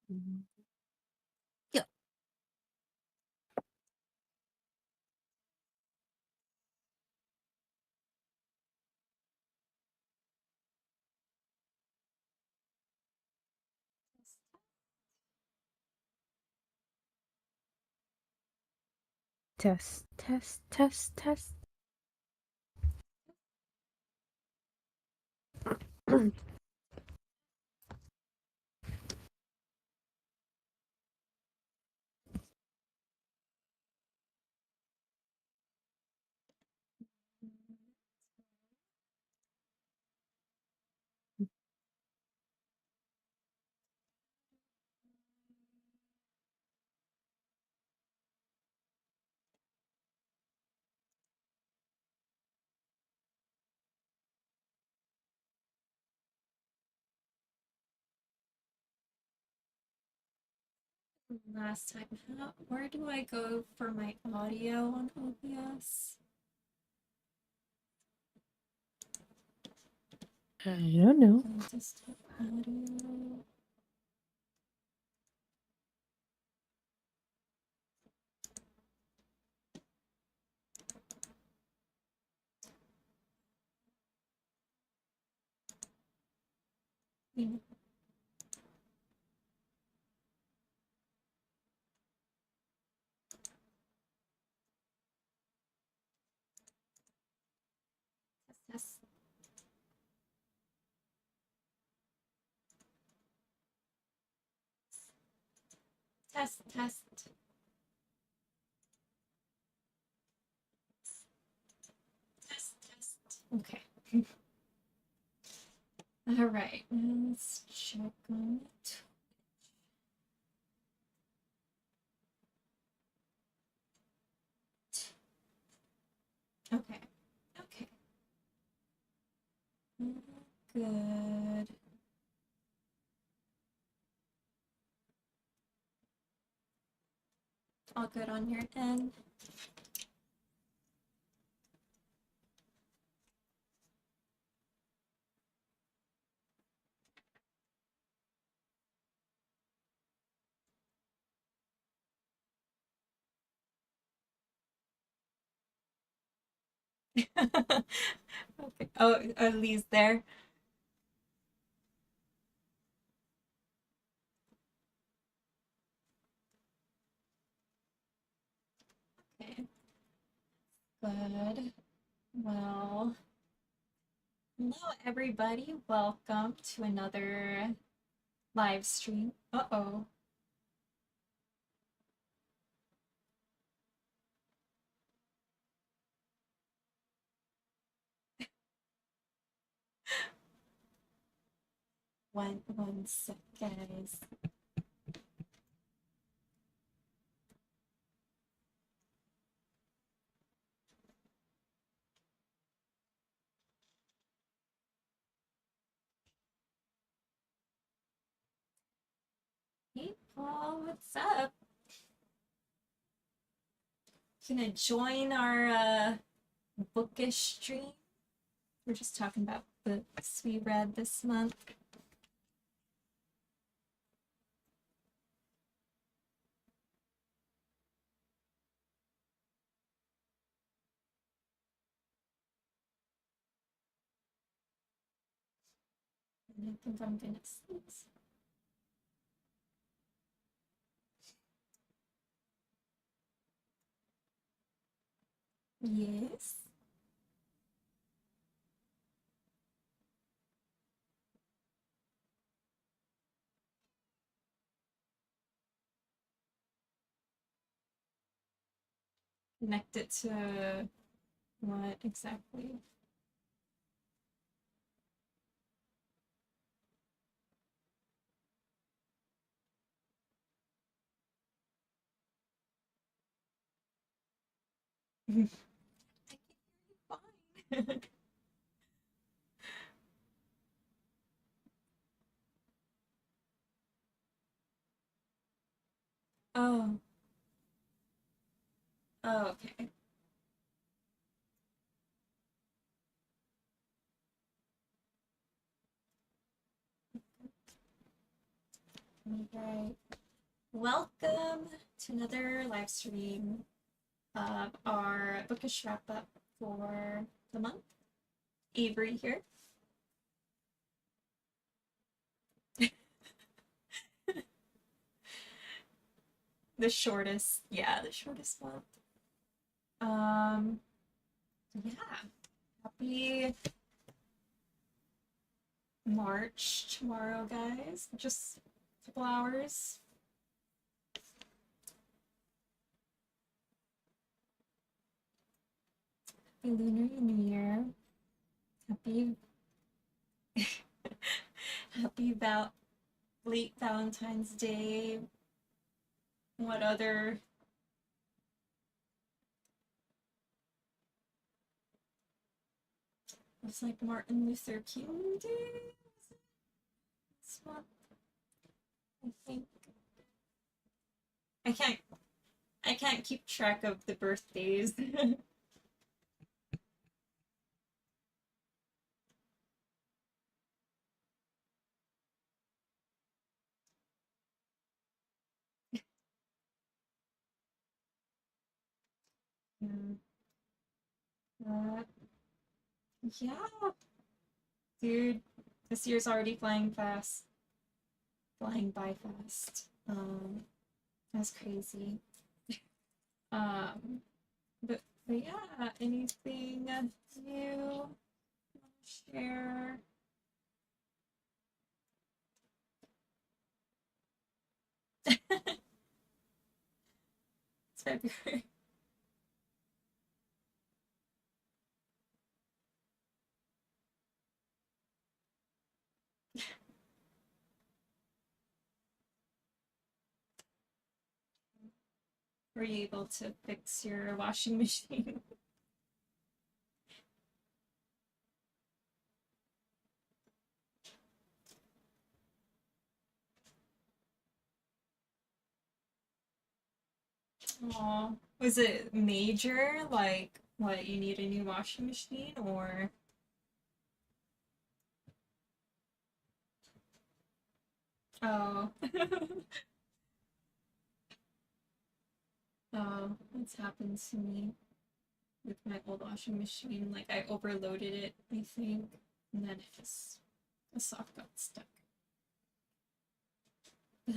Yeah. Test, test, test, test. Last time, where do I go for my audio on OBS? I don't know. Audio. Test, test, test. Test, test. Okay. All right. Let's check on it. Okay. Okay. Good. All good on your end. Okay. Oh, Lee's there. Okay. Good. Well, hello everybody. Welcome to another live stream. Uh-oh. One sec, guys. Hey Paul, what's up? Gonna join our bookish stream? We're just talking about books we read this month. And I think I'm gonna sneeze. Yes. Connect it to what exactly? I can hear you fine. Oh. Oh, okay. Alright. Welcome to another live stream of our bookish wrap up for the month. Avery here. The shortest month. Yeah. Happy March tomorrow, guys. Just a couple hours. Happy Lunar New Year. Happy Happy late Valentine's Day. What other it's like Martin Luther King Day this month. I think I can't keep track of the birthdays. Uh, yeah, dude, this year's already flying fast, flying by fast. That's crazy. Um, but yeah, anything you want to share? It's February. Were you able to fix your washing machine? Aw, was it major? Like, what, you need a new washing machine or? Oh. Oh, that's happened to me with my old washing machine. Like, I overloaded it, I think, and then it just, the sock got stuck. But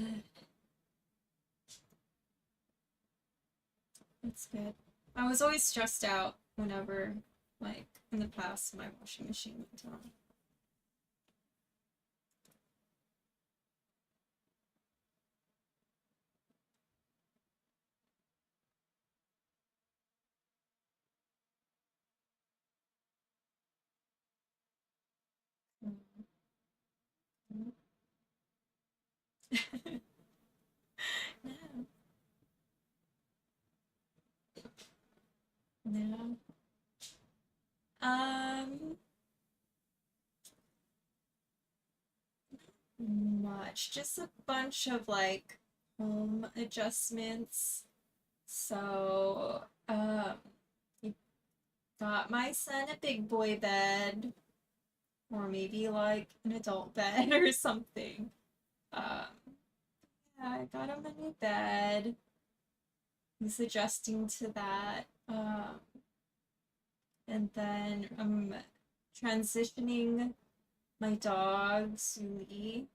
that's good. I was always stressed out whenever, like, in the past, my washing machine went down. No, no. Um, much. Just a bunch of like home adjustments. So, you got my son a big boy bed, or maybe like an adult bed or something. Um, yeah, I got him a new bed. He's adjusting to that. And then I'm transitioning my dog, Suli,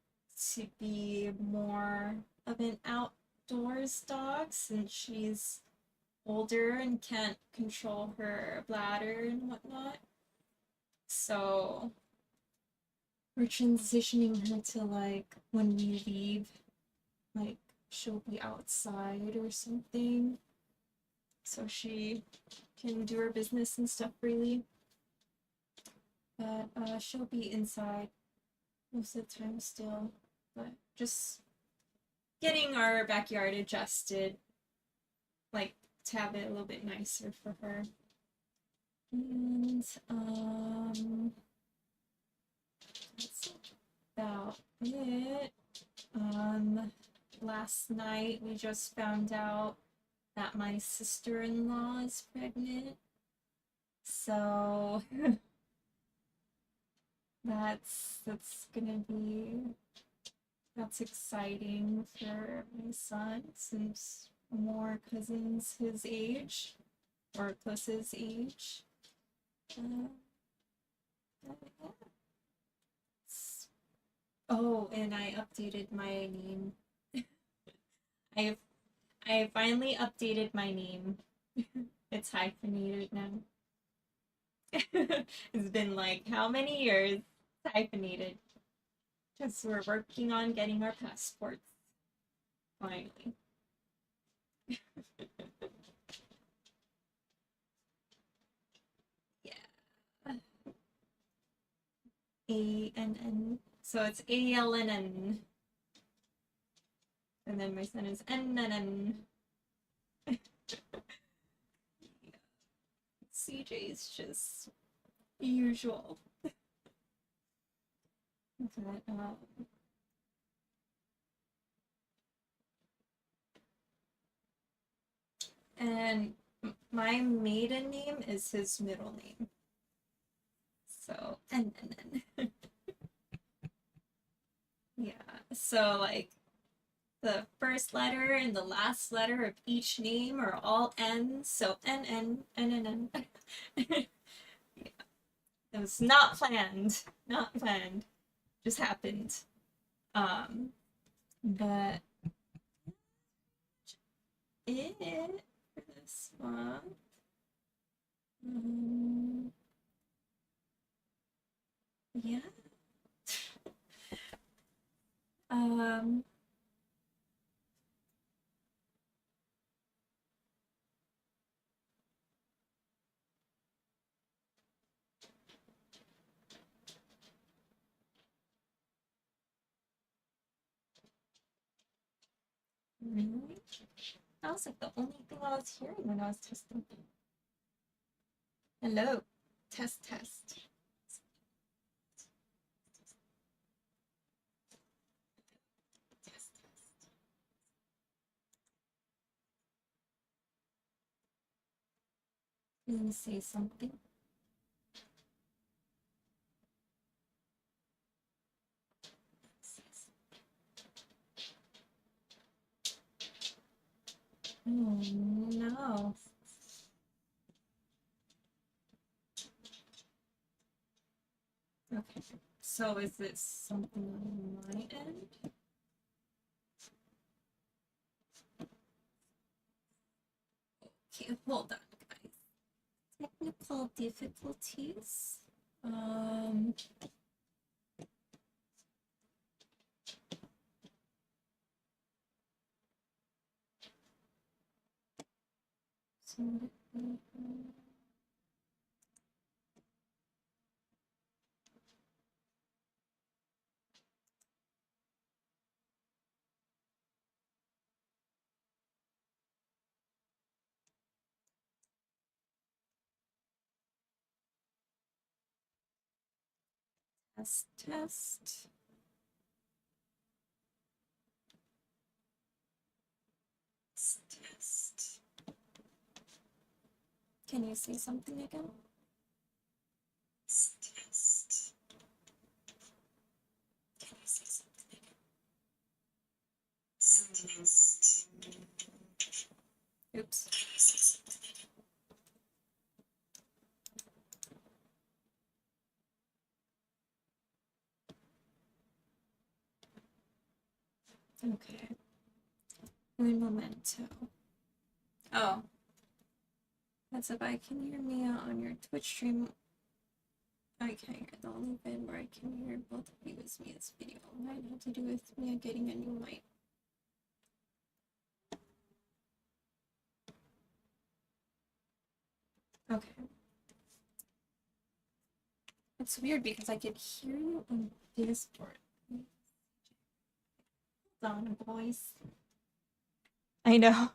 to be more of an outdoors dog since she's older and can't control her bladder and whatnot. So we're transitioning her to like when we leave, like she'll be outside or something. So she can do her business and stuff freely. But she'll be inside most of the time still. But just getting our backyard adjusted, like to have it a little bit nicer for her. And that's about it. Last night we just found out that my sister-in-law is pregnant. So that's gonna be That's exciting for my son since more cousins his age or close his age. Uh, yeah. Oh, and I updated my name. I've I finally updated my name. It's hyphenated now. It's been like how many years? It's hyphenated. Because we're working on getting our passports. Finally. Yeah. ANN. So it's ALNN. And then my son is NNN. CJ's just usual. But, and my maiden name is his middle name. So, NNN. Yeah. So, like, the first letter and the last letter of each name are all N's, so NN, NNN. Yeah. It was not planned. Not planned. Just happened. Um, but it for this one. Um, yeah. Um, really? That was like the only thing I was hearing when I was testing. Hello. Test, test. Test, test. Let me say something. Oh no. Okay. So is this something on my end? Okay, hold on, guys. Technical difficulties. Um. So, test, test. Test. Can you say something again? Test. Can you say something again? Test. Oops. Can you say something again? Okay. Un momento. Oh. That's if I can hear me on your Twitch stream. I can't hear the only vid where I can hear both of you is Mia's video. Might have to do with Mia getting a new mic. Okay. It's weird because I could hear you on Discord. Hold on, boys. I know.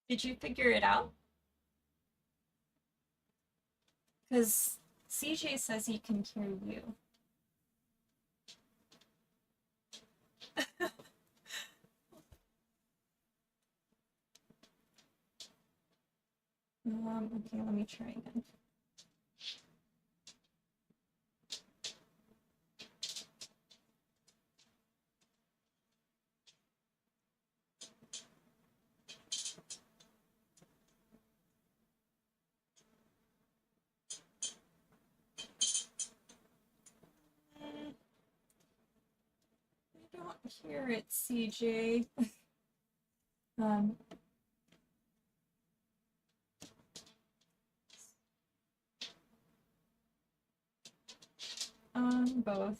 Did you figure it out? Because CJ says he can hear you. Okay, let me try again. I don't hear it, CJ. um, both.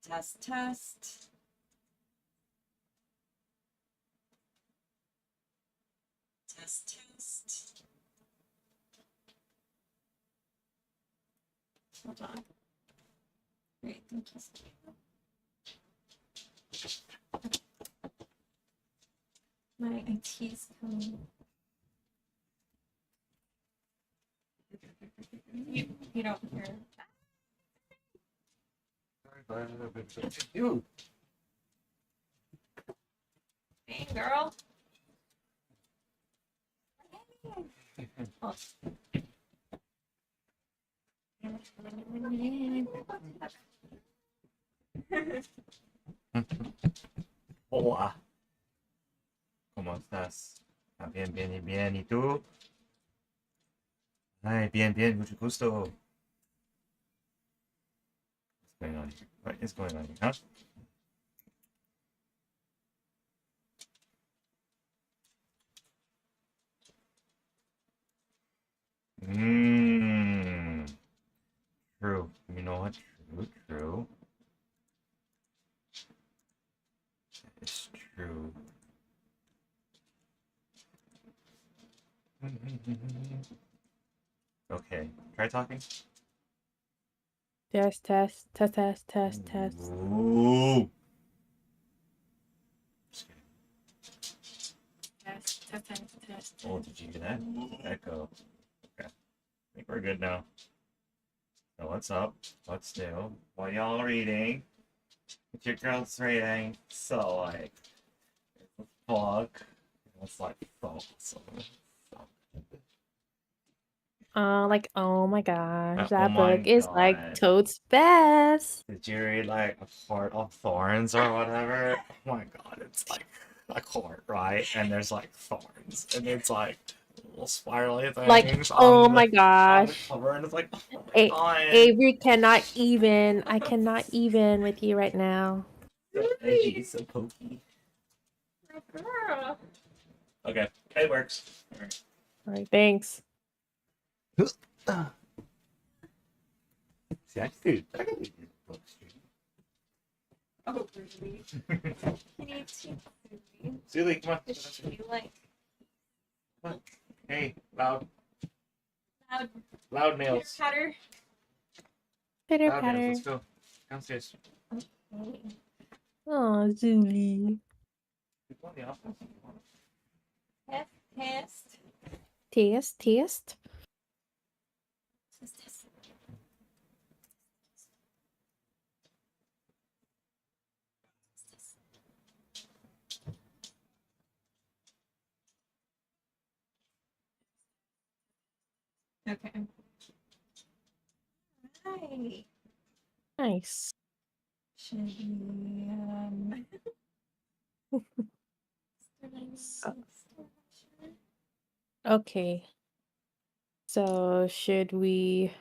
Test, test. Test, test. Hold on. Great, thank you. My IT's coming. You don't hear. You. Hey, girl. Oh. Hola. ¿Cómo estás? Bien, bien, y bien. ¿Y tú? Ay, bien, bien. Mucho gusto. What's going on here? What is going on here, huh? Mmm. True. You know what? True, true. It's true. Okay. Try talking. Test, test, test, test, test, test. Ooh. Just kidding. Test, test, test, test. Oh, did you hear that? Echo. Okay. I think we're good now. So what's up? What's new? What y'all reading? What your girl's reading? So like, it's a book. It's like so awesome. Like, oh my gosh, Oh that my book is like God. totes best. Did you read like A Heart of Thorns or whatever? Oh my God, it's like a heart, right? And there's like thorns, and it's like little spirally Like, things oh on my the gosh. cover, and it's like, oh my God. Avery cannot even. I cannot even with you right now. So edgy, so pokey. Girl. Okay, it works. All right. All right, thanks. See, I can read books. Oh, really? Can you teach me? Silly, come on. Is she like Come on. Hey, loud loud nails. patter? Pitter Loud nails, patter. let's go. Downstairs. Okay. Oh, Zuli. We go in the office. Test, test. Test, test. Test, test. Okay. Hi. Nice. Should we Okay. So, should we?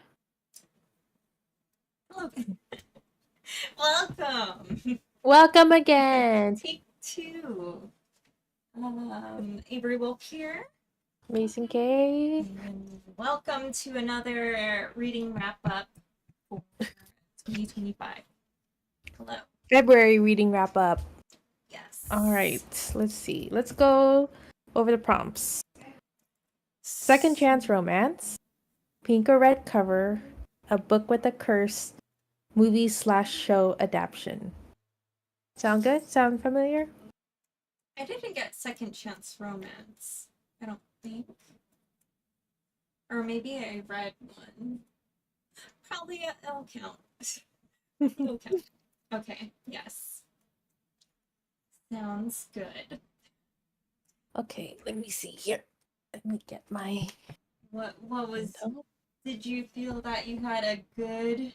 Welcome. Welcome again. Take two. Avery Wolf here. Mason K. And welcome to another reading wrap up for 2025. Hello. February reading wrap up. Yes. All right, let's see. Let's go over the prompts. Second chance romance, pink or red cover, a book with a curse, movie/show adaptation. Sound good? Sound familiar? I didn't get Second Chance Romance. I don't think. Or maybe I read one. Probably it'll count. It'll count. Okay, yes. Sounds good. Okay, let me see here. Let me get my What was window. did you feel that you had a good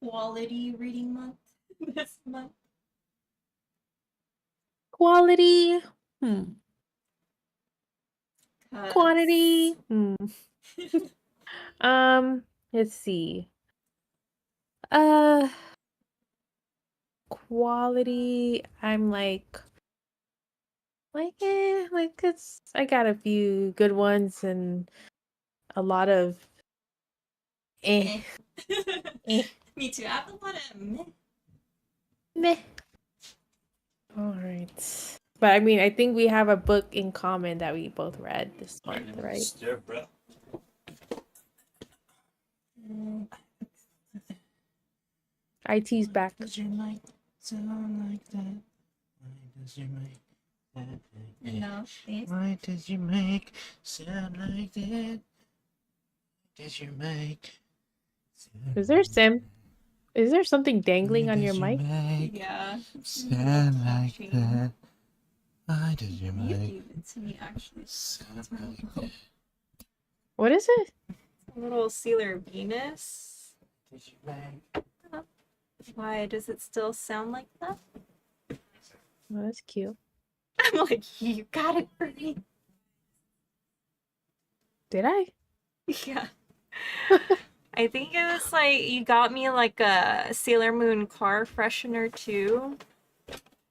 quality reading month this month? Quality. Quantity. 'Cause Let's see. Uh, quality. I'm like it's. I got a few good ones and a lot of eh, eh. eh, Me too. I have a lot of meh. meh. All right. But I mean, I think we have a book in common that we both read this month, right? Stir, bro. IT's back. Does your mic sound like that? Why does your mic sound like that? No, thanks. Why does your mic sound like that? Does your mic sound Is there like Sim? Is there something dangling Why on your does mic? Yeah. sound like Touching. that? Why does your You mic gave it to me actually. sound like that? What is it? A little Sealer Venus. Does your mic? Why does it still sound like that? Oh, that's cute. I'm like, you got it for me. Did I? Yeah. I think it was like you got me like a Sailor Moon car freshener too.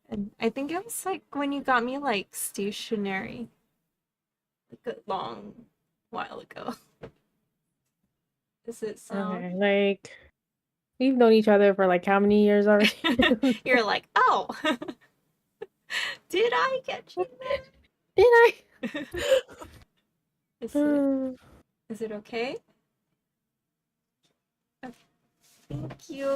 And I think it was like when you got me like stationery. Like a long while ago. Does it sound Okay, like we've known each other for like how many years already? You're like, oh, did I get you Did I? that? is it Hmm. is it okay? Okay. Thank you.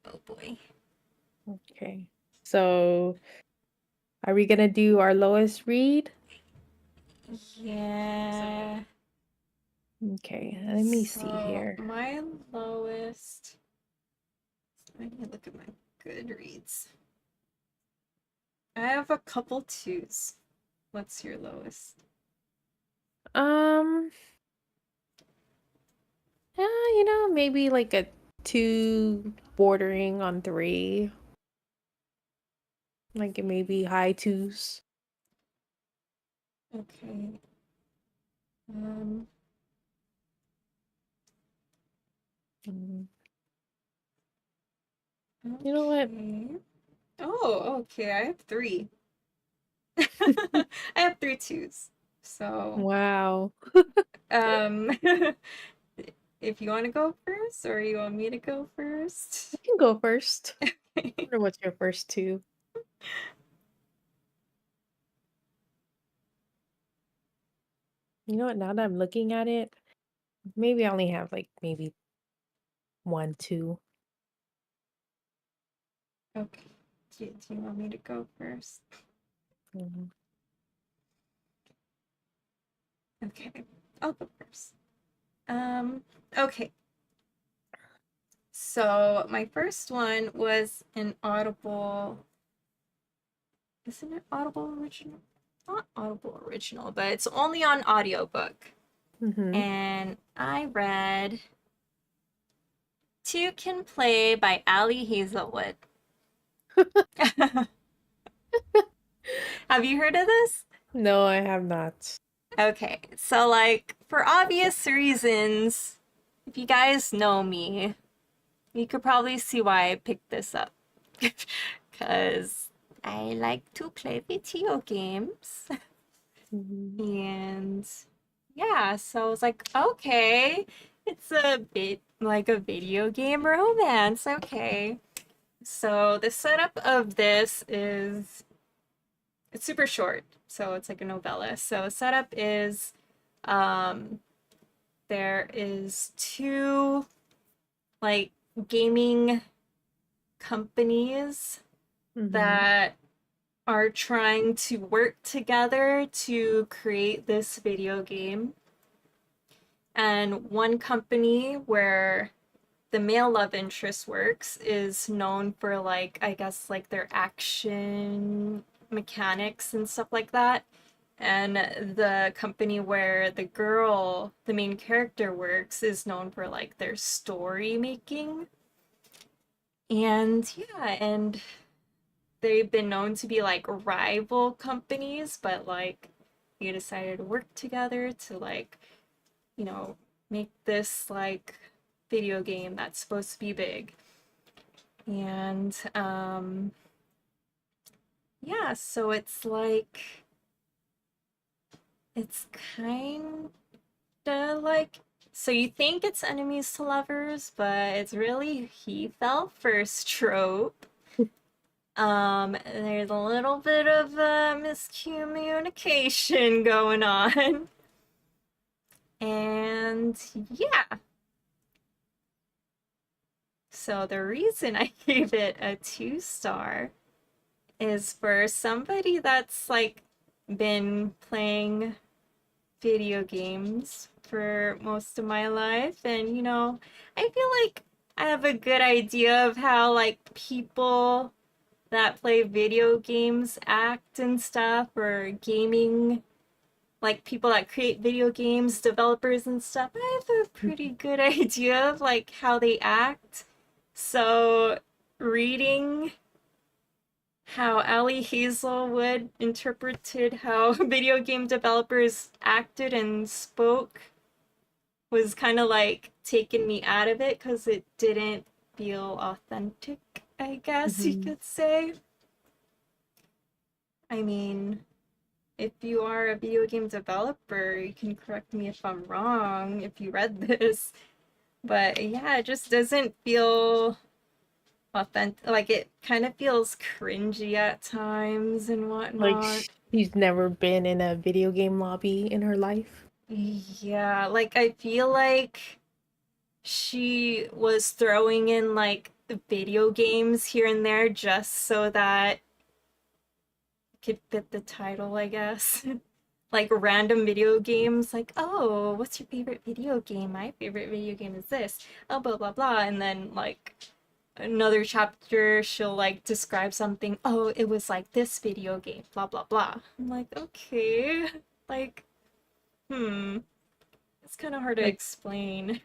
Oh boy. Okay. So, are we gonna do our lowest read? Yeah. Okay, let me see So here. my lowest. Let me look at my Goodreads. I have a couple twos. What's your lowest? Um, maybe like a 2 bordering on 3. Like maybe high 2s. Okay. Um. Mm, You know what? Okay. Oh, okay. I have three. I have three twos. So, Wow. um, if you want to go first, or you want me to go first? You can go first. I wonder what's your first 2. You know what? Now that I'm looking at it, maybe I only have like maybe 1, 2. Okay. Do you want me to go first? Mhm. Okay, I'll go first. Okay. So my first one was an Audible. Isn't it Audible original? Not Audible original, but it's only on audiobook. Mhm. And I read Two Can Play by Ali Hazelwood. Have you heard of this? No, I have not. Okay, so like for obvious reasons, if you guys know me, you could probably see why I picked this up. Because I like to play video games. Mhm. And yeah, so I was like, okay, it's a bit like a video game romance. Okay. So the setup of this is it's super short, so it's like a novella. So setup is um there is two like gaming companies Mhm. that are trying to work together to create this video game. And one company where the male love interest works is known for, like, I guess, like their action mechanics and stuff like that. And the company where the main character, works is known for, like, their story making. And yeah, and they've been known to be like rival companies, but like they decided to work together to, like, you know, make this like video game that's supposed to be big. And yeah, so it's like it's kind of like, so you think it's enemies to lovers, but it's really he fell first trope. There's a little bit of miscommunication going on. And yeah. So the reason I gave it a 2 star is for somebody that's like been playing video games for most of my life, and I feel like I have a good idea of how like people that play video games act and stuff, or gaming, like people that create video games, developers and stuff. I have a pretty good idea of like how they act. So reading how Ali Hazelwood interpreted how video game developers acted and spoke was kind of like taking me out of it because it didn't feel authentic, I guess you Mhm. could say. I mean, if you are a video game developer, you can correct me if I'm wrong if you read this. But yeah, it just doesn't feel authentic. Like it kind of feels cringy at times and Like whatnot. she's never been in a video game lobby in her life. Yeah, like I feel like she was throwing in like video games here and there just so that it could fit the title, I guess. Like random video games, like, oh, what's your favorite video game? My favorite video game is this. Oh, blah, blah, blah. And then, like, another chapter, she'll, like, describe something. Oh, it was like this video game, blah, blah, blah. I'm like, okay. Like, it's kind of hard to Like, explain.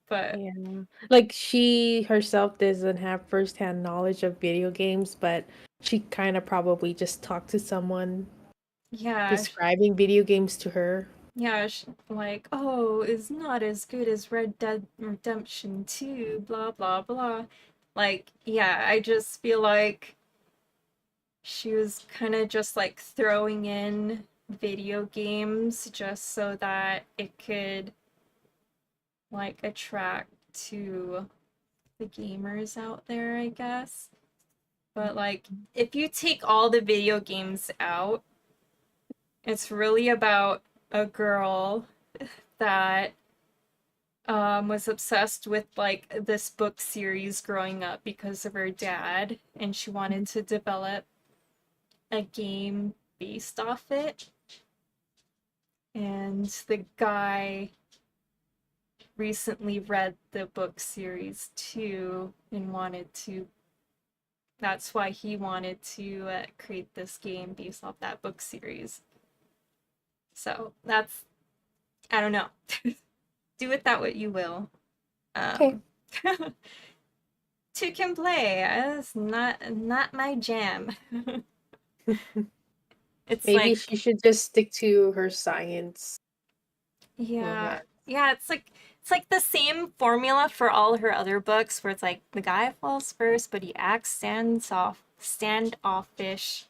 But yeah. Like she herself doesn't have firsthand knowledge of video games, but she kind of probably just talked to someone yeah, describing video games to her. yeah, like, oh, it's not as good as Red Dead Redemption 2, blah, blah, blah. Like, yeah, I just feel like she was kind of just like throwing in video games just so that it could like attract to the gamers out there, I guess. But like, if you take all the video games out, it's really about a girl that was obsessed with like this book series growing up because of her dad, and she wanted to develop a game based off it. And the guy recently read the book series too and wanted to. That's why he wanted to create this game based off that book series. So that's, I don't know. Do with that what you will. Okay. Um, Two can play. It's not my jam. It's Maybe like, she should just stick to her science yeah, romance. yeah. It's like the same formula for all her other books, where it's like the guy falls first, but he acts standoffish,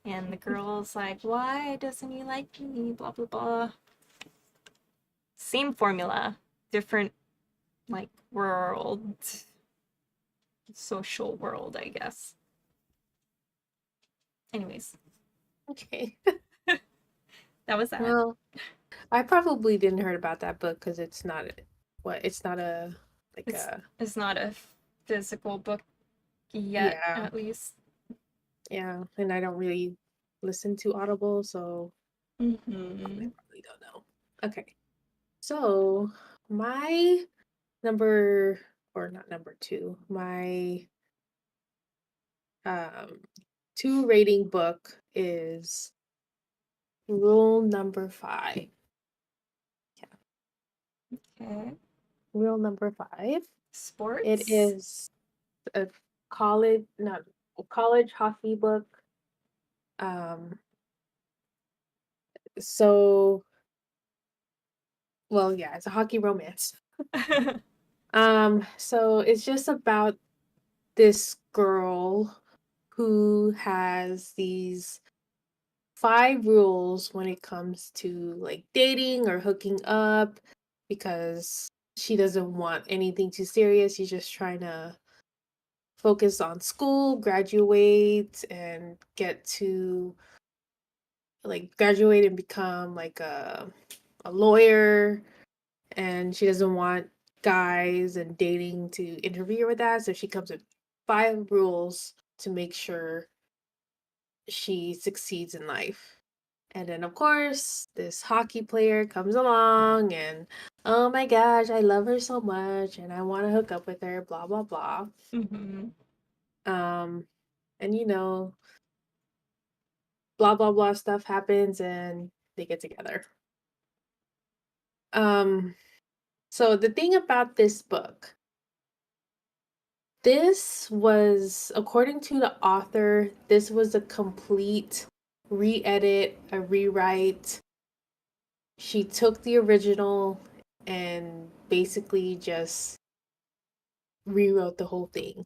and the girl's like, "Why doesn't he like me?" Blah blah blah. Same formula, different like world, social world, I guess. Anyways, Okay. that was that. Well, I probably didn't heard about that book because it's not a like It's a it's not a physical book. Yet, Yeah. at least. Yeah, and I don't really listen to Audible, so I Mm-hmm. probably don't know. Okay. So, my number or not number 2, my um 2 rating book is Rule Number 5. Yeah, Okay. Rule Number 5. It Sports? is a college not college hockey book. Um so well, yeah, it's a hockey romance. So it's just about this girl who has these 5 rules when it comes to like dating or hooking up because she doesn't want anything too serious. She's just trying to focus on school, graduate, and get to like graduate and become like a lawyer. And she doesn't want guys and dating to interfere with that. So she comes with 5 rules to make sure she succeeds in life. And then, of course, this hockey player comes along and, oh my gosh, I love her so much and I want to hook up with her, blah, blah, blah. Mm-hmm. Um, and blah, blah, blah stuff happens and they get together. Um, so the thing about this book, this was, according to the author, this was a complete re-edit, a rewrite. She took the original and basically just rewrote the whole thing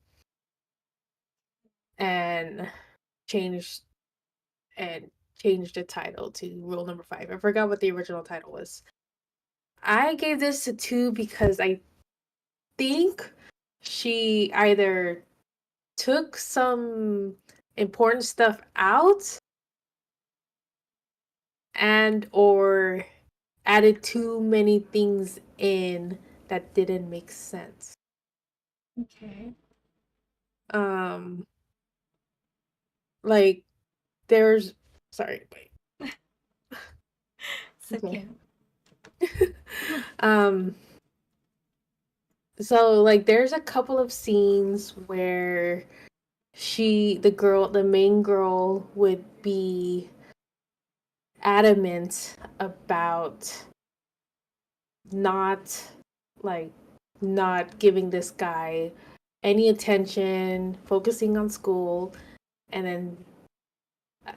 and changed and changed the title to Rule Number 5. I forgot what the original title was. I gave this a 2 because I think she either took some important stuff out and or added too many things in that didn't make sense. Okay. Um like there's sorry, wait. It's Okay. okay. um so like there's a couple of scenes where the main girl would be adamant about not like not giving this guy any attention, focusing on school, and then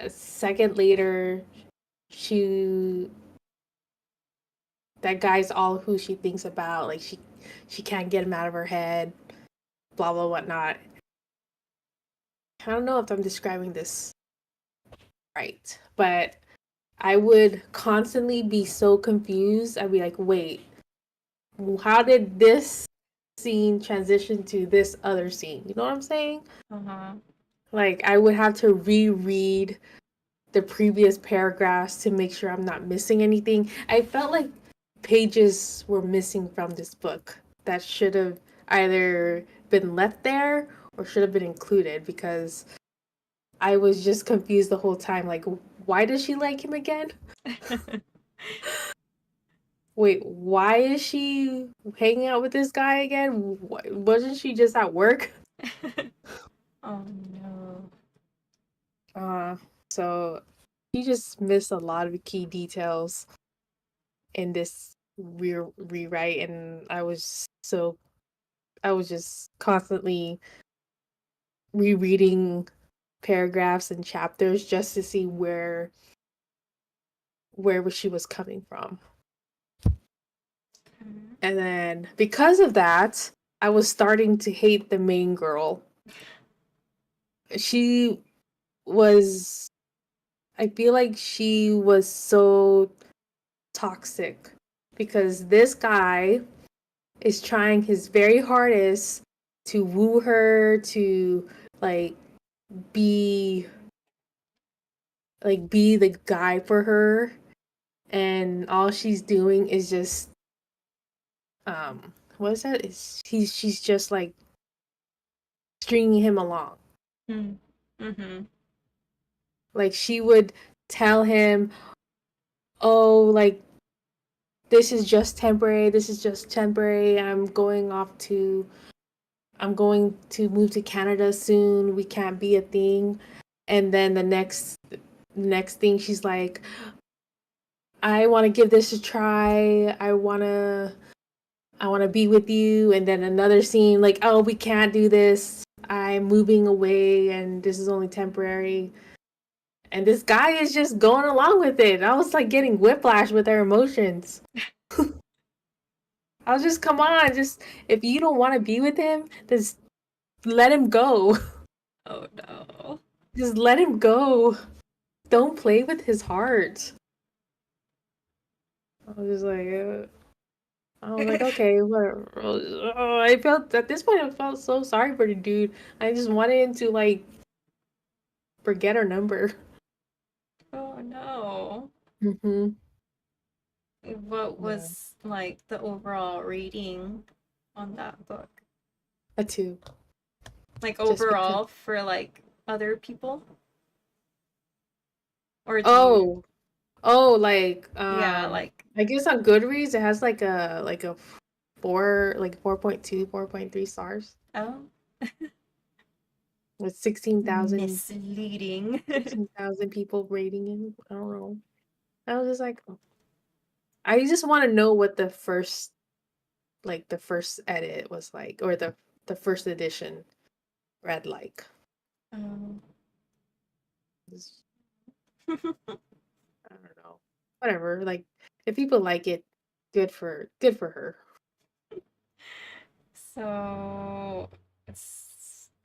a second later she that guy's all who she thinks about, like she can't get him out of her head, blah blah whatnot. I don't know if I'm describing this right, but I would constantly be so confused. I'd be like, wait, how did this scene transition to this other scene? You know what I'm saying? Uh-huh. Like, I would have to reread the previous paragraphs to make sure I'm not missing anything. I felt like pages were missing from this book that should have either been left there or should have been included because I was just confused the whole time. Like, why does she like him again? Wait, why is she hanging out with this guy again? Wasn't she just at work? Oh no. Uh, so he just missed a lot of key details in this rewrite, and I was just constantly rereading paragraphs and chapters just to see where she was coming from. Okay. And then because of that, I was starting to hate the main girl. She was I feel like she was so toxic because this guy is trying his very hardest to woo her to like be be the guy for her, and all she's doing is just what is that? She's just like stringing him along. Mm-hmm. Like she would tell him, "Oh, like this is just temporary. This is just temporary. I'm going to move to Canada soon. We can't be a thing." And then the next thing she's like, "I want to give this a try. I want to be with you." And then another scene like, "Oh, we can't do this. I'm moving away and this is only temporary." And this guy is just going along with it. I was like getting whiplash with her emotions. I was just, come on, just if you don't want to be with him, just let him go. Oh no. Just let him go. Don't play with his heart. I was just like, I was like, okay, whatever. I felt at this point, I felt so sorry for the dude. I just wanted him to like forget her number. Oh no. Mm-hmm. What Yeah, was like the overall rating on that book? a two, Like just because. overall for like other people? Or do you Oh, oh, like yeah, like I guess on Goodreads it has like a four, like 4.2, 4.3 stars oh with 16,000 misleading. 16,000 people rating it. I don't know. I was just like, oh. I just want to know what the first edit was like, or the first edition read like. um, Just- I don't know. Whatever. Like, if people like it, good for her. so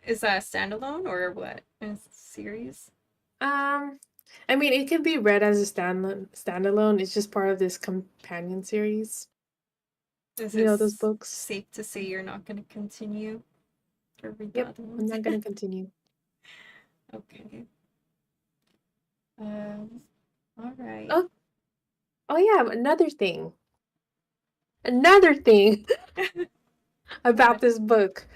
is that a standalone or what? Is it a series? Um, I mean, it can be read as a standalone. It's just part of this companion series. Is You it know those books? safe to say you're not going to continue or read the Yep. other I'm ones? not gonna continue. Okay. Um, all right. Oh, oh yeah. Another thing. Another thing about What? this book.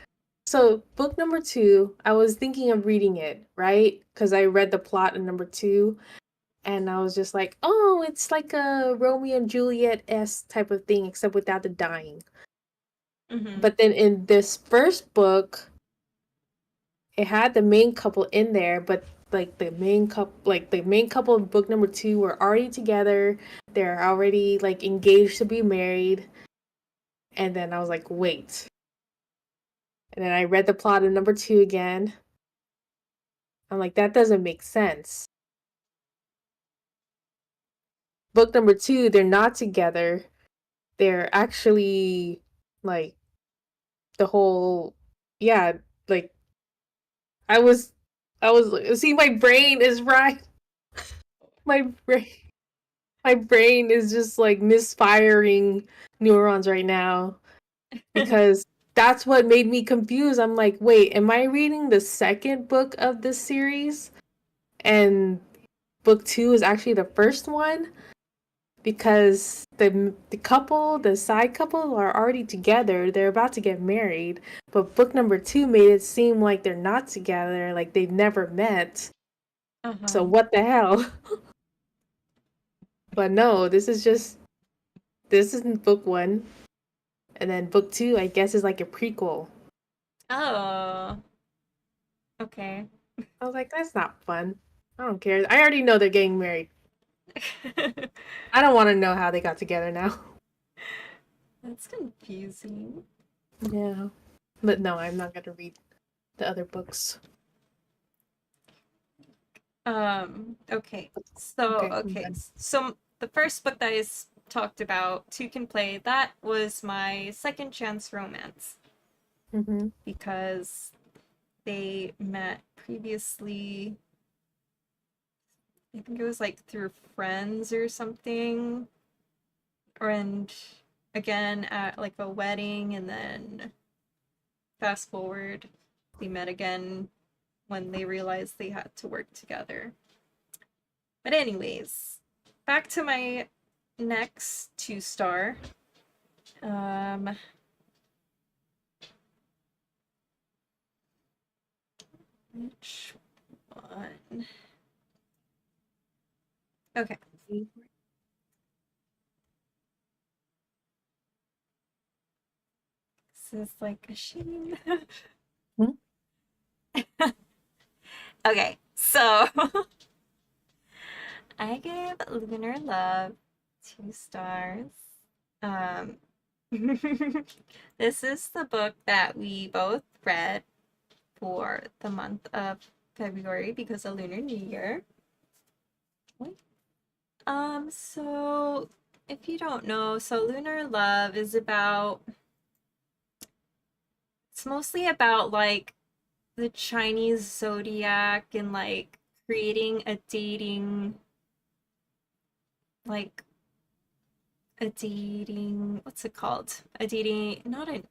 So, book number two, I was thinking of reading it, right? Because I read the plot in number two, and I was just like, oh, it's like a Romeo and Juliet s type of thing, except without the dying. Mm-hmm. But then in this first book, it had the main couple in there, but like the main couple of book number two were already together. They're already like engaged to be married. And then I was like, wait. And then I read the plot of number two again. I'm like, that doesn't make sense. Book number two, they're not together. They're actually like the whole, yeah, like I was, I was, see, my brain is right. My brain, my brain is just like misfiring neurons right now because that's what made me confused. I'm like, wait, am I reading the second book of this series? And book two is actually the first one? Because the side couple are already together. They're about to get married, but book number two made it seem like they're not together, like they've never met. So Uh-huh. what the hell? But no, this isn't book one, and then book two, I guess, is like a prequel. Oh, okay. I was like, that's not fun. I don't care. I already know they're getting married. I don't want to know how they got together now. That's confusing. Yeah, but no, I'm not gonna read the other books. Okay. So, Okay, I'm okay. done. So the first book that is talked about, Two Can Play, that was my second chance romance Mm-hmm. because they met previously. I think it was like through friends or something, or and again at like a wedding, and then fast forward, they met again when they realized they had to work together. But anyways, back to my next two star. Um, Which one? Okay. This is like a shame. Hmm? Okay, so I gave Lunar Love 2 stars. Um, this is the book that we both read for the month of February because of Lunar New Year. So if you don't know, so Lunar Love is about, it's mostly about like the Chinese zodiac and like creating a dating, like a dating, what's it called? A dating, not a,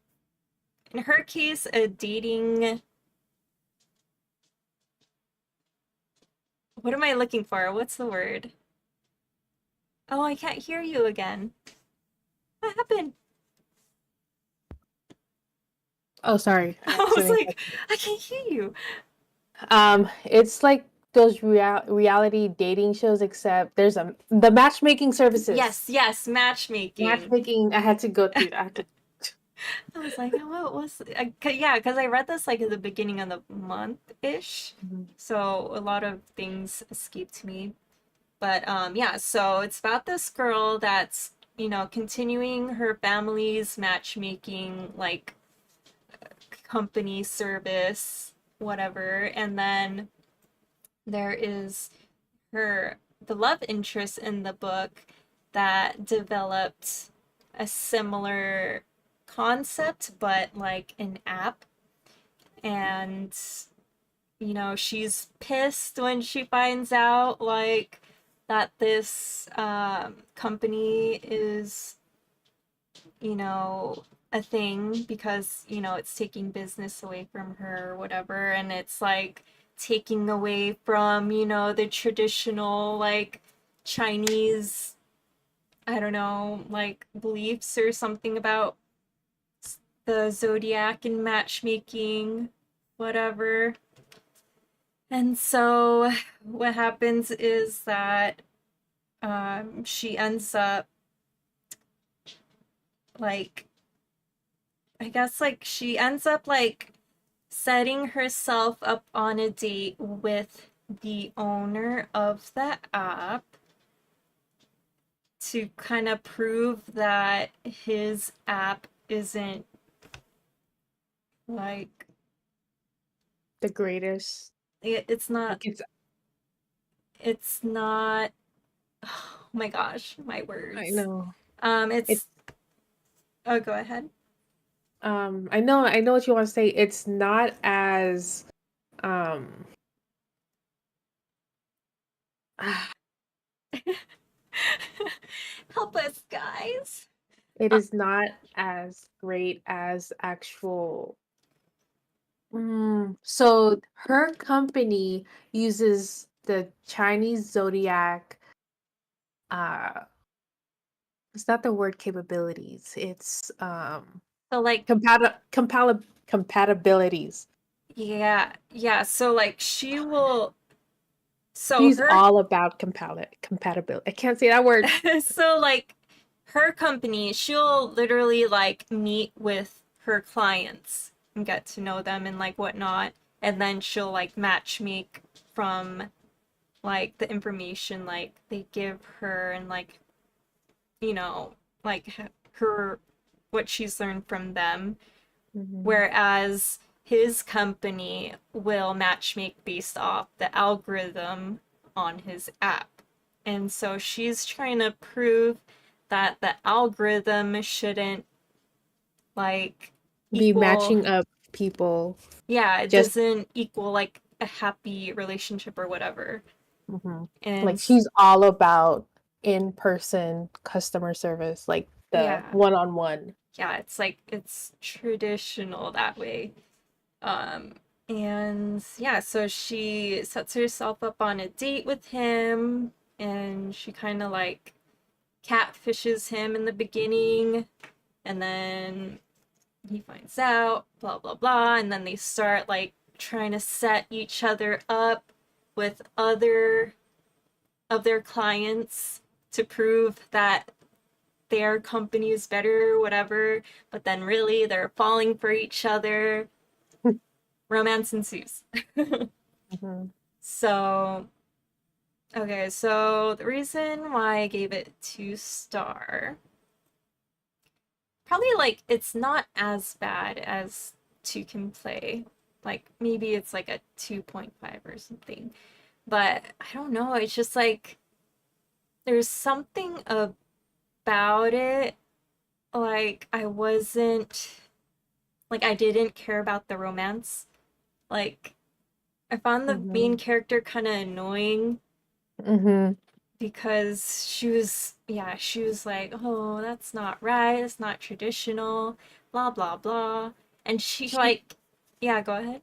in her case, a dating, what am I looking for? What's the word? Oh, I can't hear you again. What happened? Oh, sorry. I I was accidentally like, I can't hear you. It's like those reality dating shows, except there's the matchmaking services. Yes, matchmaking. Matchmaking, I had to go through. I had to. I was like, oh, what was, yeah, because I read this like at the beginning of the month-ish, Mhm. so a lot of things escaped me. But yeah, so it's about this girl that's, continuing her family's matchmaking, like, company service, whatever, and then there is the love interest in the book that developed a similar concept, but like an app. And, she's pissed when she finds out, like, that this company is, you know, a thing because, it's taking business away from her or whatever. And it's like taking away from, the traditional, like, Chinese, I don't know, like, beliefs or something about the zodiac and matchmaking, whatever. And so what happens is that she ends up like, I guess, like, she ends up like setting herself up on a date with the owner of the app to kind of prove that his app isn't like, The greatest. it's not, Like it's not, oh my gosh, my I words. know. It. It's, oh, go ahead. I know what you want to say. It's not as um. Help us, guys. It Uh, is not as great as actual. So her company uses the Chinese zodiac. Uh, it's not the word capabilities. It's so like, compatibilities. yeah. So like so She's her all about compatibility. I can't say that word. so like her company, she'll literally like meet with her clients and get to know them and like whatnot, and then she'll like match make from like the information like they give her and like, you know, like her, what she's learned from them. Mhm. Whereas his company will matchmake based off the algorithm on his app. And so she's trying to prove that the algorithm shouldn't like Be equal, matching up people yeah, it just doesn't equal like a happy relationship or whatever. mhm. And Like she's all about in-person customer service, like the yeah, one-on-one. yeah, it's like it's traditional that way. Um, and yeah, so she sets herself up on a date with him, and she kind of like catfishes him in the beginning, and then he finds out, blah blah blah, and then they start like trying to set each other up with other of their clients to prove that their company is better or whatever, but then really they're falling for each other. Romance ensues. Mhm. So, okay, so the reason why I gave it 2 star, probably like it's not as bad as Two Can Play. Like maybe it's like a 2.5 or something. But I don't know, it's just like there's something about it like I didn't care about the romance. Like I found the main Mhm. character kind of annoying Mhm. because she was like, "Oh, that's not right. It's not traditional, blah blah blah." And she She like, yeah, go ahead.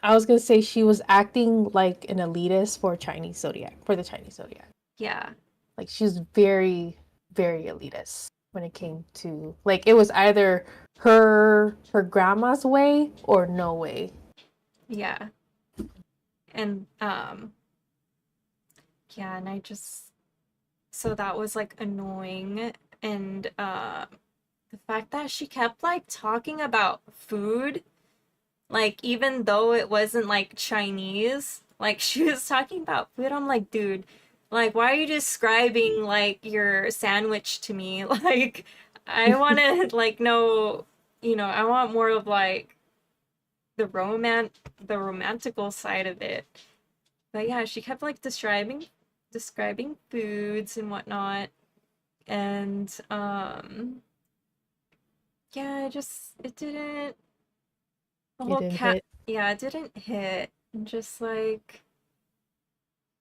I was gonna say she was acting like an elitist for the Chinese zodiac. Yeah. Like she was very, very elitist when it came to like it was either her grandma's way or no way. Yeah. And yeah, and I just so that was like annoying and the fact that she kept like talking about food, like even though it wasn't like Chinese, like she was talking about food. I'm like, dude, like why are you describing like your sandwich to me? Like I want to like know, I want more of like the romantical side of it. But yeah, she kept like describing foods and whatnot. And yeah, it didn't the It whole didn't cat hit. yeah, it didn't hit. Just like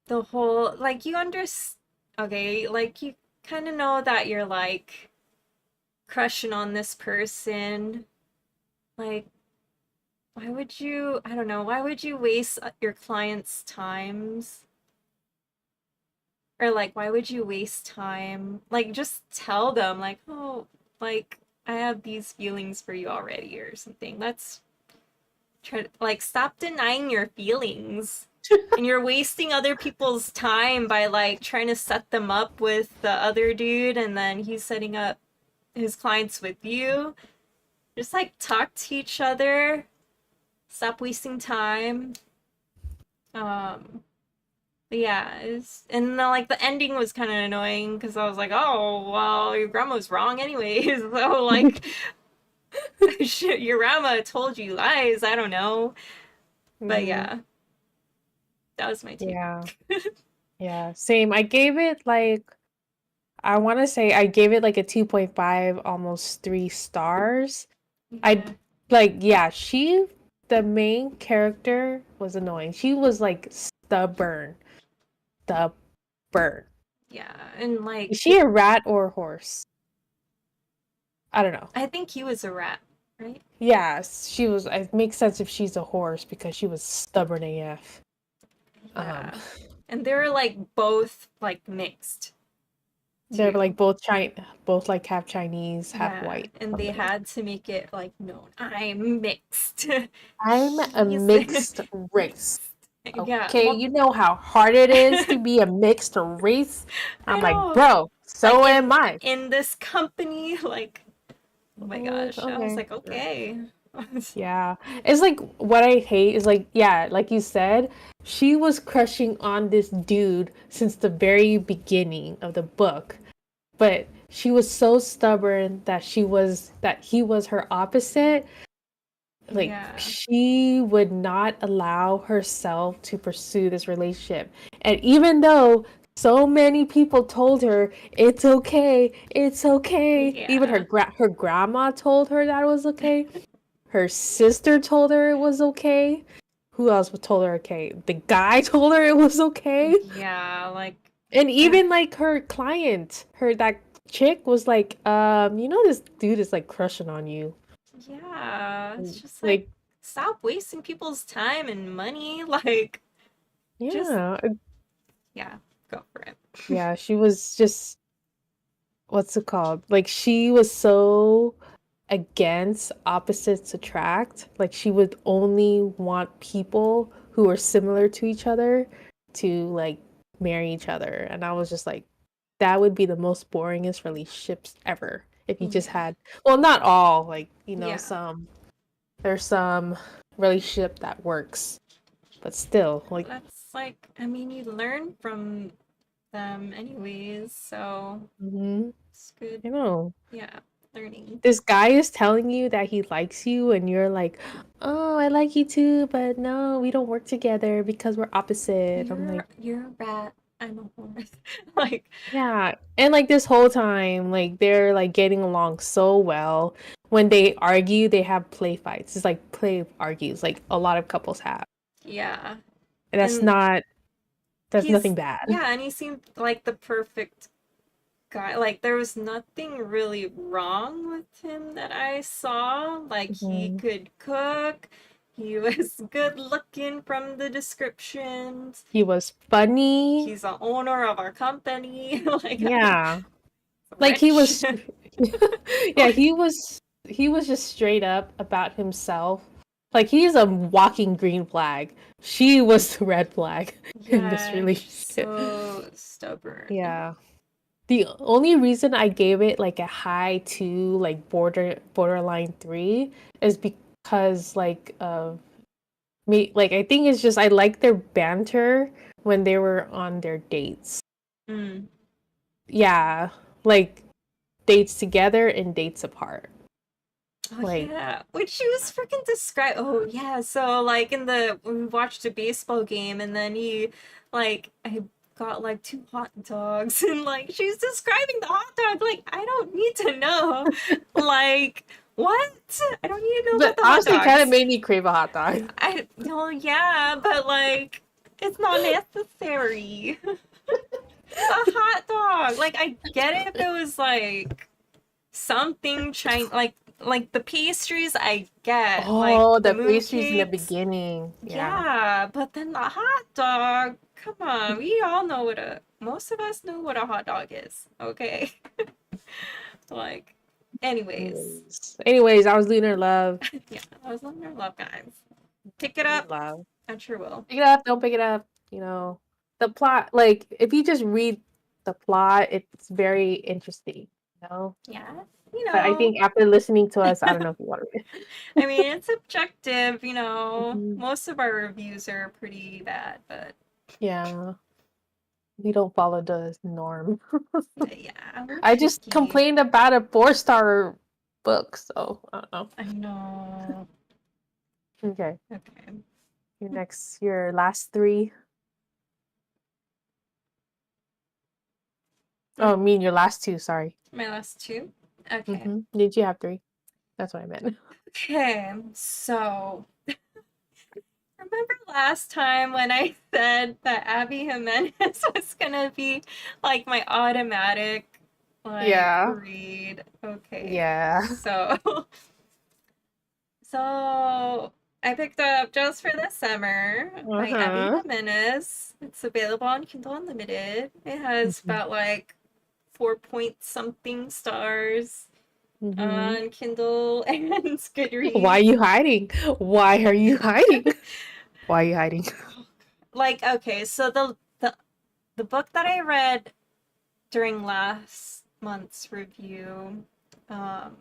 the whole like you understand, okay, like you kind of know that you're like crushing on this person. Like why would you, I don't know, why would you waste your clients' times? Or like why would you waste time? Like just tell them like, "Oh, like I have these feelings for you already" or something. Let's try to like stop denying your feelings. And you're wasting other people's time by like trying to set them up with the other dude and then he's setting up his clients with you. Just like talk to each other. Stop wasting time. Um but yeah, and then, like the ending was kind of annoying because I was like, oh well, your grandma's wrong anyways. So like, shit, your grandma told you lies. I don't know, but Mhm. yeah, that was my take. Yeah. Yeah. Same. I want to say I gave it like a 2.5, almost 3 stars. I Yeah, yeah, the main character was annoying. She was like stubborn. Stubborn. yeah, and Is like she a rat or a horse? I don't know. I think he was a rat, right? Yes, she was. It makes sense if she's a horse because she was stubborn AF. Um, Yeah, and they were like both like mixed they're like too. both like half Chinese, half Yeah, white, and they something. had to make it like known I'm mixed. I'm a He's mixed race. yeah, Okay, well, you know how hard it is to be a mixed race? I'm I like, know. bro, Like so am I. in this company, like oh my I'm like, gosh, I was okay, like sure. okay. Yeah. It's like what I hate is like, yeah, like you said, she was crushing on this dude since the very beginning of the book. But she was so stubborn that he was her opposite. Like Yeah, she would not allow herself to pursue this relationship. And even though so many people told her it's okay, even yeah, her grandma told her that it was okay. Her sister told her it was okay. Who else told her okay? The guy told her it was okay. yeah, like And uh, even like her client, that chick was like, this dude is like crushing on you. yeah, it's just like Like, stop wasting people's time and money. Like just yeah. yeah, go for it. Yeah, she was just what's it called? Like she was so against opposites attract. Like she would only want people who are similar to each other to like marry each other. And I was just like, that would be the most boringest relationships ever. If you just Yeah. had, well, not all, like, Yeah. there's some relationship that works, but still, like, That's like, I mean, you learn from them anyways, so mhm, it's good. I know. Yeah, learning. This guy is telling you that he likes you, and you're like, oh, I like you too, but no, we don't work together because we're opposite. I'm like, You're a rat. I'm a horse. Like, yeah. And like this whole time, like they're like getting along so well. When they argue, they have play fights. It's like play argues, like a lot of couples have. yeah. And And that's nothing bad. yeah, and he seemed like the perfect guy. Like, there was nothing really wrong with him that I saw. Like, he Mhm. could cook, he was good looking from the descriptions, He was funny. he's the owner of our company. Like, Yeah. Like he rich. was yeah, he was just straight up about himself. Like he's a walking green flag. She was the red flag in this Yeah, she's relationship. so stubborn. Yeah. The only reason I gave it like a high 2, like borderline 3 is because like of me, like I think it's just I like their banter when they were on their dates. Mm. Yeah, like dates together and dates apart. Oh Like, yeah, when she was freaking describe. Oh yeah, so like in the when we watched a baseball game, and then I got like 2 hot dogs, and like she's describing the hot dog. Like I don't need to know, like what? I don't need to know about but the hot honestly, kind of dogs. made me crave a hot dog. I no yeah, but like it's not necessary. It's a hot dog. Like I get it if it was like something like the pastries I get, like Oh, the the pastries in the mooncakes. beginning. Yeah. Yeah, but then the hot dog, come on, we all know most of us know what a hot dog is, okay? Like, anyways, Anyways, I was Lunar Love. yeah, I was on your love, guys. Pick it Lunar up, Love. I sure will. Pick it up, don't pick it up. You know, the plot, like, if you just read the plot, it's very interesting, you know? Yeah, But I think after listening to us, I don't know if you want to read I mean, it's subjective, it. most of our reviews are pretty bad, but Yeah, we don't follow the norm. yeah, we're I just picky. complained about a 4-star book, so I don't know. I know. Okay, Okay. your last 3. Hmm? Oh, I mean your last 2, sorry. My last 2? Okay. Did you have 3? That's what I meant. Okay, so remember last time when I said that Abby Jimenez was gonna be like my automatic Yeah. read? Okay, Yeah. so so I picked up Just for the Summer by Abby Uh-huh. Jimenez. It's available on Kindle Unlimited. It has Mhm. about like 4 point something stars Mhm. on Kindle and Why are Goodreads. you hiding? Why are you hiding? Why are you hiding? Like, okay, so the book that I read during last month's review, um,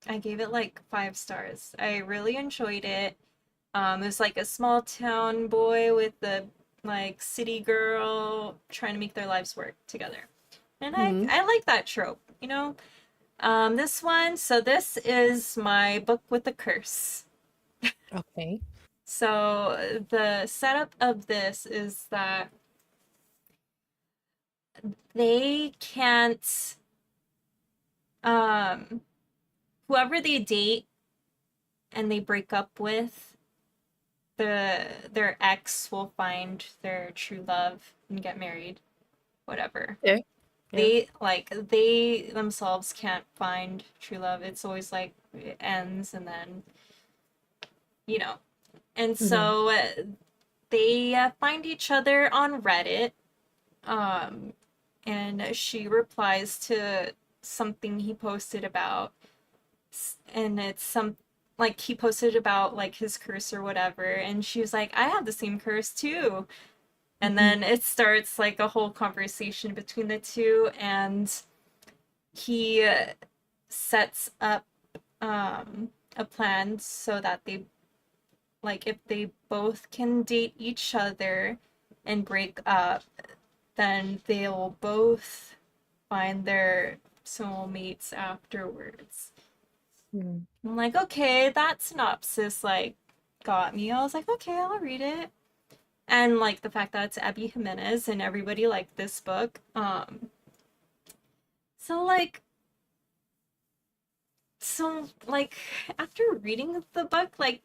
I gave it like 5 stars. I really enjoyed it. It was like a small town boy with the like city girl trying to make their lives work together. And Mhm. I like that trope, you know? This is my book with a curse. Okay. So the setup of this is that they can't um whoever they date and they break up with, their ex will find their true love and get married, whatever. Yeah. Yeah. They themselves can't find true love. It's always like it ends and then, you know. And Mhm. so they find each other on Reddit. Um and she replies something he posted about, and it's some like he posted about like his curse or whatever, and she was like, I have the same curse too. And then it starts like a whole conversation between the two, and he sets up a plan so that they, like, if they both can date each other and break up, then they'll both find their soulmates afterwards. Mm. I'm like, okay, that synopsis like got me. I was like, okay, I'll read it. And like the fact that it's Abby Jimenez and everybody liked this book. So like so like after reading the book, like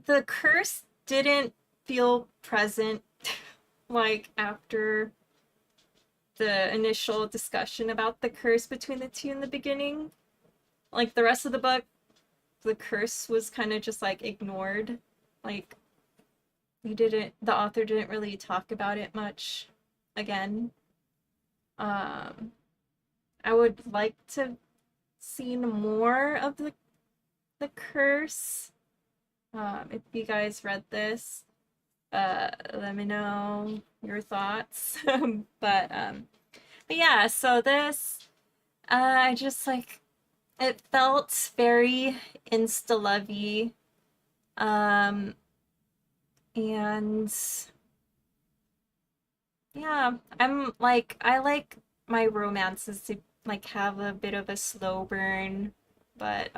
the curse didn't feel present like after the initial discussion about the curse between the two in the beginning. Like the rest of the book, the curse was kind of just like ignored. Like the author didn't really talk about it much again. Um I would like to see more of the curse. If you guys read this, let me know your thoughts. But yeah, so this, I just like, it felt very insta-lovey. Um, and yeah, I like my romances to like have a bit of a slow burn, but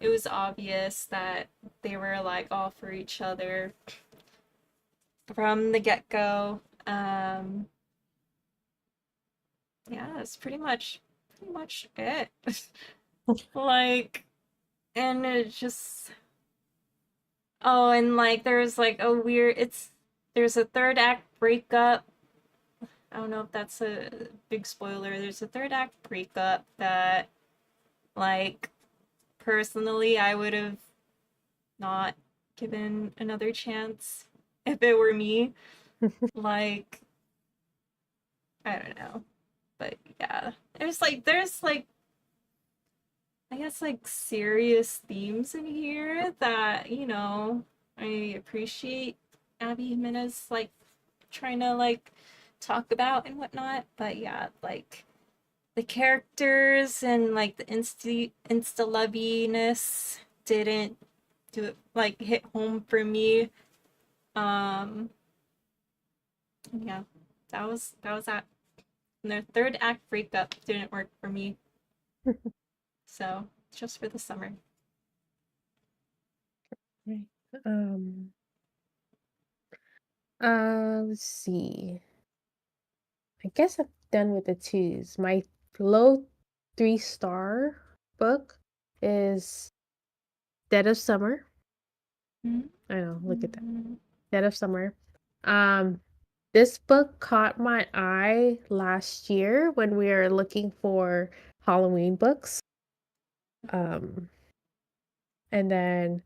it was obvious that they were like all for each other from the get-go. Yeah, that's pretty much it. Like, and it just, oh, and like there's like a weird, there's a third act breakup. I don't know if that's a big spoiler. There's a third act breakup that, like, personally, I would have not given another chance if it were me. Like, I don't know. But yeah. There's like I guess like serious themes in here that, I appreciate Abby Jimenez like trying to like talk about and whatnot. But yeah, like the characters and like the insta loviness didn't do it like hit home for me. Um yeah, that was that. And their third act breakup didn't work for me. So just for the summer. Right. Um, let's see. I guess I'm done with the twos. My low 3-star book is Dead of Summer. I know, look at that. Dead of Summer. Um, this book caught my eye last year when we were looking for Halloween books. Um, and then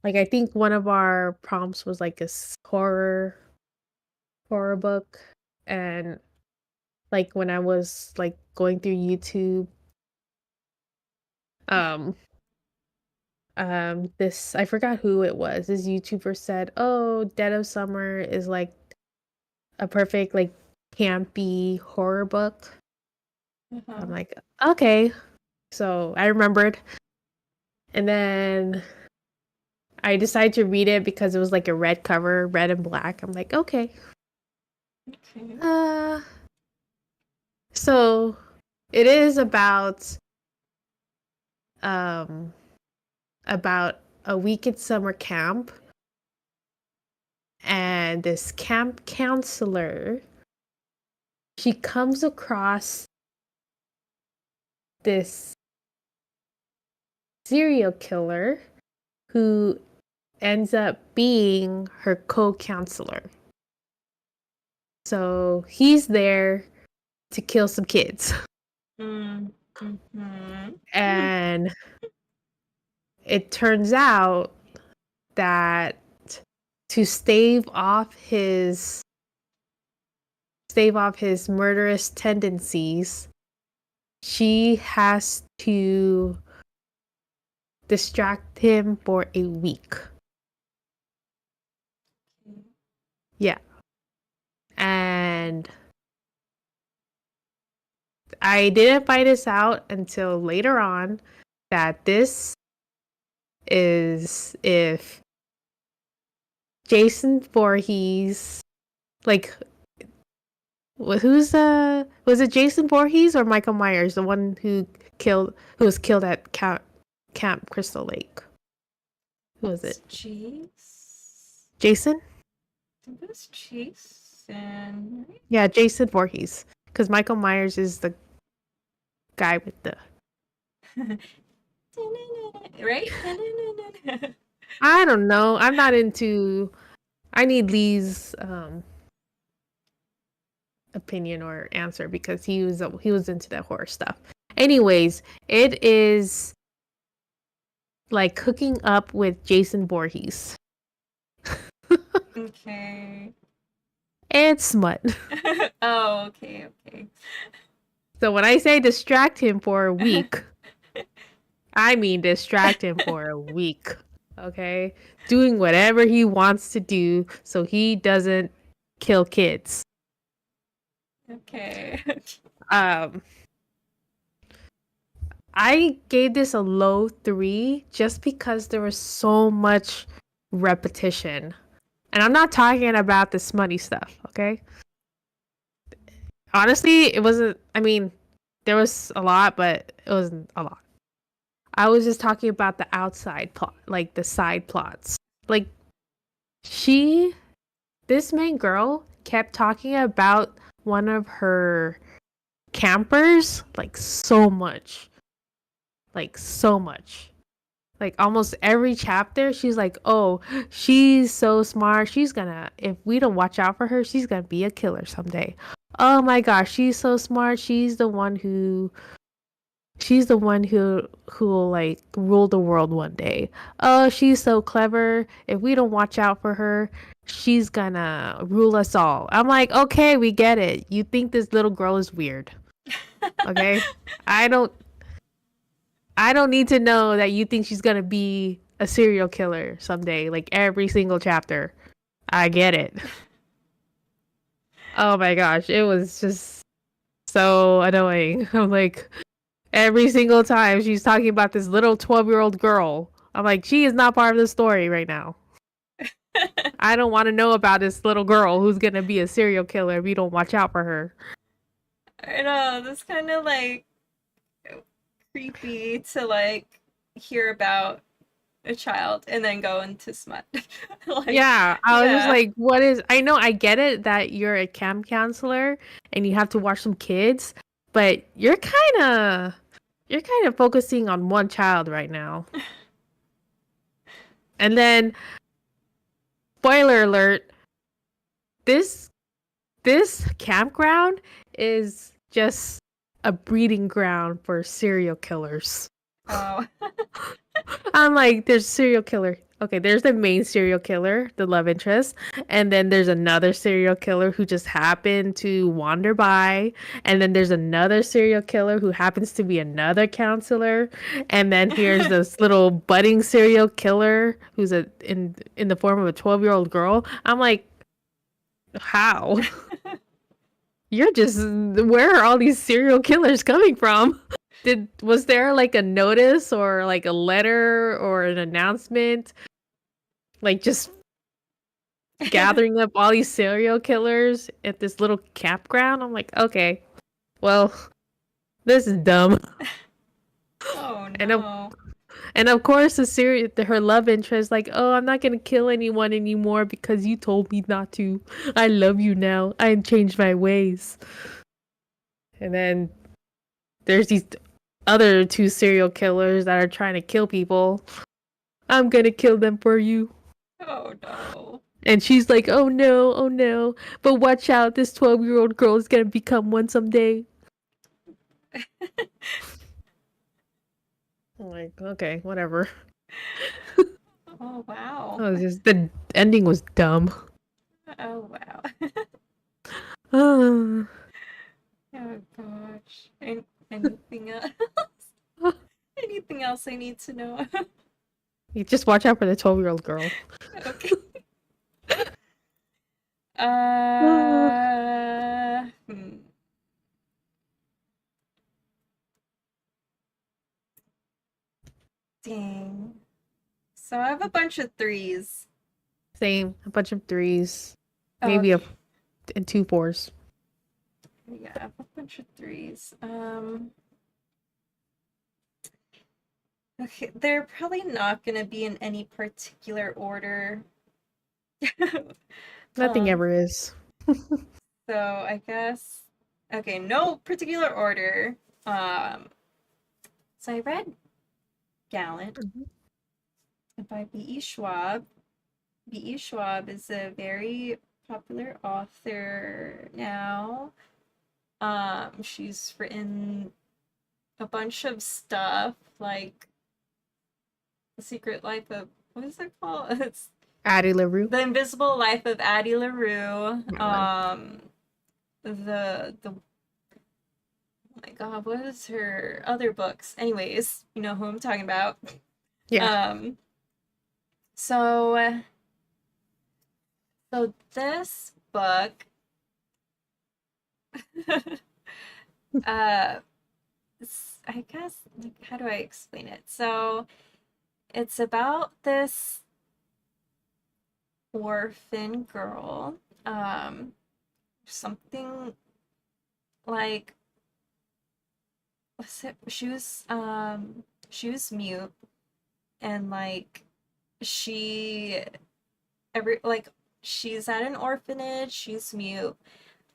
like I think one of our prompts was like a horror book, and like when I was like going through YouTube, um this, I forgot who it was. This YouTuber said, "Oh, Dead of Summer is like a perfect like campy horror book." Uh-huh. I'm like, "Okay." So, I remembered, and then I decided to read it because it was like a red cover, red and black. I'm like, "Okay." Okay. Uh so it is um about a week at summer camp, and this camp counselor, she comes across this serial killer who ends up being her co-counselor. So he's there to kill some kids. Mm. Mm-hmm. And it turns out that to stave off his stave off his murderous tendencies, she has to distract him for a week. Yeah. And I didn't find this out until later on that this is if Jason Voorhees, like, was it Jason Voorhees or Michael Myers, the one who was killed at Camp Crystal Lake? Who was it? Chase? Jason? I think it was Jason, right? Yeah, Jason Voorhees. Because Michael Myers is the guy with the... Right? I don't know. I'm not into... I need Lee's opinion or answer because he was into that horror stuff. Anyways, it is like hooking up with Jason Voorhees. Okay. And smut. Oh, okay. So when I say distract him for a week, I mean distract him for a week. Okay? Doing whatever he wants to do so he doesn't kill kids. Okay. I gave this a low 3 just because there was so much repetition. And I'm not talking about the smutty stuff, okay? Honestly, it wasn't, I mean, there was a lot, but it wasn't a lot. I was just talking about the outside plot, like the side plots. Like, this main girl kept talking about one of her campers, like, so much. Like, so much. Like, almost every chapter, she's like, oh, she's so smart. If we don't watch out for her, she's gonna be a killer someday. Oh my gosh, she's so smart. She's the one who will like rule the world one day. Oh, she's so clever. If we don't watch out for her, she's gonna rule us all. I'm like, okay, we get it. You think this little girl is weird. Okay? I don't need to know that you think she's gonna be a serial killer someday, like every single chapter. I get it. Oh my gosh, it was just so annoying. I'm like, every single time she's talking about this little 12-year-old girl, I'm like, she is not part of the story right now. I don't want to know about this little girl who's gonna be a serial killer if you don't watch out for her. I know, that's kind of like creepy to like hear about a child and then go into smut. Like, yeah, I was just like, what is, I know, I get it that you're a camp counselor and you have to watch some kids, but you're kind of focusing on one child right now. And then, spoiler alert, this campground is just a breeding ground for serial killers. Oh. I'm like, there's serial killer. Okay, there's the main serial killer, the love interest, and then there's another serial killer who just happened to wander by, and then there's another serial killer who happens to be another counselor, and then here's this little budding serial killer who's in the form of a 12-year-old girl. I'm like, how? Where are all these serial killers coming from? Was there like a notice or like a letter or an announcement? Like just gathering up all these serial killers at this little campground? I'm like, okay, well, this is dumb. Oh no. And of course, her love interest, like, oh, I'm not gonna kill anyone anymore because you told me not to. I love you now. I changed my ways. And then there's these other 2 serial killers that are trying to kill people. I'm gonna kill them for you. Oh no. And she's like, oh no. But watch out, this 12-year-old girl is gonna become one someday. I'm like, okay, whatever. Oh wow. The ending was dumb. Oh wow. Ah. Oh gosh. Anything else? Anything else I need to know? You just watch out for the 12-year-old girl. Okay. Ah. Hmm. Dang. So I have a bunch of threes. Same. A bunch of threes. Maybe Okay. and two fours. Yeah, I have a bunch of threes. Okay, they're probably not gonna be in any particular order. Nothing Um, ever is. so I guess okay, no particular order. Um, so I read Gallant Mhm. by B.E. Schwab. B.E. Schwab is a very popular author now. She's written a bunch of stuff like The Secret Life of what is it called? It's Addie LaRue. The Invisible Life of Addie LaRue. That one. The oh my god, what is her other books? Anyways, you know who I'm talking about. Yeah. Um, so so this book, uh, I guess like how do I explain it? So it's about this orphan girl, um, something like what's it? She was mute and like she every like she's at an orphanage, she's mute.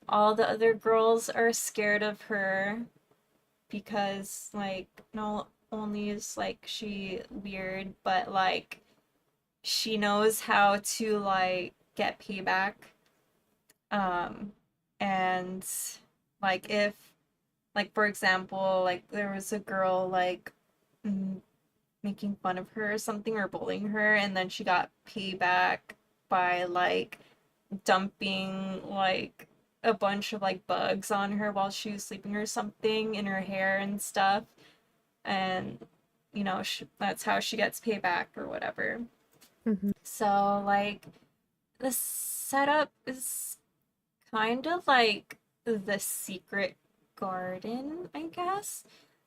All the other girls are scared of her because like not only is like she weird, but like she knows how to like get payback. Um and like if like for example, like there was a girl like mm, making fun of her or something or bullying her and then she got payback by like dumping like a bunch of like bugs on her while she was sleeping or something in her hair and stuff and that's how she gets payback or whatever. Hmm. So like the setup is kind of like the secret garden, I guess.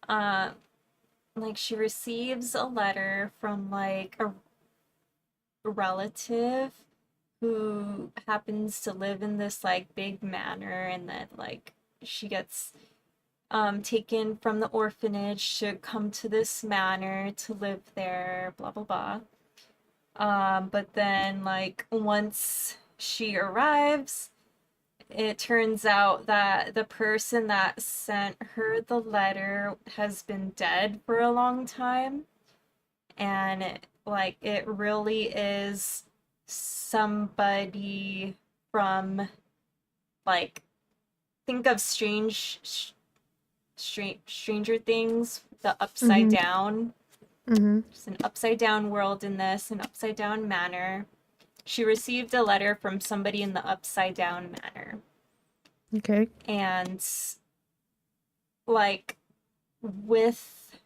uh like she receives a letter from like a relative who happens to live in this like big manor and then like she gets taken from the orphanage to come to this manor to live there, blah blah blah. But then like once she arrives, it turns out that the person that sent her the letter has been dead for a long time and it really is somebody from like think of Stranger Things, the upside Hmm. down. Hmm. There's an upside down world in this, an upside down manor. She received a letter from somebody in the upside down manor. Okay. And like with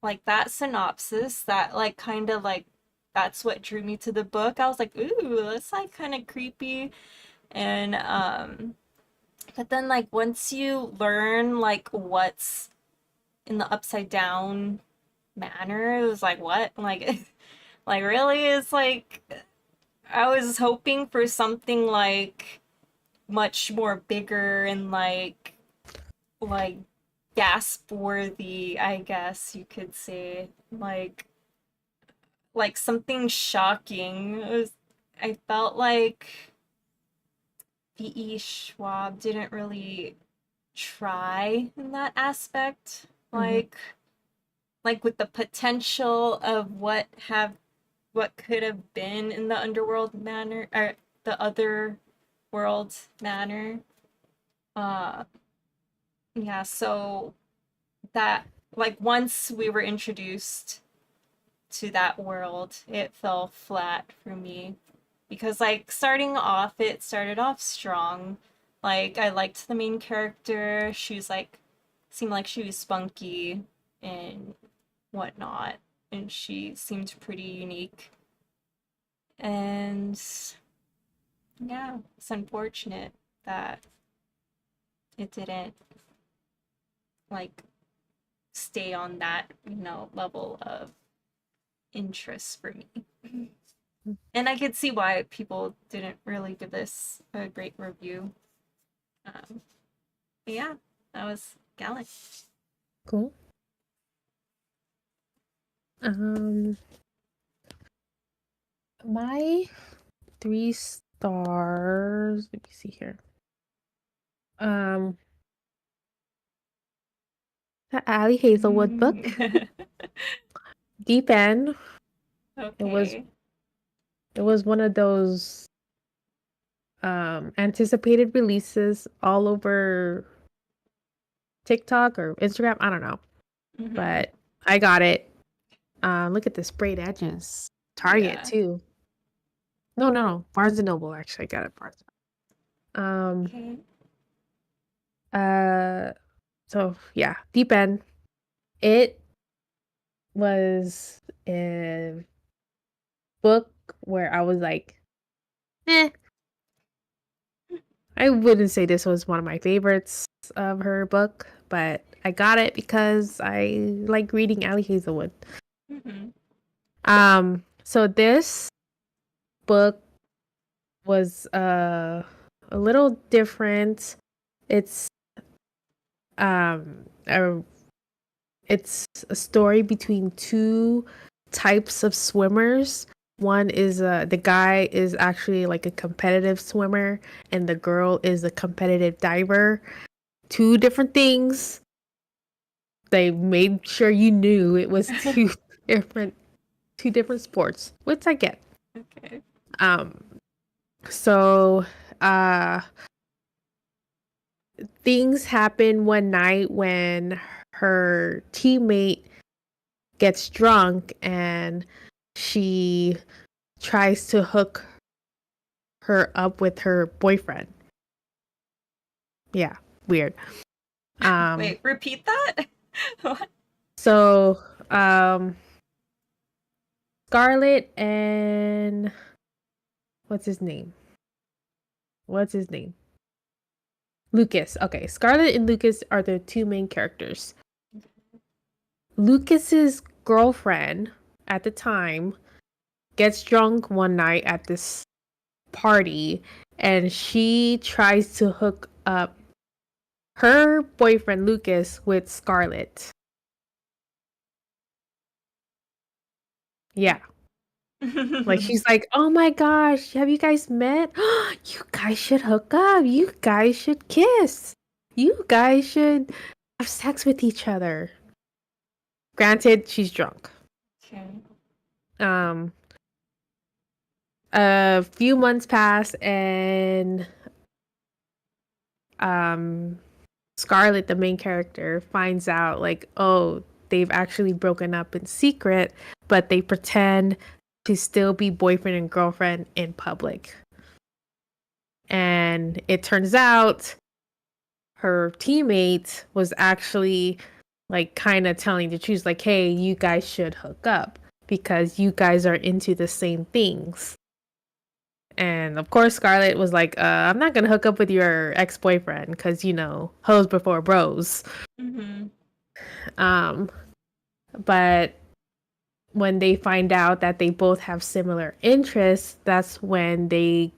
like that synopsis, that like kind of like that's what drew me to the book. I was like, ooh, that's like kind of creepy. And but then like once you learn like what's in the upside down manner, it was like what? Like like really it's like I was hoping for something like much more bigger and like gasp worthy, I guess you could say. Like something shocking. I felt like V.E. Schwab didn't really try in that aspect. Hmm. Like with the potential of what could have been in the underworld manor or the other world manor. Uh yeah, so that like once we were introduced to that world, it fell flat for me because like starting off it started off strong. Like, I liked the main character. She was like, seemed like she was spunky and whatnot, and she seemed pretty unique. And yeah, it's unfortunate that it didn't like stay on that, level of interest for me. And I could see why people didn't really give this a great review. But yeah, that was Gallant. Cool. My 3 stars. Let me see here. The Ali Hazelwood book, Deep End. It was Okay. one of those anticipated releases all over TikTok or Instagram. I don't know, Mm-hmm. but I got it. Look at the sprayed edges. Target Yeah. too. No, Barnes and Noble. Actually, I got it Barnes. Okay. So yeah, Deep End. It was a book where I was like, eh. I wouldn't say this was one of my favorites of her book, but I got it because I like reading Ali Hazelwood. Mm-hmm. So this book was a little different. It's a it's a story between two types of swimmers. One is the guy is actually like a competitive swimmer, and the girl is a competitive diver. Two different things. They made sure you knew it was different two different sports, which I get. Okay. So things happen one night when her teammate gets drunk and she tries to hook her up with her boyfriend. Yeah, weird. Wait, repeat that? What? So Scarlett and what's his name? Lucas. Okay, Scarlett and Lucas are the two main characters. Lucas's girlfriend at the time gets drunk one night at this party and she tries to hook up her boyfriend Lucas with Scarlett. Yeah. Like she's like, "Oh my gosh, have you guys met? You guys should hook up. You guys should kiss. You guys should have sex with each other." Granted, she's drunk. Okay. Um a few months pass and Scarlett, the main character, finds out like, oh, they've actually broken up in secret, but they pretend to still be boyfriend and girlfriend in public. And it turns out her teammate was actually like kind of telling the truth, like, hey, you guys should hook up because you guys are into the same things. And of course, Scarlett was like, I'm not going to hook up with your ex boyfriend because, hoes before bros. Mm-hmm. But when they find out that they both have similar interests, that's when they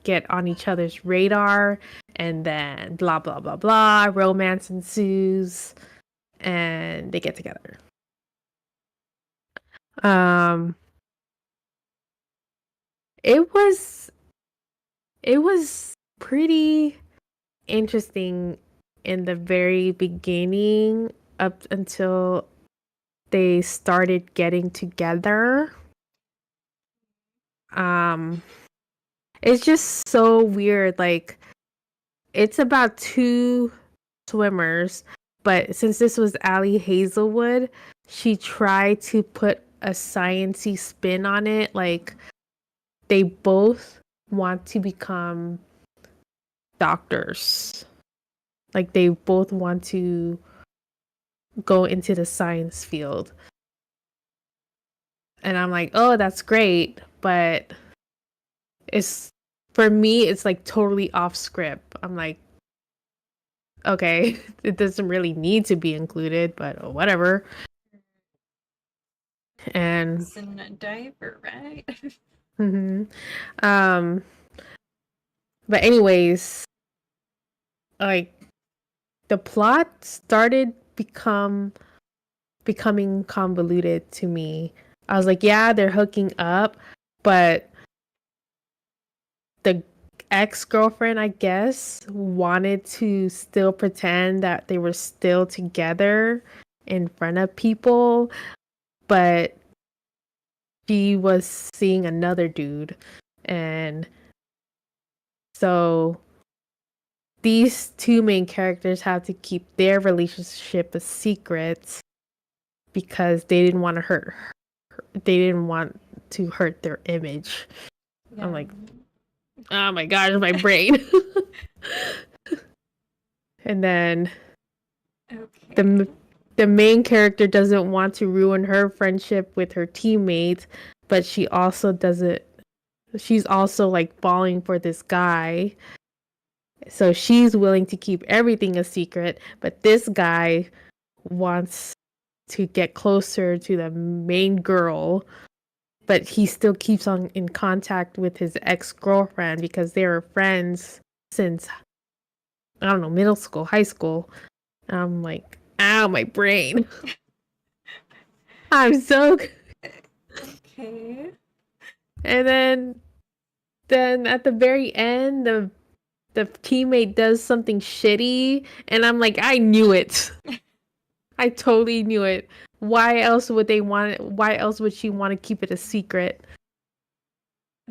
get on each other's radar, and then blah blah blah blah, romance ensues, and they get together. It was pretty interesting in the very beginning up until they started getting together. It's just so weird. Like, it's about two swimmers, but since this was Ali Hazelwood, she tried to put a sciencey spin on it. Like, they both want to become doctors. Like they both want to go into the science field. And I'm like, "Oh, that's great." But it's for me it's like totally off script. I'm like, "Okay, it doesn't really need to be included, but whatever." And It's in a diaper, right? mhm. um but anyways, like the plot started becoming convoluted to me. I was like, yeah, they're hooking up, but the ex-girlfriend, I guess, wanted to still pretend that they were still together in front of people, but she was seeing another dude. And so these two main characters have to keep their relationship a secret because they didn't want to hurt their image. I'm like, oh my gosh, my brain. And then Okay. the main character doesn't want to ruin her friendship with her teammate, but she also doesn't. She's also like falling for this guy. So she's willing to keep everything a secret, but this guy wants to get closer to the main girl, but he still keeps on in contact with his ex-girlfriend because they were friends since I don't know, middle school, high school. I'm like, ow, my brain. I'm so. Okay. And then at the very end, the teammate does something shitty, and I'm like, I knew it. I totally knew it. Why else would they want it? Why else would she want to keep it a secret?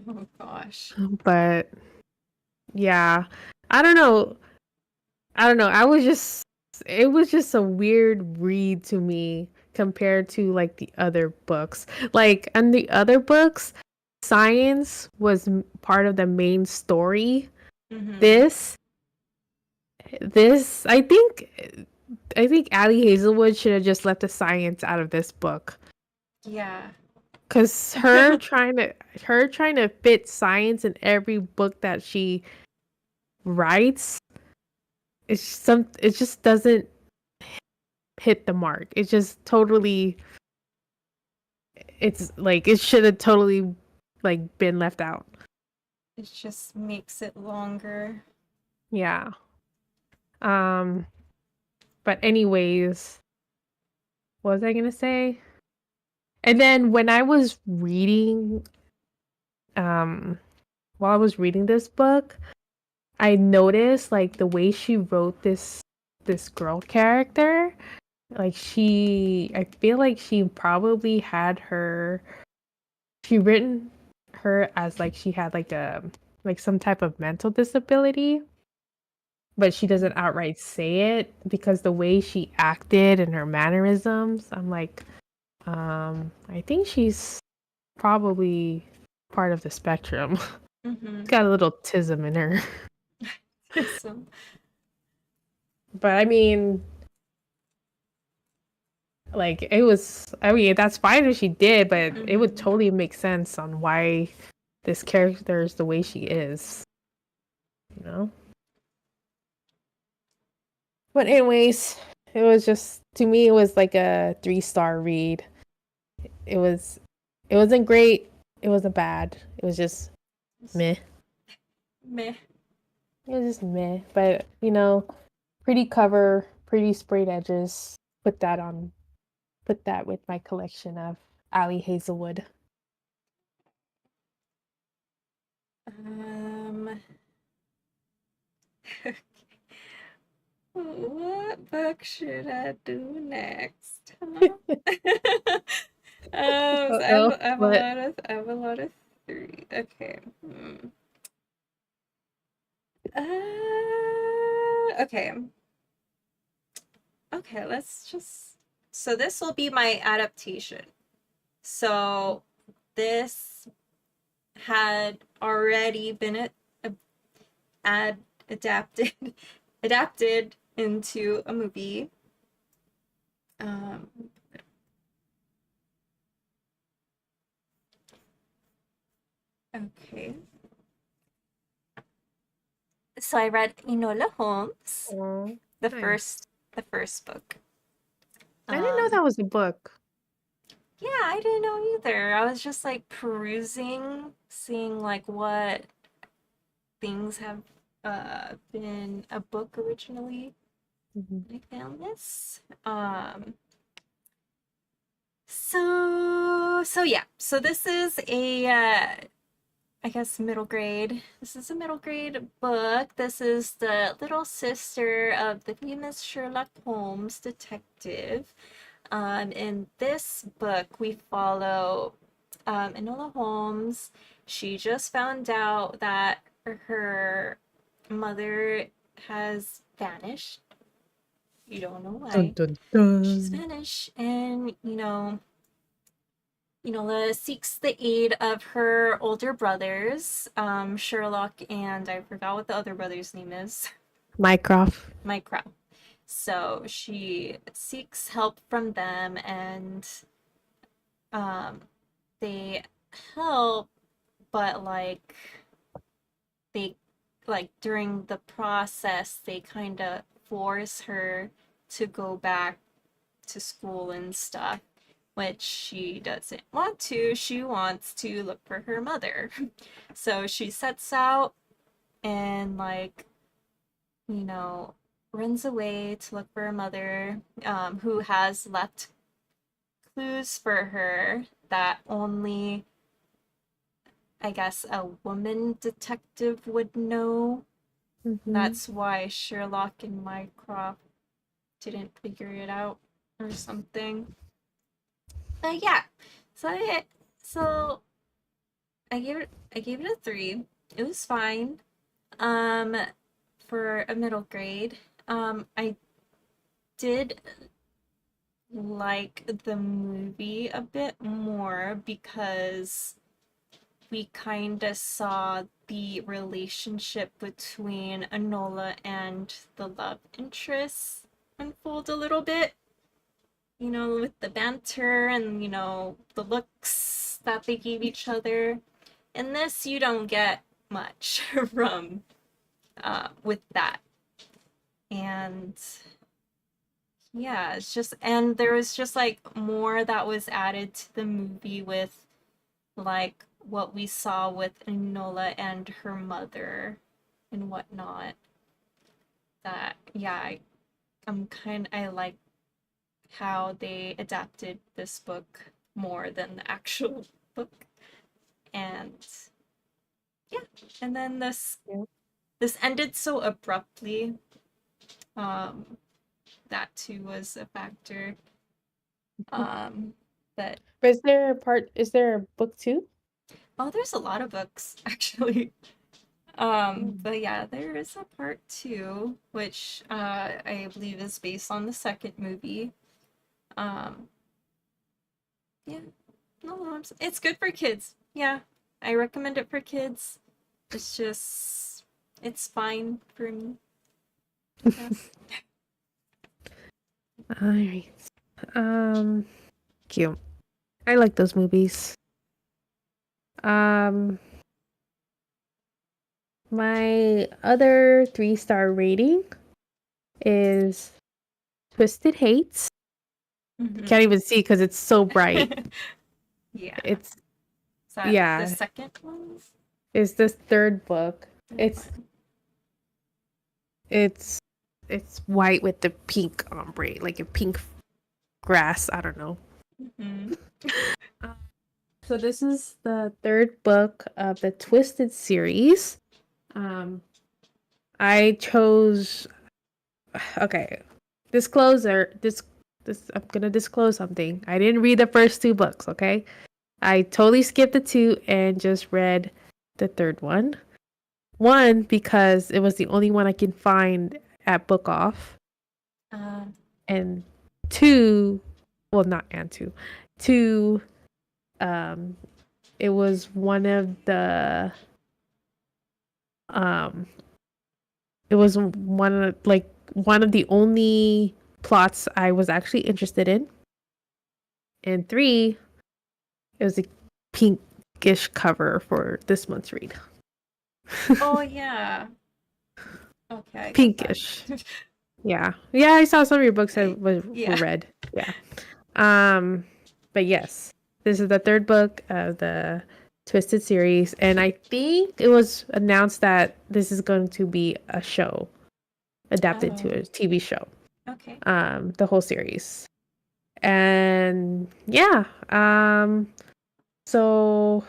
Oh gosh. But yeah, I don't know. I don't know. It was just a weird read to me compared to like the other books. Like in the other books, science was part of the main story. Mm-hmm. This this I think Allie Hazelwood should have just left the science out of this book. Yeah. Cause her trying to fit science in every book that she writes, it just doesn't hit the mark. It's just totally it's like it should have totally like been left out. It just makes it longer. Yeah. Um but anyways, what was I gonna say? And then when I was reading um while I was reading this book, I noticed like the way she wrote this girl character, like I feel like she probably had she written her as like she had like some type of mental disability, but she doesn't outright say it because the way she acted and her mannerisms, I'm like, I think she's probably part of the spectrum. Mm-hmm. Got a little tism in her. So, But I mean, like I mean, that's fine if she did, but it would mm-hmm. totally make sense on why this character is the way she is, you know? But anyways, it was just to me it was like a 3-star read. It was it wasn't great, it wasn't bad. It was just meh. Meh. It was just meh. But you know, pretty cover, pretty sprayed edges. Put that with my collection of Allie Hazelwood. Um. What book should I do next? Huh? So Uh-oh. What? I have a lot of three. Okay. Okay. Okay, let's just. So this will be my adaptation. So this had already been ad adapted adapted into a movie. Um, okay. So I read Enola Holmes, Oh, the nice. first book. I didn't know that was a book. Yeah, I didn't know either. I was just like perusing, seeing like what things have been a book originally. Mhm. I found this. So yeah. So this is a I guess middle grade. This is a middle grade book. This is the little sister of the famous Sherlock Holmes detective. In this book, we follow Enola Holmes. She just found out that her mother has vanished. You don't know Dun why. dun She's dun. vanished, and Enola seeks the aid of her older brothers, Sherlock, and I forgot what the other brother's name is, Mycroft. Mycroft. So she seeks help from them, and um, they help, but they during the process, they kind of force her to go back to school and stuff, which she doesn't want to. She wants to look for her mother. So she sets out and, you know, runs away to look for her mother, who has left clues for her that only, I guess, a woman detective would know. Mhm. That's why Sherlock and Mycroft didn't figure it out or something. But yeah, so so I gave it a 3. It was fine. Um, for a middle grade. I did like the movie a bit more because we kind of saw the relationship between Enola and the love interest unfold a little bit. With the banter and, the looks that they gave each other. In this, you don't get much from with that. And yeah, and there was just like more that was added to the movie with like what we saw with Enola and her mother and whatnot. That, yeah, I like how they adapted this book more than the actual book. And yeah, and then Yeah. this ended so abruptly. Um, that too was a factor. Um, but Is there a book too? oh, there's a lot of books actually. Mm. But yeah, there is a part 2, which I believe is based on the second movie. Um, yeah, no, it's good for kids. Yeah, I recommend it for kids. It's just, it's fine for me. Yeah. All right. Um, cute. I like those movies. Um, my other 3-star rating is Twisted Hates. Can't Mm-hmm. even see because it's so bright. Yeah. It's Is that the yeah. second one? It's this third book. Third It's one. it's it's white with the pink ombre, like a pink grass. I don't know. Mm-hmm. Uh, So this is the third book of the Twisted series. Um, I chose. Okay, disclosure. This. I'm gonna disclose something. I didn't read the first 2 books. Okay, I totally skipped the 2 and just read the third one. One because it was the only one I can find at Book Off, Uh, and two, well, not and two, two. Um, it was one of the um it was one of the only plots I was actually interested in. And 3, it was a pinkish cover for this month's read. Oh yeah. Okay, I got Pinkish. that. Yeah. Yeah, I saw some of your books that were Yeah. read. Yeah. But yes, this is the 3rd book of the Twisted series, and I think it was announced that this is going to be a show adapted to a Oh, TV show. okay. The whole series. And yeah, so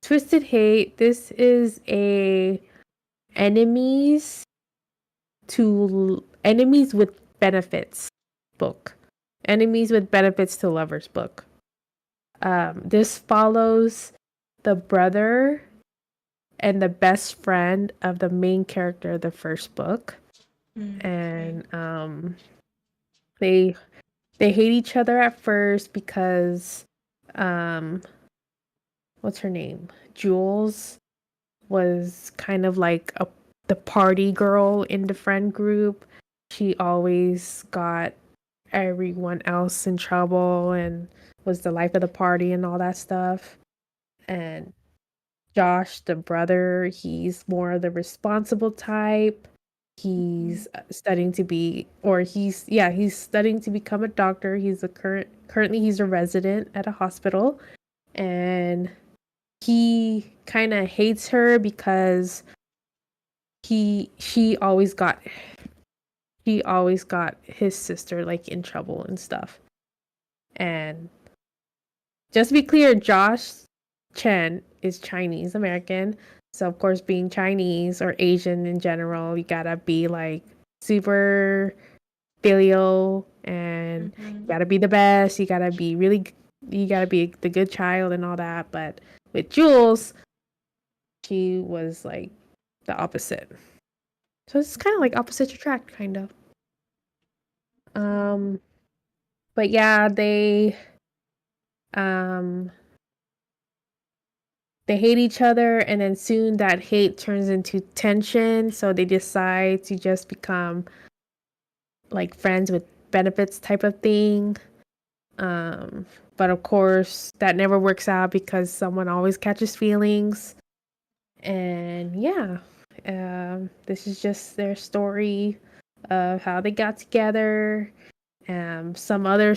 Twisted Hate, this is a enemies enemies with benefits book. Enemies with benefits to lovers book. This follows the brother and the best friend of the main character of the first book. Okay. And they hate each other at first because what's her name? Jules was kind of like the party girl in the friend group. She always got everyone else in trouble and was the life of the party and all that stuff. And Josh, the brother, he's more the responsible type. He's studying to be, or he's studying to become a doctor. He's currently he's a resident at a hospital, and he kind of hates her because he she always got he always got his sister like in trouble and stuff. And just to be clear, Josh Chen is Chinese American. So of course, being Chinese or Asian in general, you gotta be like super filial, and you gotta be the best. You gotta be the good child and all that. But with Jules, she was like the opposite. So it's kind of like opposite attract, kind of. Um, but yeah, um they hate each other, and then soon that hate turns into tension. So they decide to just become like friends with benefits type of thing. But of course, that never works out because someone always catches feelings. And yeah, this is just their story of how they got together. Some other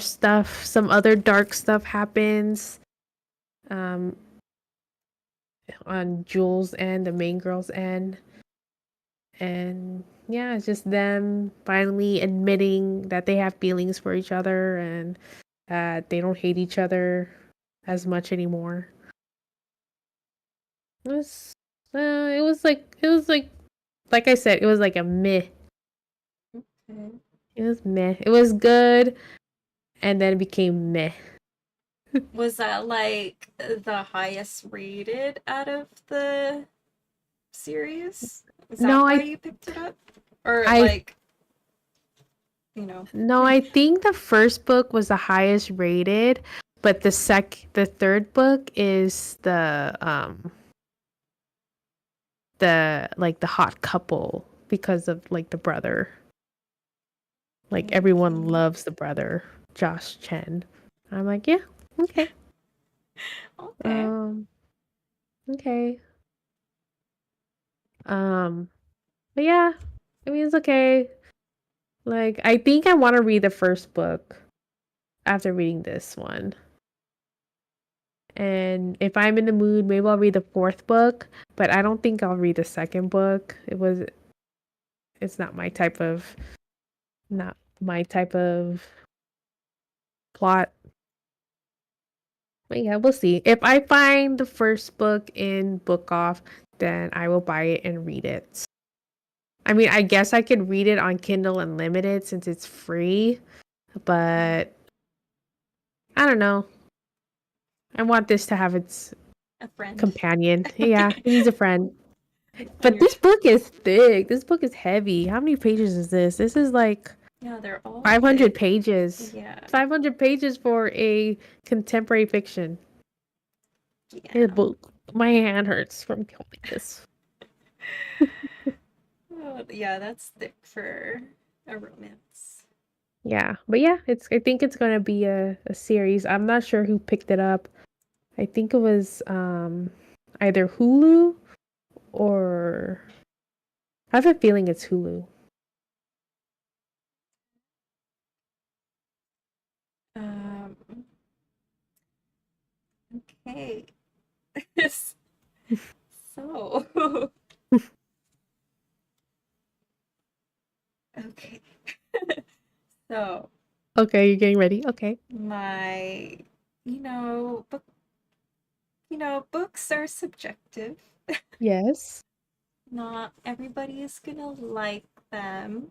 dark stuff happens um, on Jules' end, the main girl's end. And yeah, it's just them finally admitting that they have feelings for each other and that they don't hate each other as much anymore. It was, like I said, it was like a meh. Okay. It was meh. It was good, and then it became meh. Was that like the highest rated out of the series? Is that No, why you picked it up? Or I, like, you know. no, I think the first book was the highest rated, but the third book is the hot couple because of like the brother. Like everyone Okay. loves the brother, Josh Chen. I'm like, yeah, okay. Okay. Um, okay. Um, but yeah, I mean it's okay. Like I think I want to read the first book after reading this one. And if I'm in the mood, maybe I'll read the fourth book, but I don't think I'll read the second book. It's not my type of plot. But yeah, we'll see. If I find the first book in Book Off, then I will buy it and read it. I mean, I guess I could read it on Kindle Unlimited since it's free, but I don't know. I want this to have its A friend. companion. Yeah, it needs a friend. On But your this book is thick. This book is heavy. How many pages is this? This is like Yeah, they're all 500 thick. pages. Yeah. 500 pages for a contemporary fiction. Yeah. This book. My hand hurts from holding this. Oh, yeah, that's thick for a romance. Yeah, but yeah, I think it's gonna be a series. I'm not sure who picked it up. I think it was either Hulu or I have a feeling it's Hulu. Um, okay. So, okay. So, Okay, you're getting ready. Okay. my, you know, book, books are subjective. Yes. Not everybody is gonna like them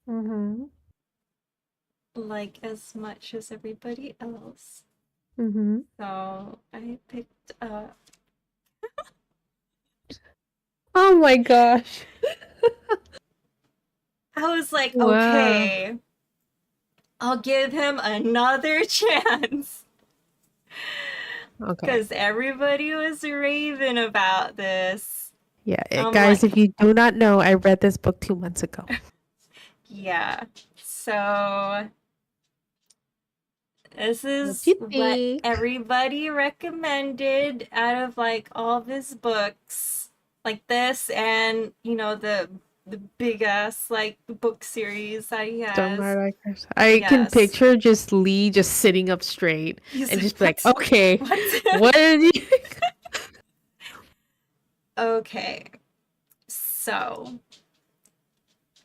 Mm-hmm. like as much as everybody else. Mm-hmm. So I picked up. Oh my gosh. I was like, Wow. okay, I'll give him another chance. Okay. Because everybody was raving about this. Yeah, I'm guys, like, if you do not know, I read this book 2 months ago. yeah. So this What is you what think? everybody recommended out of like all of his books, like this, and the big ass like book series that he Don't has. matter. I can Yes, picture just Lee just sitting up straight he's and like, just be like, okay, what? what did you Okay, so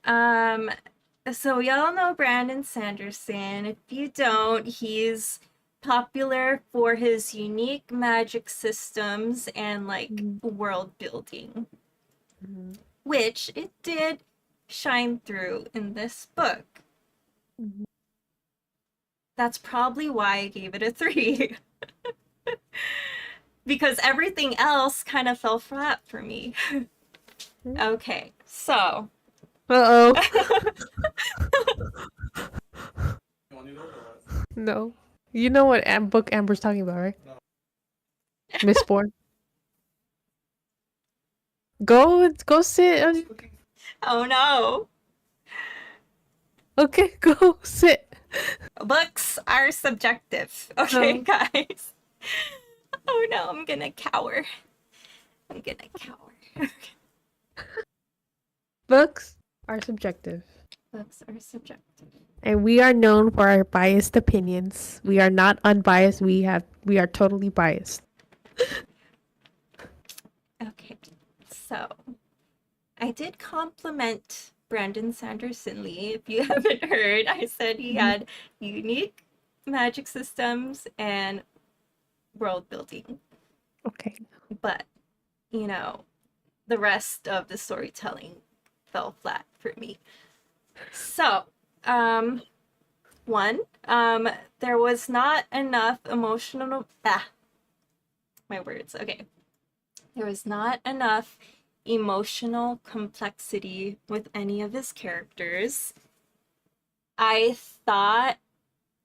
um, so y'all know Brandon Sanderson. If you don't, he's popular for his unique magic systems and like Mhm, world building, mhm, which it did shine through in this book. mhm. That's probably why I gave it a 3. Because everything else kind of fell flat for me. Okay, so Uh-oh. No. You know what book Amber's talking about, right? Mistborn. Go sit. oh no, Okay, go sit. books are subjective. Okay, No. guys. Oh no, I'm gonna cower. I'm gonna cower. Books are subjective. Books are subjective. And we are known for our biased opinions. We are not unbiased. We are totally biased. Okay, so I did compliment Brandon Sanderson Lee. If you haven't heard, I said he Mhm. had unique magic systems and world building. Okay. But, you know, the rest of the storytelling fell flat for me. So, um, one, there was not enough emotional. My words. Okay. There was not enough emotional complexity with any of his characters. I thought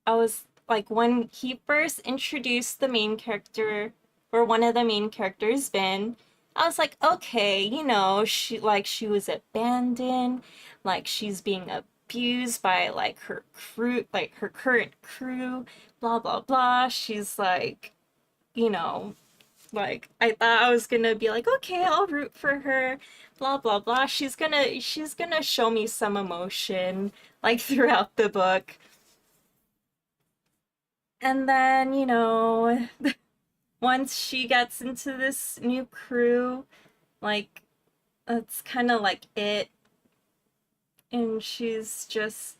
I was like when he first introduced the main character or one of the main characters, Ben, I was like, okay, she was abandoned, like she's being abused by like her crew, like her current crew, blah blah blah. She's like, you know, like I thought I was gonna be like, okay, I'll root for her, blah blah blah. She's gonna show me some emotion like throughout the book. And then, once she gets into this new crew, like that's kind of like it, and she's just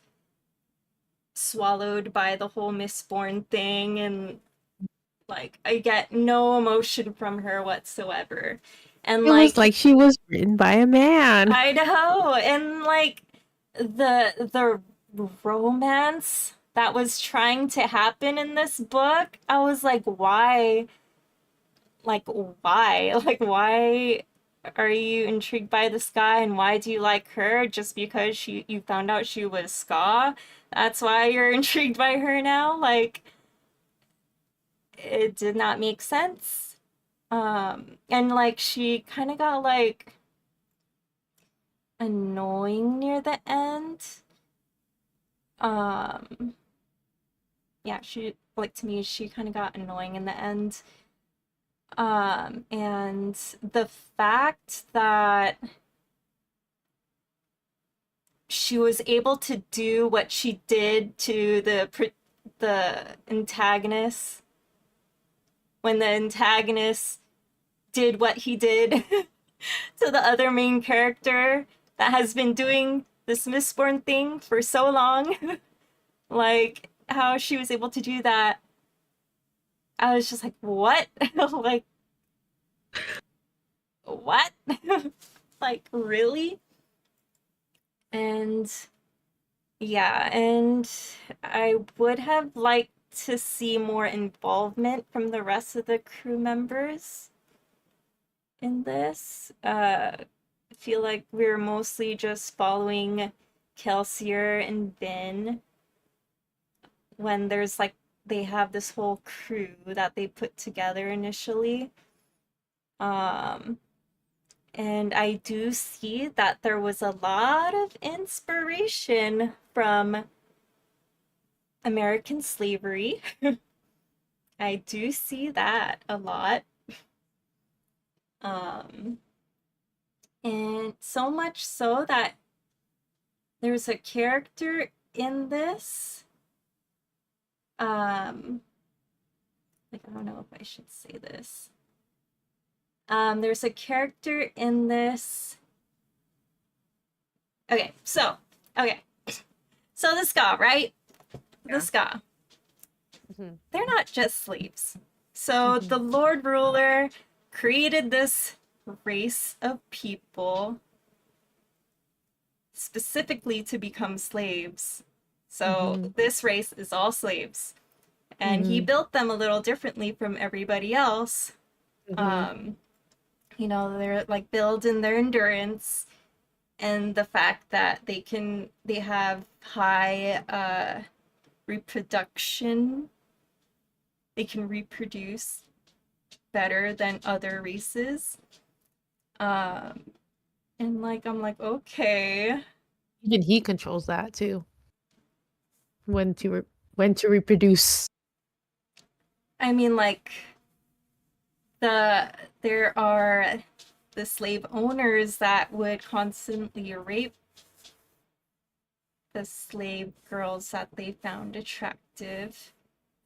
swallowed by the whole Mistborn thing, and like I get no emotion from her whatsoever. And It was like like she was written by a man. I know, and like the romance that was trying to happen in this book, I was like, why? Like, why? Like, why are you intrigued by this guy, and why do you like her? Just because you found out she was ska? That's why you're intrigued by her now? Like, it did not make sense. And like she kind of got like annoying near the end. Yeah, she, like, to me, she kind of got annoying in the end. And the fact that she was able to do what she did to the antagonist when the antagonist did what he did to the other main character that has been doing this Mistborn thing for so long. Like, how she was able to do that. I was just like, what? Like, what? Like, really? And yeah, and I would have liked to see more involvement from the rest of the crew members in this. I feel like we're mostly just following Kelsier and Ben when there's like they have this whole crew that they put together initially. Um, and I do see that there was a lot of inspiration from American slavery. I do see that a lot. Um, and so much so that there's a character in this. Like, I don't know if I should say this. There's a character in this. Okay, so the Ska, right? Yeah. The Ska. Mhm. They're not just slaves. So the Lord Ruler created this race of people specifically to become slaves. So this race is all slaves. And he built them a little differently from everybody else. You know, they're like built in their endurance and the fact that they have high reproduction. They can reproduce better than other races. And like I'm like, okay. Even he controls that too. When to reproduce. I mean, like there are the slave owners that would constantly rape the slave girls that they found attractive.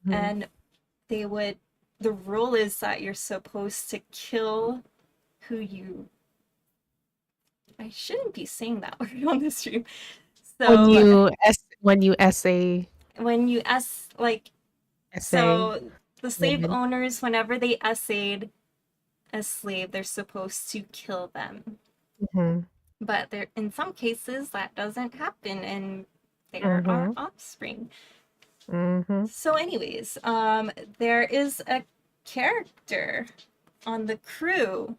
And they would, the rule is that you're supposed to kill who you, I shouldn't be saying that word on the stream. When So you essay when you like, essay so the slave women. owners, whenever they essayed a slave, they're supposed to kill them. But there, in some cases, that doesn't happen, and there are offspring. So, anyways, there is a character on the crew.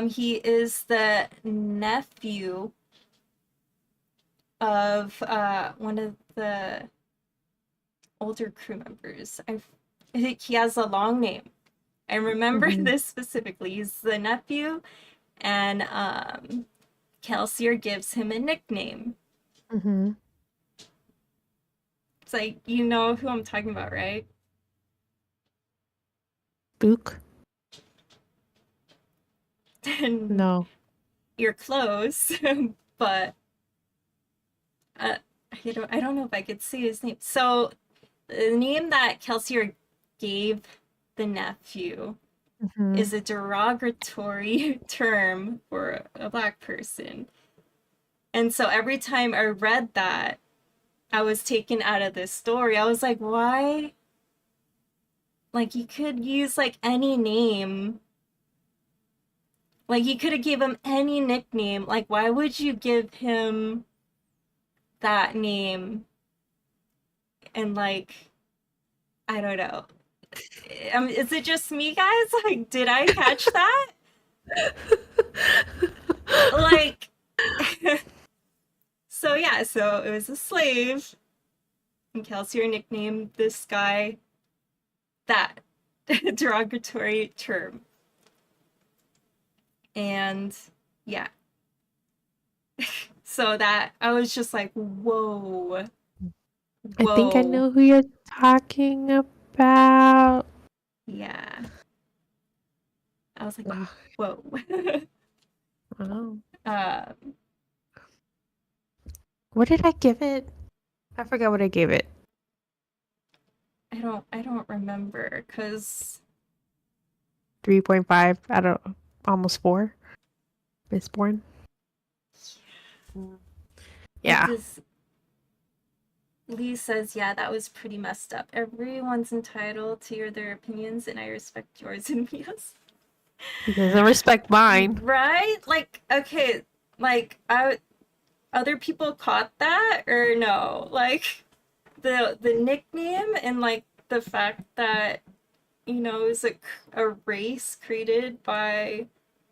He is the nephew of one of the older crew members. He has a long name. I remember this specifically. He's the nephew, and Kelsier gives him a nickname. It's like, you know who I'm talking about, right? Book? And No. you're close, but I don't know if I could say his name. So the name that Kelsier gave the nephew is a derogatory term for a black person. And so every time I read that, I was taken out of this story. I was like, why? Like, you could use like any name. Like, you could have gave him any nickname. Like, why would you give him that name? And like, I don't know. Is it just me, guys? Like, did I catch that? Like, so yeah, so it was a slave, and Kelsier nicknamed this guy that derogatory term. And yeah, So that I was just like, whoa. I think I Whoa. know who you're talking about. Yeah. I was like, Ugh, whoa. oh. uh, What did I give it? I forgot what I gave it. I don't remember because 3.5 out of almost 4. Mistborn. like Yeah. this Lee says, yeah, that was pretty messed up. Everyone's entitled to their opinions, and I respect yours and Mia's. He doesn't respect mine. Right? Like, okay, like other people caught that or no? Like the nickname and like the fact that it's a race created by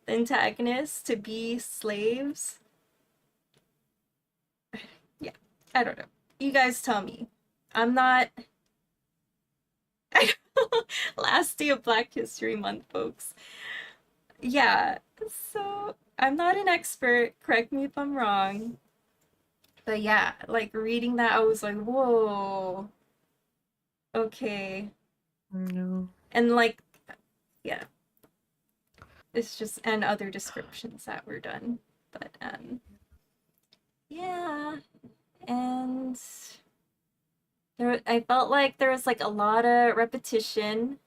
the antagonists to be slaves. Yeah, I don't know. You guys tell me. I'm not. Last day of Black History Month, folks. Yeah, so I'm not an expert. Correct me if I'm wrong. But yeah, like reading that, I was like, whoa, okay. No. And like, yeah, it's just, and other descriptions that were done. But, yeah. And I felt like there was like a lot of repetition.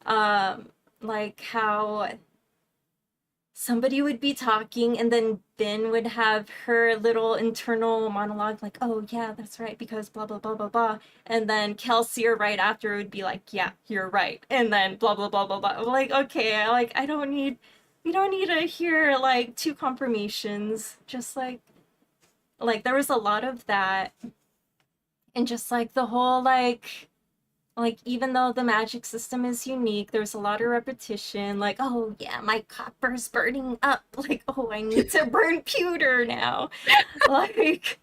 Like how somebody would be talking and then Ben would have her little internal monologue like, oh yeah, that's right, because blah blah blah blah blah. And then Kelsey or right after would be like, yeah, you're right. And then blah blah blah blah blah. Like, okay, like I don't need we don't need to hear like two confirmations. Just like there was a lot of that. And just like the whole like even though the magic system is unique, there's a lot of repetition, like, oh yeah, my copper's burning up, like, oh, I need to burn pewter now. like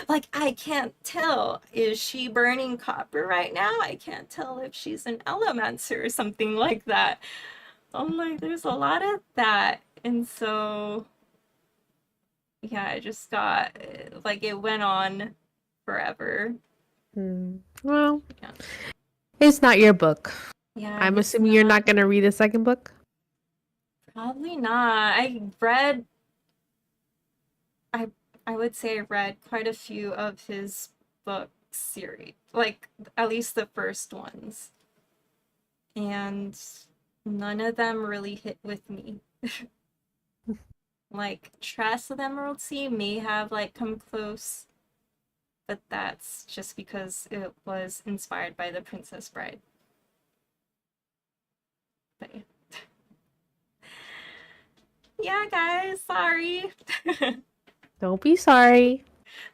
like I can't tell, is she burning copper right now? I can't tell if she's an elemancer or something like that. I'm like, there's a lot of that. And so yeah, I just got like it went on forever. Well, Yeah, it's not your book. yeah, I'm it's assuming you're not going to read the second book? probably not. I I would say I read quite a few of his book series, like at least the first ones, and none of them really hit with me. Like Tress of the Emerald Sea may have like come close, but that's just because it was inspired by The Princess Bride. But yeah, guys, sorry. Don't be sorry.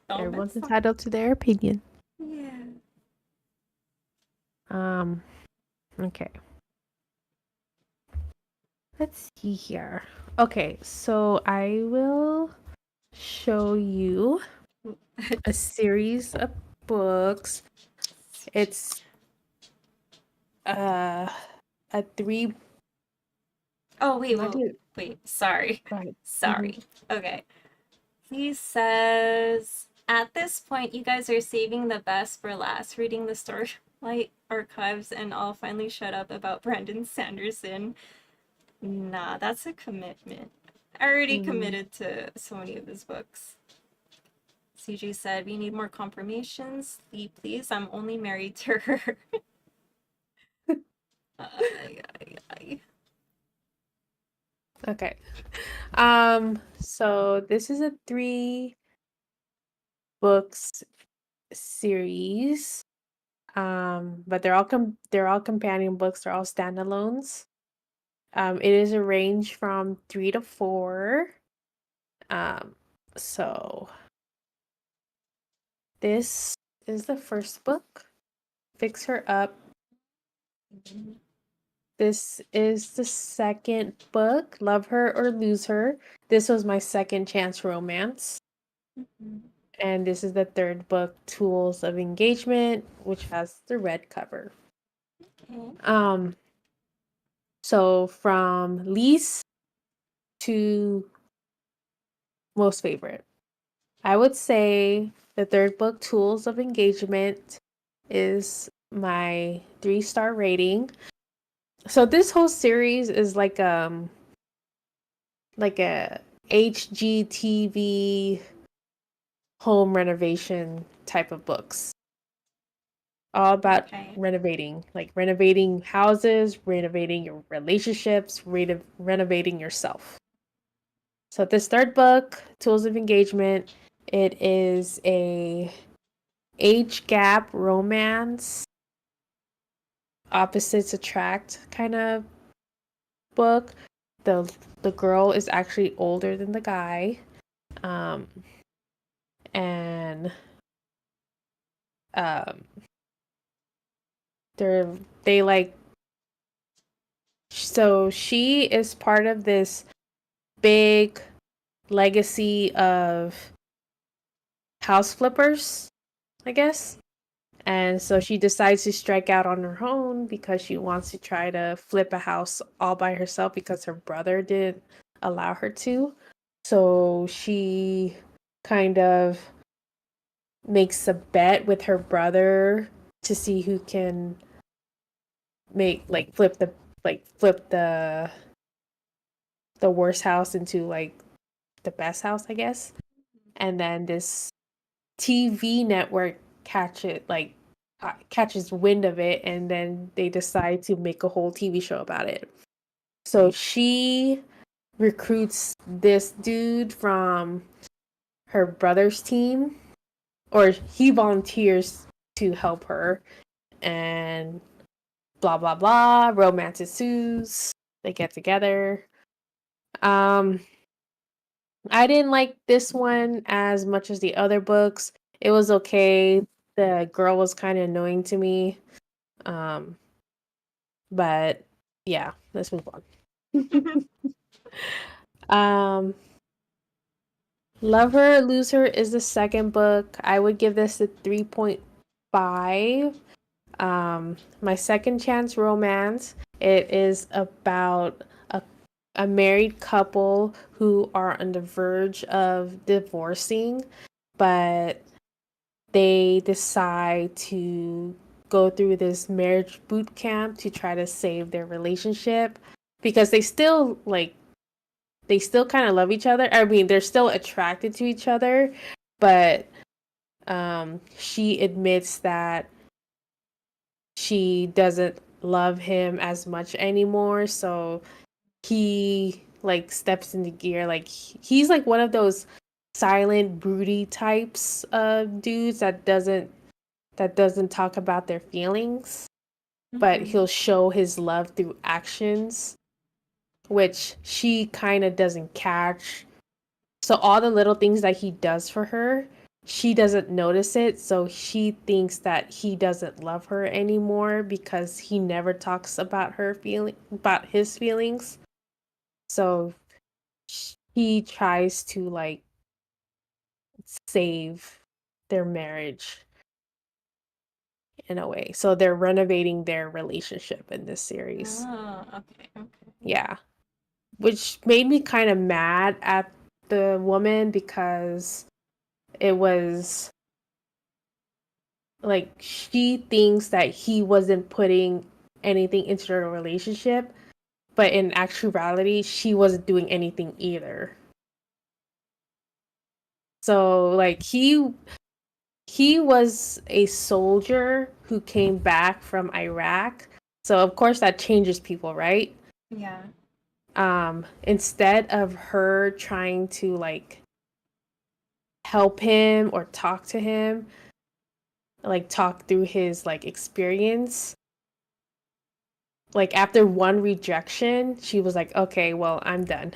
Don't Everyone's miss. entitled to their opinion. Yeah. Okay. Let's see here. Okay, so I will show you a series of books. It's a 3. Oh wait, Not wait, it. wait. Sorry, Go ahead. sorry. Okay. He says, at this point, you guys are saving the best for last, reading the Starlight archives, and I'll finally shut up about Brandon Sanderson. Nah, that's a commitment. I already Mhm. committed to so many of his books. CJ said, we need more confirmations. Lee, please, I'm only married to her. Ay, ay, ay. Okay. So this is a 3 books series. But they're all companion books, they're all standalones. It is a range from 3 to 4. So this is the first book, Fix Her Up. This is the second book, Love Her or Lose Her. This was my second chance romance. Mhm. And this is the third book, Tools of Engagement, which has the red cover. Okay. So from least to most favorite. I would say the third book, Tools of Engagement, is my 3-star rating. So this whole series is like a HGTV home renovation type of books. All about Okay. renovating, like renovating houses, renovating your relationships, renovating yourself. So this third book, Tools of Engagement, it is a age gap romance, opposites attract kind of book. The girl is actually older than the guy. Um and um they like, so she is part of this big legacy of house flippers, I guess. And so she decides to strike out on her own because she wants to try to flip a house all by herself because her brother didn't allow her to. So she kind of makes a bet with her brother to see who can make like flip the worst house into like the best house, I guess. And then this TV network catches wind of it, and then they decide to make a whole TV show about it. So she recruits this dude from her brother's team, or he volunteers to help her, and blah blah blah, romance ensues. They get together. Um I didn't like this one as much as the other books. It was okay. The girl was kind of annoying to me. Um, but yeah, let's move on. um, Love Her, Lose Her is the second book. I would give this a 3.5. My Second Chance Romance. It is about a married couple who are on the verge of divorcing, but they decide to go through this marriage boot camp to try to save their relationship because they still kind of love each other. I mean, they're still attracted to each other, but she admits that she doesn't love him as much anymore, so he like steps into gear. Like he's like one of those silent broody types of dudes that doesn't talk about their feelings, but he'll show his love through actions, which she kind of doesn't catch. So all the little things that he does for her, she doesn't notice it, so she thinks that he doesn't love her anymore because he never talks about about his feelings. So he tries to like save their marriage in a way. So they're renovating their relationship in this series. Oh, okay, okay. Yeah. Which made me kind of mad at the woman because it was like she thinks that he wasn't putting anything into their relationship, but in actuality, she wasn't doing anything either. So like he was a soldier who came back from Iraq. So of course that changes people, right? Yeah. Instead of her trying to like help him or talk to him, like talk through his like experience, like after one rejection, she was like, "Okay, well, I'm done."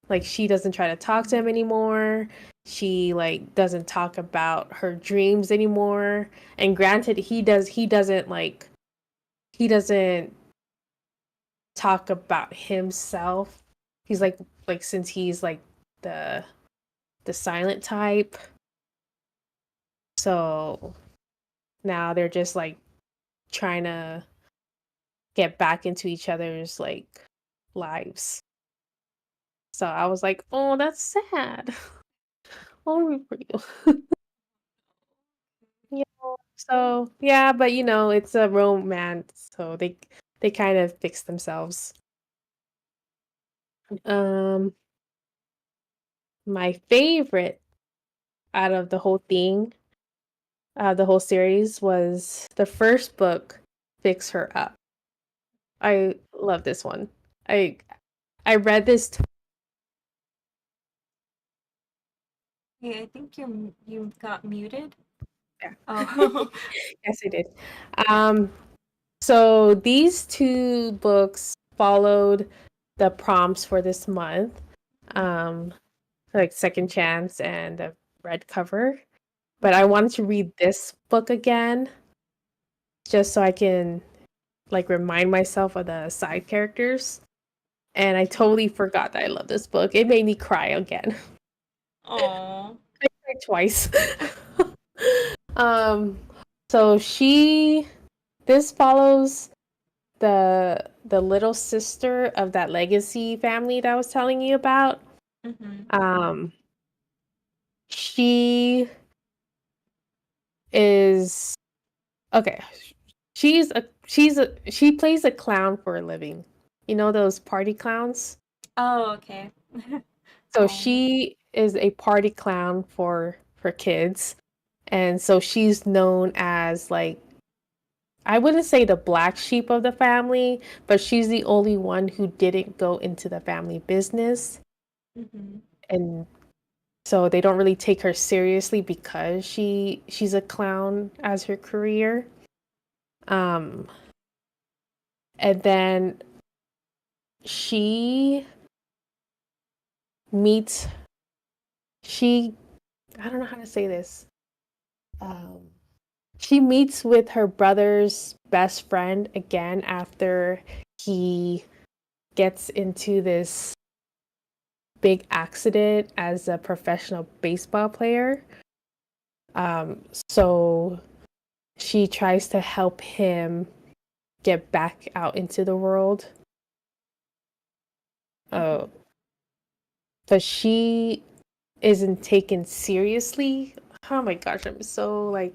Like she doesn't try to talk to him anymore. She like doesn't talk about her dreams anymore. And granted, he doesn't talk about himself. He's like since he's like the the silent type. So now they're just like trying to get back into each other's like lives. So I was like, "Oh, that's sad." I'll root for you. Yeah. So yeah, but it's a romance, so they kind of fix themselves. Um, my favorite out of the whole series was the first book, Fix Her Up. I love this one. I I read this. Hey, I think you got muted. Yeah. Oh. Yes, I did. Um, so these two books followed the prompts for this month. Um, like Second Chance and the Red Cover. But I wanted to read this book again just so I can like remind myself of the side characters. And I totally forgot that I love this book. It made me cry again. Oh. I cried twice. um so this follows the little sister of that legacy family that I was telling you about. Mm-hmm. Um she is okay. She plays a clown for a living. You know those party clowns? Oh, okay. So Oh. she is a party clown for kids. And so she's known as like I wouldn't say the black sheep of the family, but she's the only one who didn't go into the family business. Mm-hmm. And so they don't really take her seriously because she's a clown as her career. Um and then she meets she I don't know how to say this. Um she meets with her brother's best friend again after he gets into this big accident as a professional baseball player. So she tries to help him get back out into the world. Mm-hmm. Uh, but she isn't taken seriously. Oh my gosh, I'm so like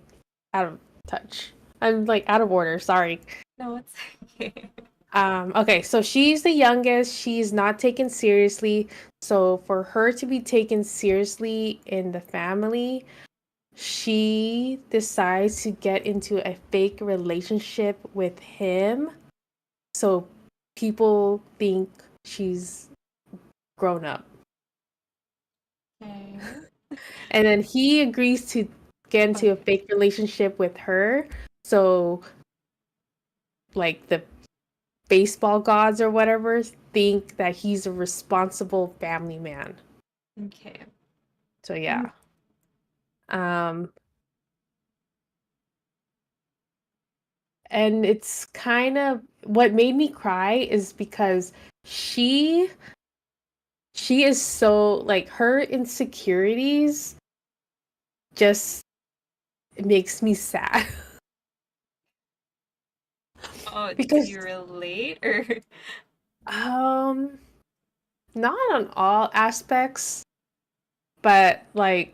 out of touch. I'm like out of order, sorry. No, it's okay. Okay, so she's the youngest. She's not taken seriously. So for her to be taken seriously in the family, she decides to get into a fake relationship with him. So people think she's grown up. Okay. And then he agrees to get into a Okay. fake relationship with her. So like the baseball gods or whatever think that he's a responsible family man. Okay. So yeah. Um and it's kind of what made me cry is because she she is so like her insecurities just makes me sad Oh, do because you relate or? um not on all aspects, but like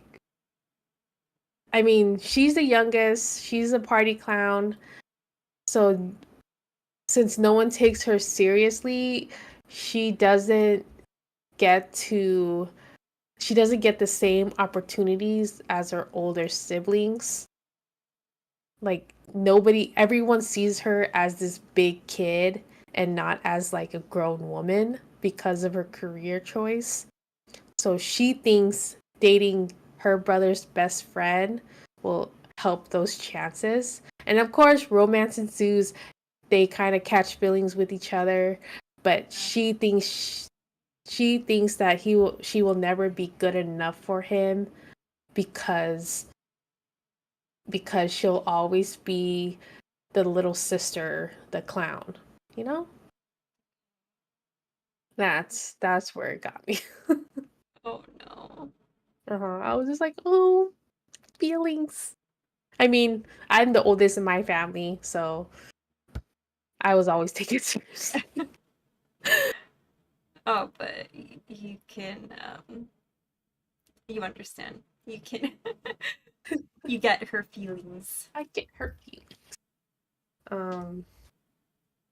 I mean she's the youngest, she's a party clown, so since no one takes her seriously, she doesn't get to she doesn't get the same opportunities as her older siblings. Like everyone sees her as this big kid and not as like a grown woman because of her career choice. So she thinks dating her brother's best friend will help those chances. And of course, romance ensues. They kind of catch feelings with each other, but she thinks that she will never be good enough for him because she'll always be the little sister, the clown, you know? That's where it got me. Oh no. I was just like, "Oh, feelings." I mean, I'm the oldest in my family, so I was always taken seriously. Oh, but you can you understand. You can you get her feelings. I get her feelings.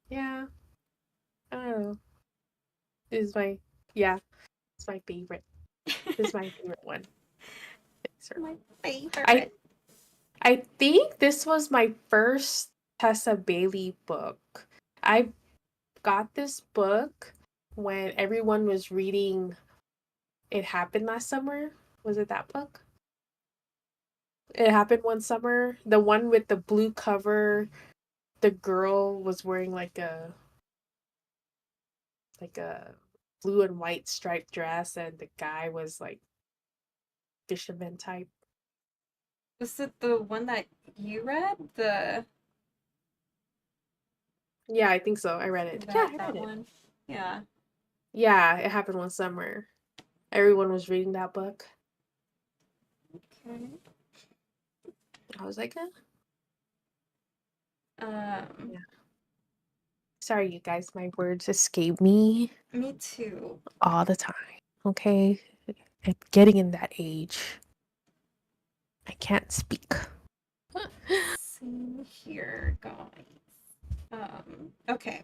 Yeah, I don't know. This is it's my favorite. This is my favorite one. My I favorite. I think this was my first Tessa Bailey book. I got this book when everyone was reading It Happened Last Summer. Was it that book? It Happened One Summer. The one with the blue cover. The girl was wearing like a blue and white striped dress, and the guy was like fisherman type. Was it the one that you read? The Yeah, I think so. I read it. Yeah, I that read it. one? Yeah. Yeah, It Happened One Summer. Everyone was reading that book. Okay. I was like, Um, yeah. Sorry, you guys, my words escape me me too. all the time. Okay, I'm getting in that age. I can't speak. Same here, guys. Okay.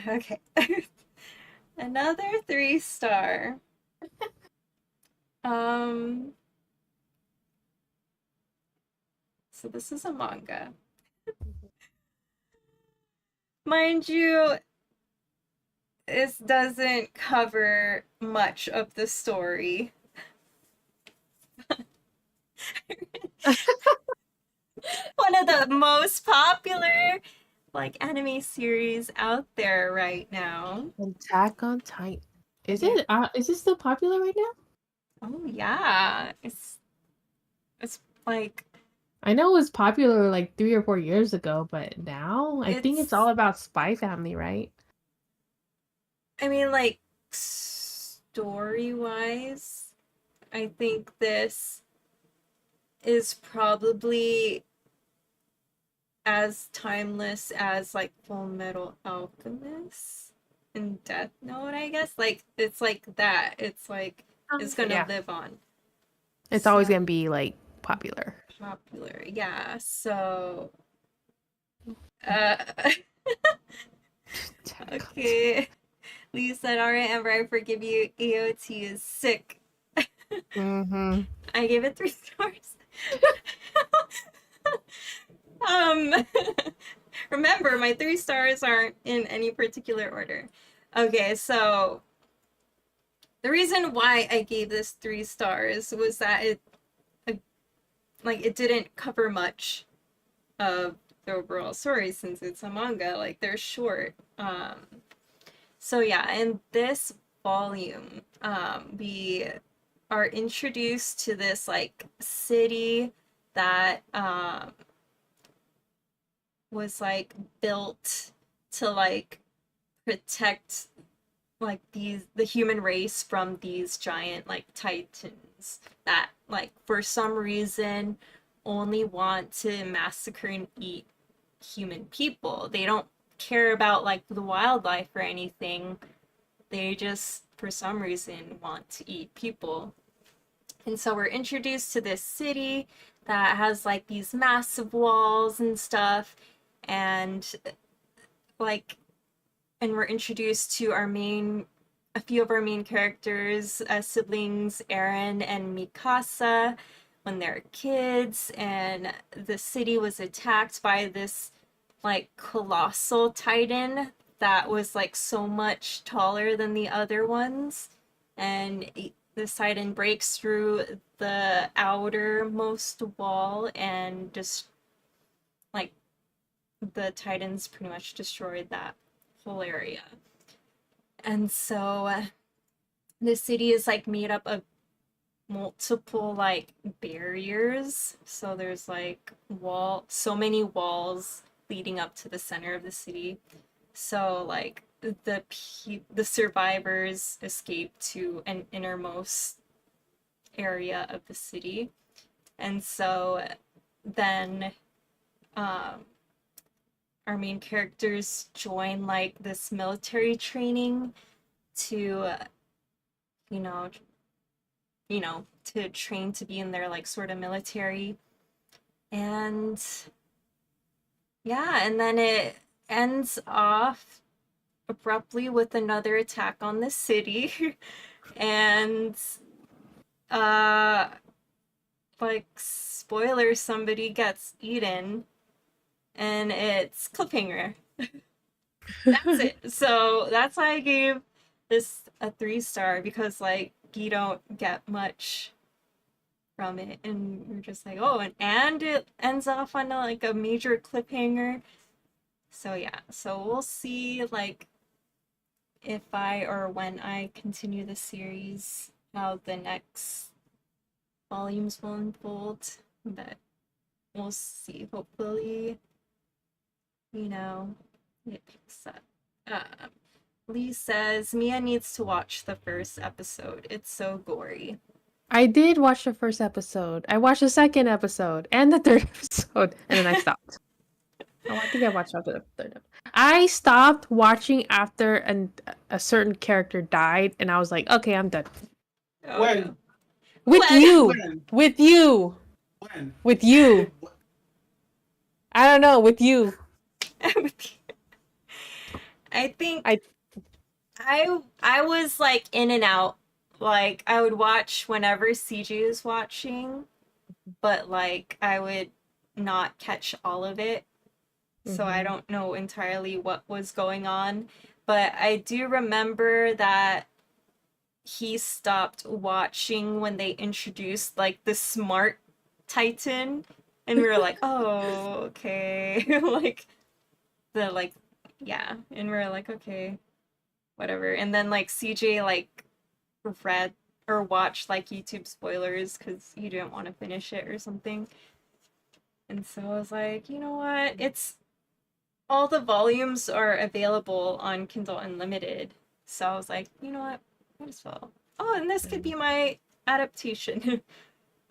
Okay. Another 3-star. Um, so this is a manga. Mind you, this doesn't cover much of the story. One of the most popular anime series out there right now. Attack on Titan. Is Yeah. it? Is it still popular right now? Oh yeah. It's like I know it was popular like 3 or 4 years ago, but now I think it's all it's about Spy Family, right? I mean story wise, I think this is probably as timeless as Full Metal Alchemist and Death Note, I guess. It's like that. It's like it's gonna Yeah, live on. it's always So gonna be like popular. popular. Yeah. So uh Attack on Titan. okay. Lee said, alright, Amber, I forgive you. AOT is sick. Mm-hmm. I gave it 3 stars. um remember my 3 stars aren't in any particular order. Okay, so the reason why I gave this 3 stars was that it didn't cover much of the overall story since it's a manga. They're short. So yeah, in this volume, we are introduced to this city that was built to protect the human race from these giant titans that for some reason only want to massacre and eat human people. They don't care about the wildlife or anything. They just for some reason want to eat people. And so we're introduced to this city that has these massive walls and stuff, and like and we're introduced to a few of our main characters, siblings Aaron and Mikasa, when they're kids, and the city was attacked by this colossal titan that was so much taller than the other ones, and this titan breaks through the outermost wall and just like the titans pretty much destroyed that whole area. And so the city is made up of multiple barriers. So there's so many walls leading up to the center of the city. So the survivors escape to an innermost area of the city. And so then um our main characters join this military training to you know, to train to be in their like sort of military. And yeah, and then it ends off abruptly with another attack on the city. And uh like spoiler, somebody gets eaten, and it's cliffhanger. That's it. So that's why I gave this a 3 star, because like you don't get much from it, and you're just like, oh, and it ends off on like a major cliffhanger. So yeah, so we'll see like if I or when I continue the series, how the next volumes will unfold. But we'll see. Hopefully, it picks up. Lee says Mia needs to watch the first episode. It's so gory. I did watch the first episode. I watched the second episode and the third episode, and then I stopped. Oh, I think I watched after the third episode. I stopped watching after a certain character died, and I was like, okay, I'm done. Oh, When? no. With When? you! When? With you! When? With you! I don't know, with you. I think I- I was like in and out. Like I would watch whenever CJ was watching, but like I would not catch all of it. So I Mhm. don't know entirely what was going on, but I do remember that he stopped watching when they introduced like the smart Titan, and we were like, "Oh, okay." Like the like yeah, and we are like, "Okay, whatever." And then like CJ like read or watched like YouTube spoilers cuz he didn't want to finish it or something. And so I was like, "You know what? It's all the volumes are available on Kindle Unlimited." So I was like, you know what? Might as well. Oh, and this could be my adaptation.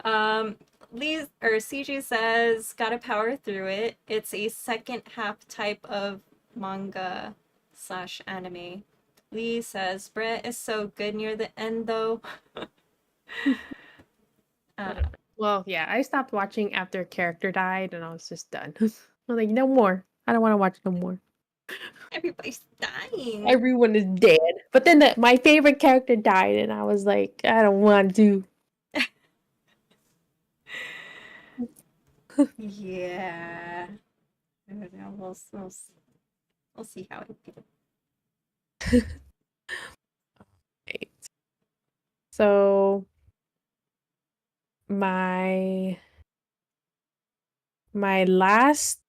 um, Lee or CG says, gotta power through it. It's a second half type of manga slash anime. Lee says, Brett is so good near the end though. uh, Well, yeah, I stopped watching after a character died, and I was just done. I was like, no more. I don't want to watch no more. everybody's dying. Everyone is dead. But then my favorite character died, and I was like, I don't want to. Yeah. I don't know. We'll see how it goes. Right. So my my last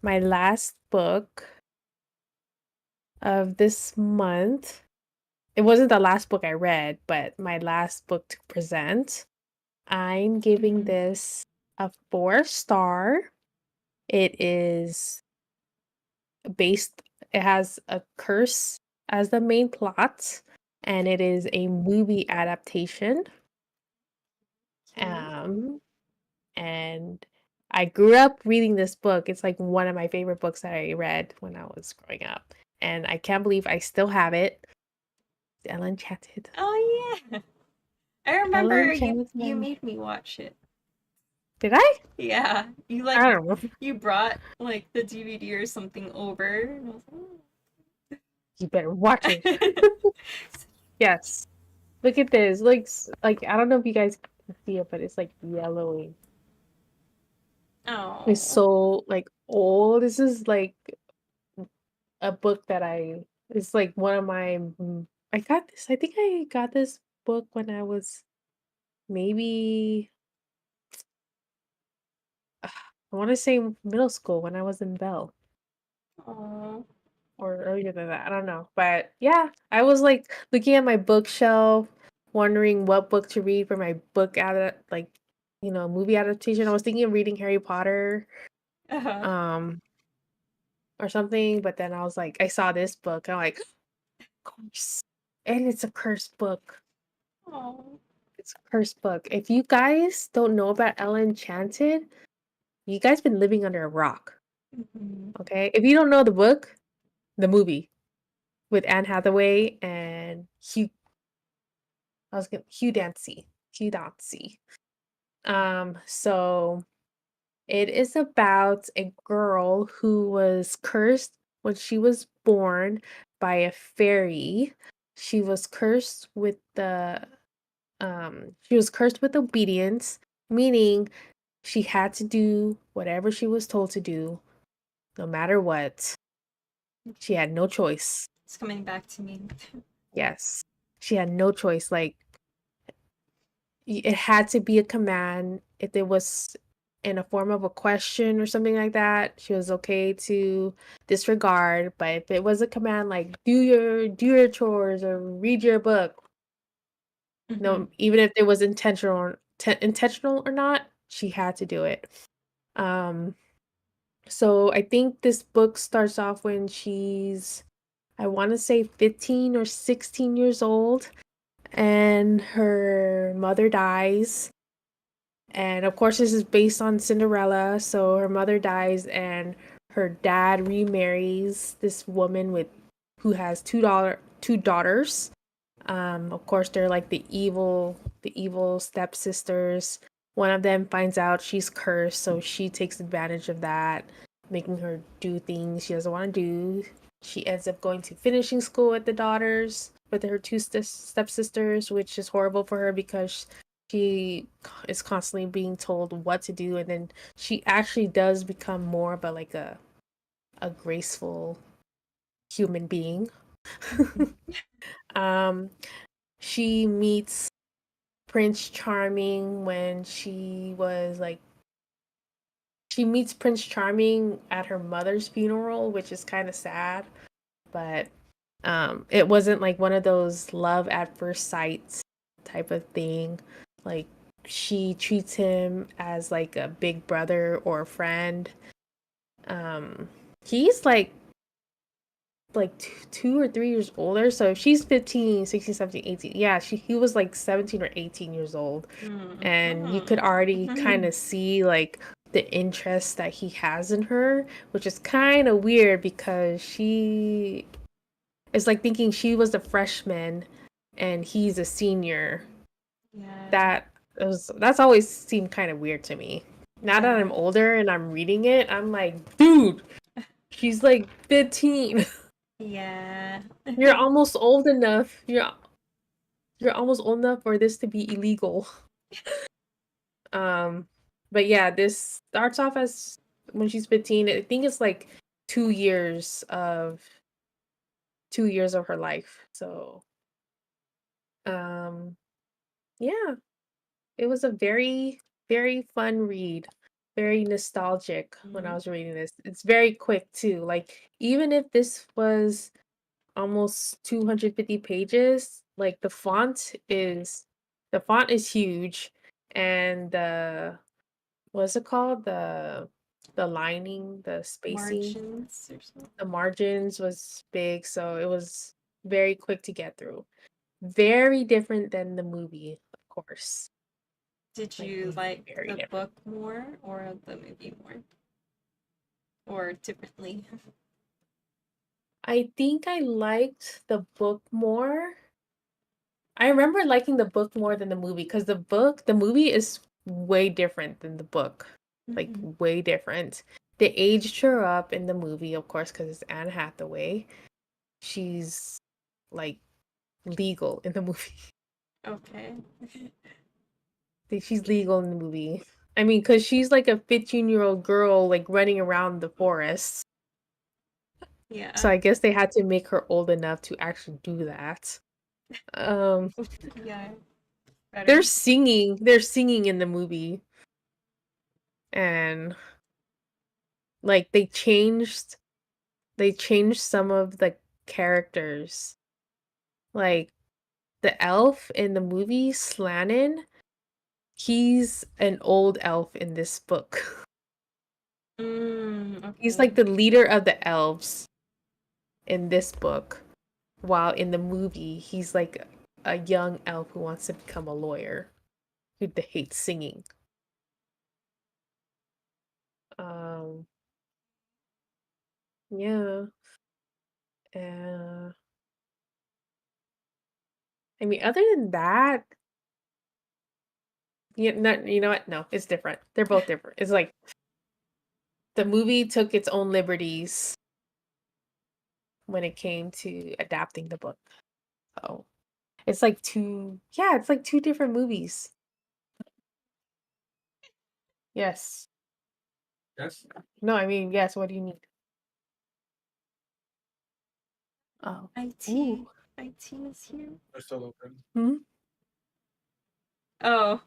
my last book of this month. It wasn't the last book I read, but my last book to present. I'm giving Mhm. this a 4 star. It is based, it has a curse as the main plot, and it is a movie adaptation. Um, and I grew up reading this book. It's like one of my favorite books that I read when I was growing up. And I can't believe I still have it. Ellen Chatted. Oh yeah. I remember Ellen you Chatted. made me watch it. Did I? Yeah. You I like don't know. you brought like the DVD or something over. And I was You better watch it. like, Yes. Look at this. Looks like, I don't know if you guys can see it, but it's like yellowing. oh. It's so like old. This is like a book that it's like one of my I got this. I think I got this book when I was maybe I want to say middle school when I was in Bell, Oh. or earlier than that. I don't know. But yeah, I was like looking at my bookshelf, wondering what book to read for my book like movie adaptation. I was thinking of reading Harry Potter Uh-huh. um or something, but then I was like I saw this book. I'm like, of course. And it's a cursed book. Oh. It's a cursed book. If you guys don't know about Ella Enchanted, you guys been living under a rock. Mhm. Okay? If you don't know the book, the movie with Anne Hathaway and Hugh I was gonna Hugh Dancy. Hugh Dancy. So it is about a girl who was cursed when she was born by a fairy. She was cursed with she was cursed with obedience, meaning she had to do whatever she was told to do, no matter what. She had no choice. It's coming back to me. Yes. She had no choice. Like it had to be a command. If it was in a form of a question or something like that, she was okay to disregard. But if it was a command like do your chores or read your book, Mm-hmm. no, even if it was intentional or not, she had to do it. Um, so I think this book starts off when she's, I want to say 15 or 16 years old, and her mother dies. And of course, this is based on Cinderella. So her mother dies, and her dad remarries this woman with who has two daughters. Of course, they're like the evil stepsisters. One of them finds out she's cursed, so she takes advantage of that, making her do things she doesn't want to do. She ends up going to finishing school with the daughters, with her two stepsisters, which is horrible for her because she is constantly being told what to do, and then she actually does become more of a graceful human being. um, she meets Prince Charming when she meets Prince Charming at her mother's funeral, which is kind of sad, but it wasn't like one of those love at first sight type of thing. Like she treats him as like a big brother or a friend. Um he's like 2 or 3 years older. So if she's 15, 16, 17, 18, yeah, he was like 17 or 18 years old. And you could already kind Mm-hmm. of see like the interest that he has in her, which is kind of weird because she is like thinking she was a freshman and he's a senior. Yeah. That's always seemed kind of weird to me. Now that I'm Yeah. older and I'm reading it, I'm like, dude, she's like 15. Yeah. You're almost old enough. You're almost old enough for this to be illegal. Um, but yeah, this starts off as when she's 15. I think it's like 2 years of 2 years of her life. So, um, yeah, it was a very, very fun read. Very nostalgic when I Mhm. was reading this. It's very quick too. Like even if this was almost 250 pages, like the font is huge, and what's it called? The lining, the spacing, Margins or something. the margins was big, so it was very quick to get through. Very different than the movie, of course. Did Like you like very the different. book more or the movie more? Or differently? I think I liked the book more. I remember liking the book more than the movie because the movie is way different than the book. Like, Mm-hmm. way different. They aged her up in the movie, of course, because it's Anne Hathaway. She's like legal in the movie. Okay. She's legal in the movie. I mean, because she's like a 15-year-old girl, like running around the forest. Yeah. So I guess they had to make her old enough to actually do that. Um, Yeah. they're Better. singing. They're singing in the movie, and like they changed some of the characters. Like the elf in the movie, Slannon, he's an old elf in this book. He's Okay. like the leader of the elves in this book, while in the movie, he's like a young elf who wants to become a lawyer, who hates singing. Um, yeah. Uh, I mean, other than that, you know what? No, it's different. They're both different. It's like the movie took its own liberties when it came to adapting the book. So it's like it's like two different movies. Yes. Yes. No, I mean, yes, what do you need? Oh. IT. Ooh. IT is here. They're still open. Hmm? Oh.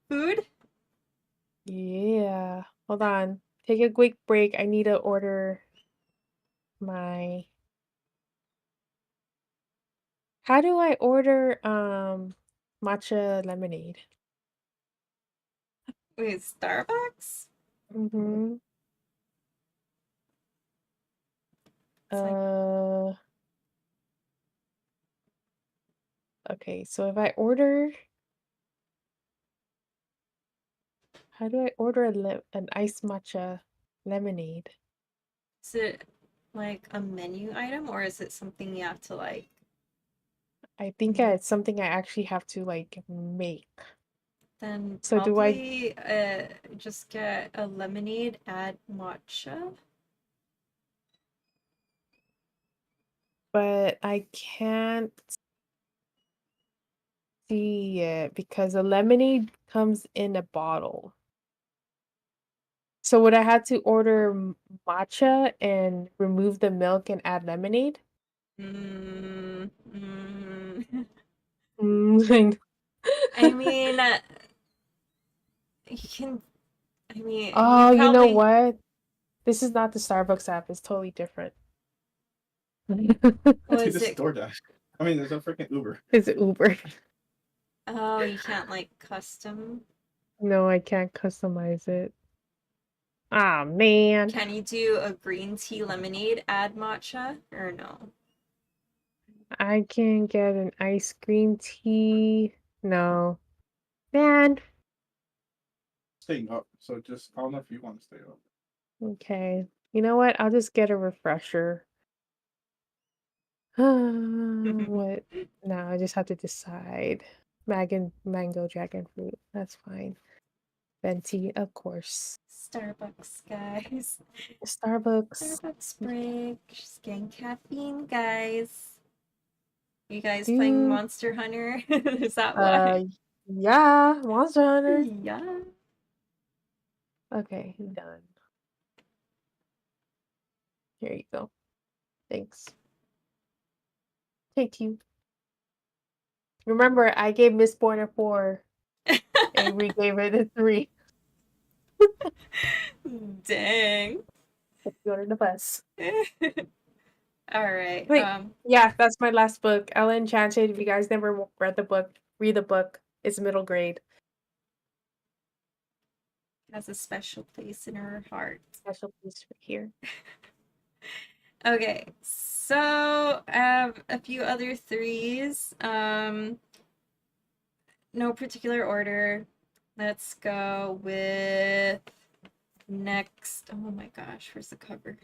Food? Yeah. Hold on. Take a quick break. I need to order my How do I order matcha lemonade? Wait, Starbucks? Mm-hmm. It's like Okay, so if I how do I order an iced matcha lemonade? is it like a menu item or is it something you have to like I think Mhm. it's something I actually have to like make. then So do I probably just get a lemonade, add matcha? but I can't see it because the lemonade comes in a bottle. So would I have to order matcha and remove the milk and add lemonade? Mm, mm. Mm. I mean, you can. I mean, you Oh, you know probably. what? This is not the Starbucks app. It's totally different. Take Was the it? DoorDash. I mean, there's a freaking Uber. Is it Uber? Oh, you can't like custom. No, I can't customize it. Ah, man. Can you do a green tea lemonade, add matcha, or no? I can get an ice cream tea. No. Man. Staying up. So just, I don't know if you want to stay up. Okay. You know what? I'll just get a refresher. What? No, I just have to decide. Mango dragon fruit. That's fine. Venti, of course. Starbucks, guys. Starbucks. Starbucks break. Just getting caffeine, guys. You guys playing Dude. Monster Hunter? Is that why? Yeah, Monster Hunter. Yeah. Okay, done. Here you go. Thanks. Take you. Remember, I gave Mistborn a 4, and we gave it a 3. Dang. Go to the bus. All right. Wait, yeah, that's my last book. Ella Enchanted. If you guys never read the book, read the book. It's middle grade. Has a special place in her heart. Special place right here. Okay, so I have a few other threes. No particular order. Let's go with next. Oh my gosh, where's the cover?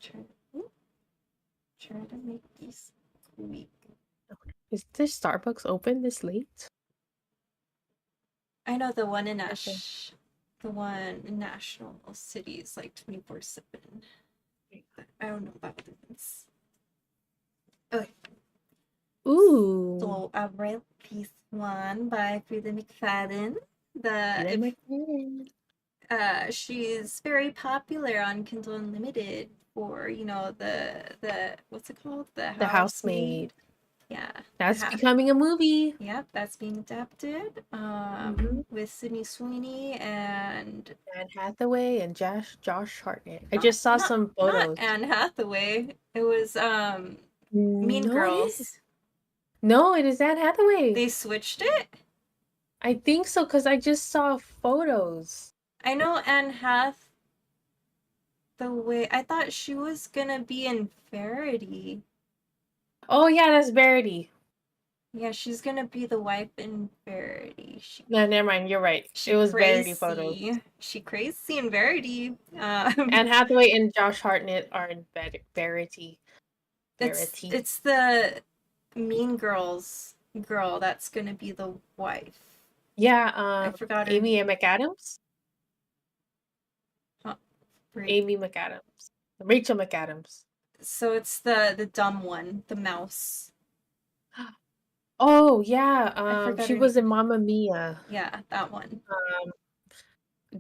Try to make these quick. Is this Starbucks open this late? I know the one in Okay. the one in National City is like 24/7. I don't know about the ones. Okay. Ooh. So I read this one by Frida McFadden. She's very popular on Kindle Unlimited for the what's it called, the The housemaid. Housemaid. Yeah, That's becoming a movie. Yep, that's being adapted. Mhm. With Sydney Sweeney and Anne Hathaway and Josh Hartnett. I just saw some photos. not Anne Hathaway. It was Mean No, it is. Girls. No, it is Anne Hathaway. They switched it. I think so because I just saw photos. I know Anne Hathaway. I thought she was gonna be in Verity. Oh yeah, that's Verity. Yeah, she's gonna be the wife in Verity. No, never mind. You're right. It was Verity photos. She crazy in Verity. Anne Hathaway and Josh Hartnett are in Verity. It's the Mean Girls girl that's gonna be the wife. Yeah, I forgot her Amy name. McAdams? Huh, Amy McAdams. Rachel McAdams. So it's the dumb one, the mouse. Oh, yeah, I forgot she her was name. in Mamma Mia. Yeah, that one.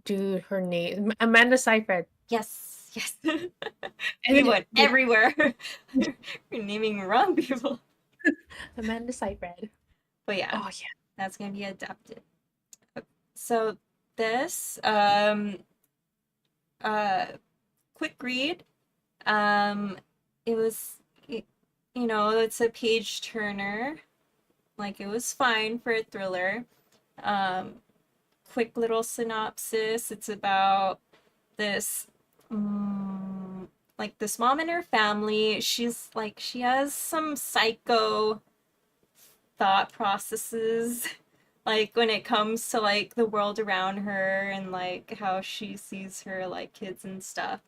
Dude, her name Amanda Seyfried. Yes, yes. And We then went everywhere. We're naming wrong people. Amanda Seyfried. But yeah, Oh, yeah. that's gonna be adapted. So this uh quick read. Um it was it's a page turner. Like it was fine for a thriller. Um quick little synopsis. It's about this like this mom and her family. She has some psycho thought processes like when it comes to like the world around her and like how she sees her like kids and stuff.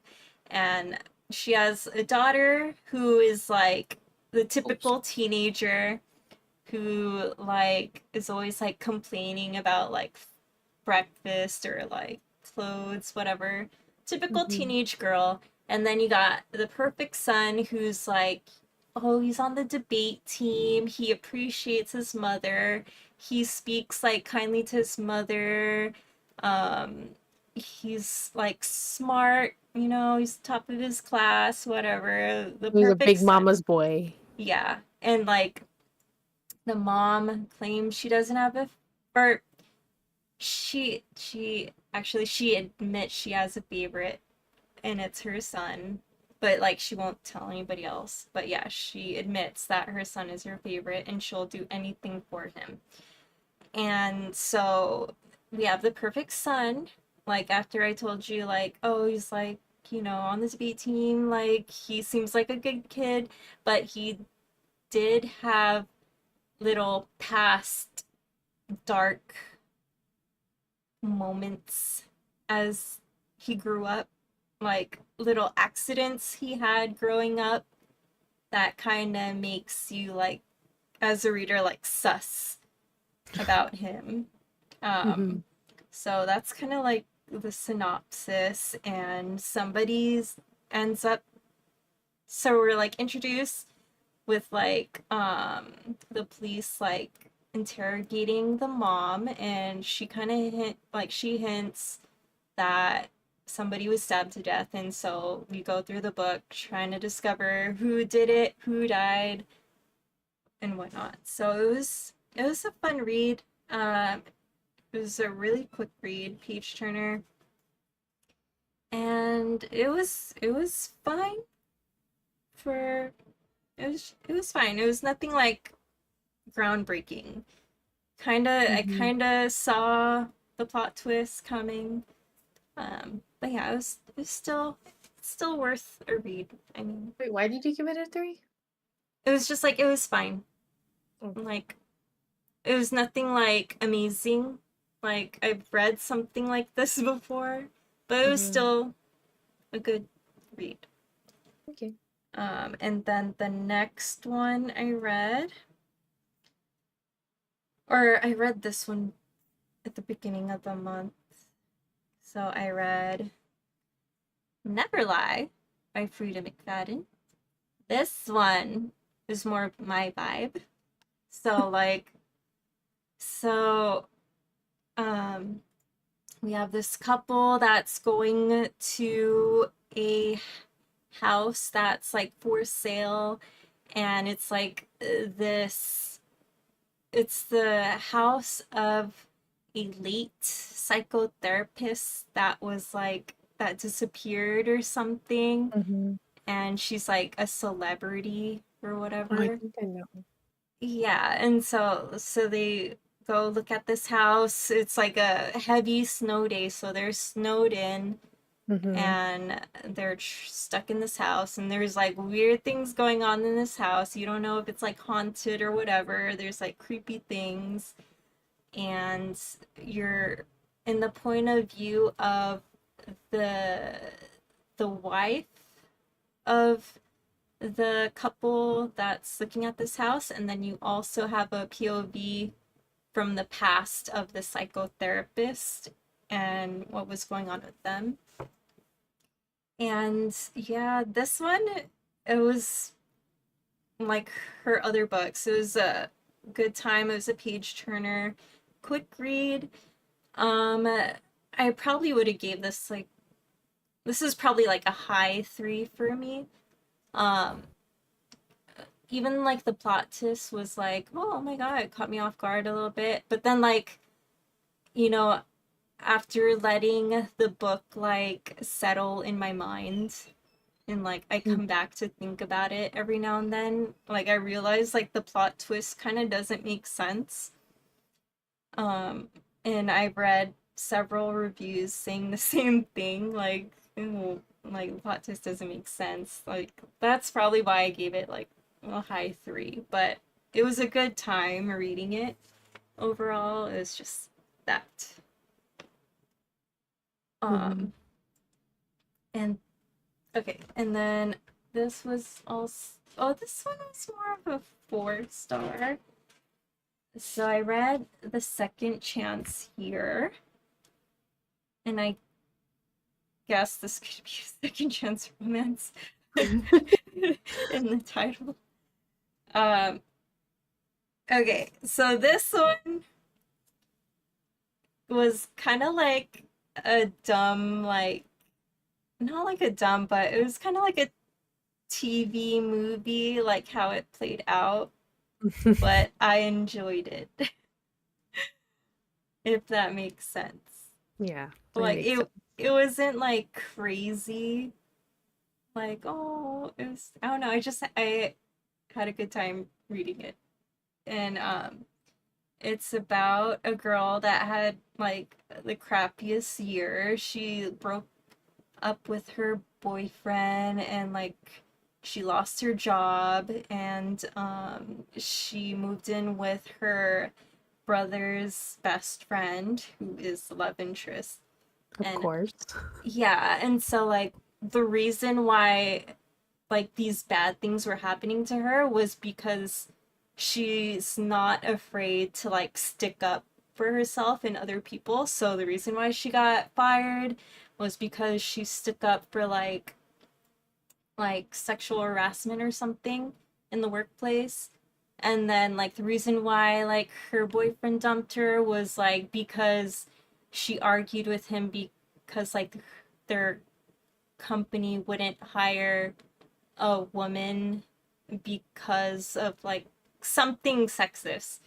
And she has a daughter who is like the Oops. typical teenager who like is always like complaining about like breakfast or like clothes, whatever. Typical Mhm. teenage girl. And then you got the perfect son who's like, oh, he's on the debate team. He appreciates his mother. He speaks like kindly to his mother. He's like smart, he's top of his class, whatever. The He was a perfect big son. mama's boy. Yeah. And like the mom claims she doesn't have a or she admits she has a favorite and it's her son, but like she won't tell anybody else. But yeah, she admits that her son is her favorite and she'll do anything for him. And so we have the perfect son. Like after I told you like, oh, he's like, on this B team, like he seems like a good kid, but he did have little past dark moments as he grew up, like little accidents he had growing up that kind of makes you like as a reader like sus about him. Mhm. So that's kind of like the synopsis and somebody's ends up so we're like introduced with like the police like interrogating the mom and she kind of she hints that somebody was stabbed to death and so we go through the book trying to discover who did it, who died, and whatnot. So it was a fun read. It was a really quick read, page turner, and it was fine for it was fine. It was nothing like groundbreaking. I Mhm. kinda saw the plot twist coming. But yeah, it was still worth a read. I mean, Wait, why did you give it a 3? it was just like it was fine. Oh. Like it was nothing like amazing. Like I've read something like this before, but it was Mhm. still a good read. Okay. And then the next one I read this one at the beginning of the month. So I read Never Lie by Frida McFadden. This one is more my vibe. So like so um we have this couple that's going to a house that's like for sale and it's like it's the house of a late psychotherapist that was like that disappeared or something Mhm. and she's like a celebrity or Oh, I whatever. think I know. Yeah, and so they go look at this house. It's like a heavy snow day, so they're snowed in Mhm. and they're stuck in this house and there's like weird things going on in this house. You don't know if it's like haunted or whatever. There's like creepy things and you're in the point of view of the the wife of the couple that's looking at this house, and then you also have a POV from the past of the psychotherapist and what was going on with them. And yeah, this one, it was like her other books. It was a good time. It was a page turner, quick read. I probably would have gave this like, this is probably like a high 3 for me. Um, Even like the plot twist was like, oh my god, it caught me off guard a little bit. But then like, you know, after letting the book like settle in my mind and like I come back to think about it every now and then, like I realize like the plot twist kind of doesn't make sense. And I've read several reviews saying the same thing, like, ooh, like the plot twist doesn't make sense. Like that's probably why I gave it like a high 3, but it was a good time reading it. Overall, it was just that. Mhm. And okay, and then this was also, oh, this one was more of a 4-star. So I read The Second Chance here, and I guess this could be a second chance romance in the title. Okay, so this one was kind of like a dumb, like, not like a dumb, but it was kind of like a TV movie, like how it played out, but I enjoyed it, if that makes sense. Yeah, that Like makes sense. it wasn't like crazy, like, oh, it was, I don't know, I had a good time reading it. And it's about a girl that had like the crappiest year. She broke up with her boyfriend and like she lost her job, and she moved in with her brother's best friend who is the love interest. Of And course. yeah, and so like the reason why like these bad things were happening to her was because she's not afraid to like stick up for herself and other people. So the reason why she got fired was because she stuck up for like sexual harassment or something in the workplace. And then like the reason why like her boyfriend dumped her was like because she argued with him because like their company wouldn't hire a woman because of like something sexist.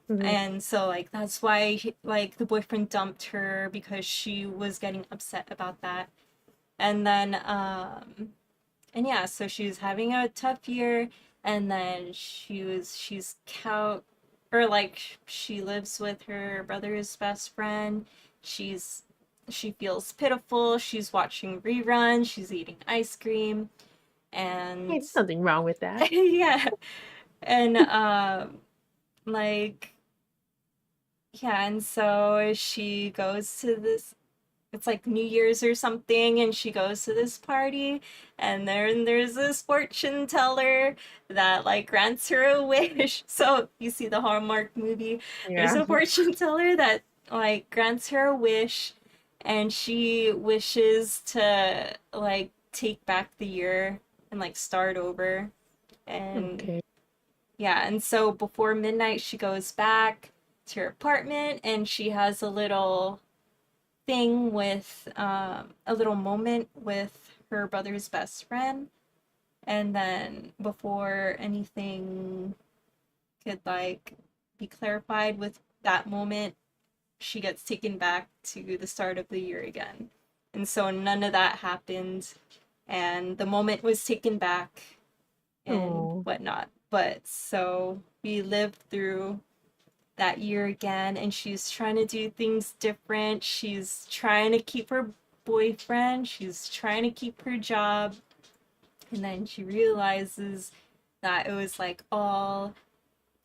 Mhm. And so like that's why like the boyfriend dumped her because she was getting upset about that. And then and yeah, so she was having a tough year, and then she's couch, or like she lives with her brother's best friend. She's she feels pitiful. She's watching reruns, she's eating ice cream, Hey, and there's nothing wrong with that. yeah. And like yeah, and so she goes to this, it's like New Year's or something, and she goes to this party, and there's this fortune teller that like grants her a wish. So you see the Hallmark movie, there's Yeah. a fortune teller that like grants her a wish, and she wishes to like take back the year and like start over. And Okay. yeah, and so before midnight she goes back to her apartment, and she has a little thing with a little moment with her brother's best friend. And then before anything could like be clarified with that moment, she gets taken back to the start of the year again. And so none of that happened, and the moment was taken back and Oh. whatnot. But so we lived through that year again, and she's trying to do things different. She's trying to keep her boyfriend, she's trying to keep her job, and then she realizes that it was like all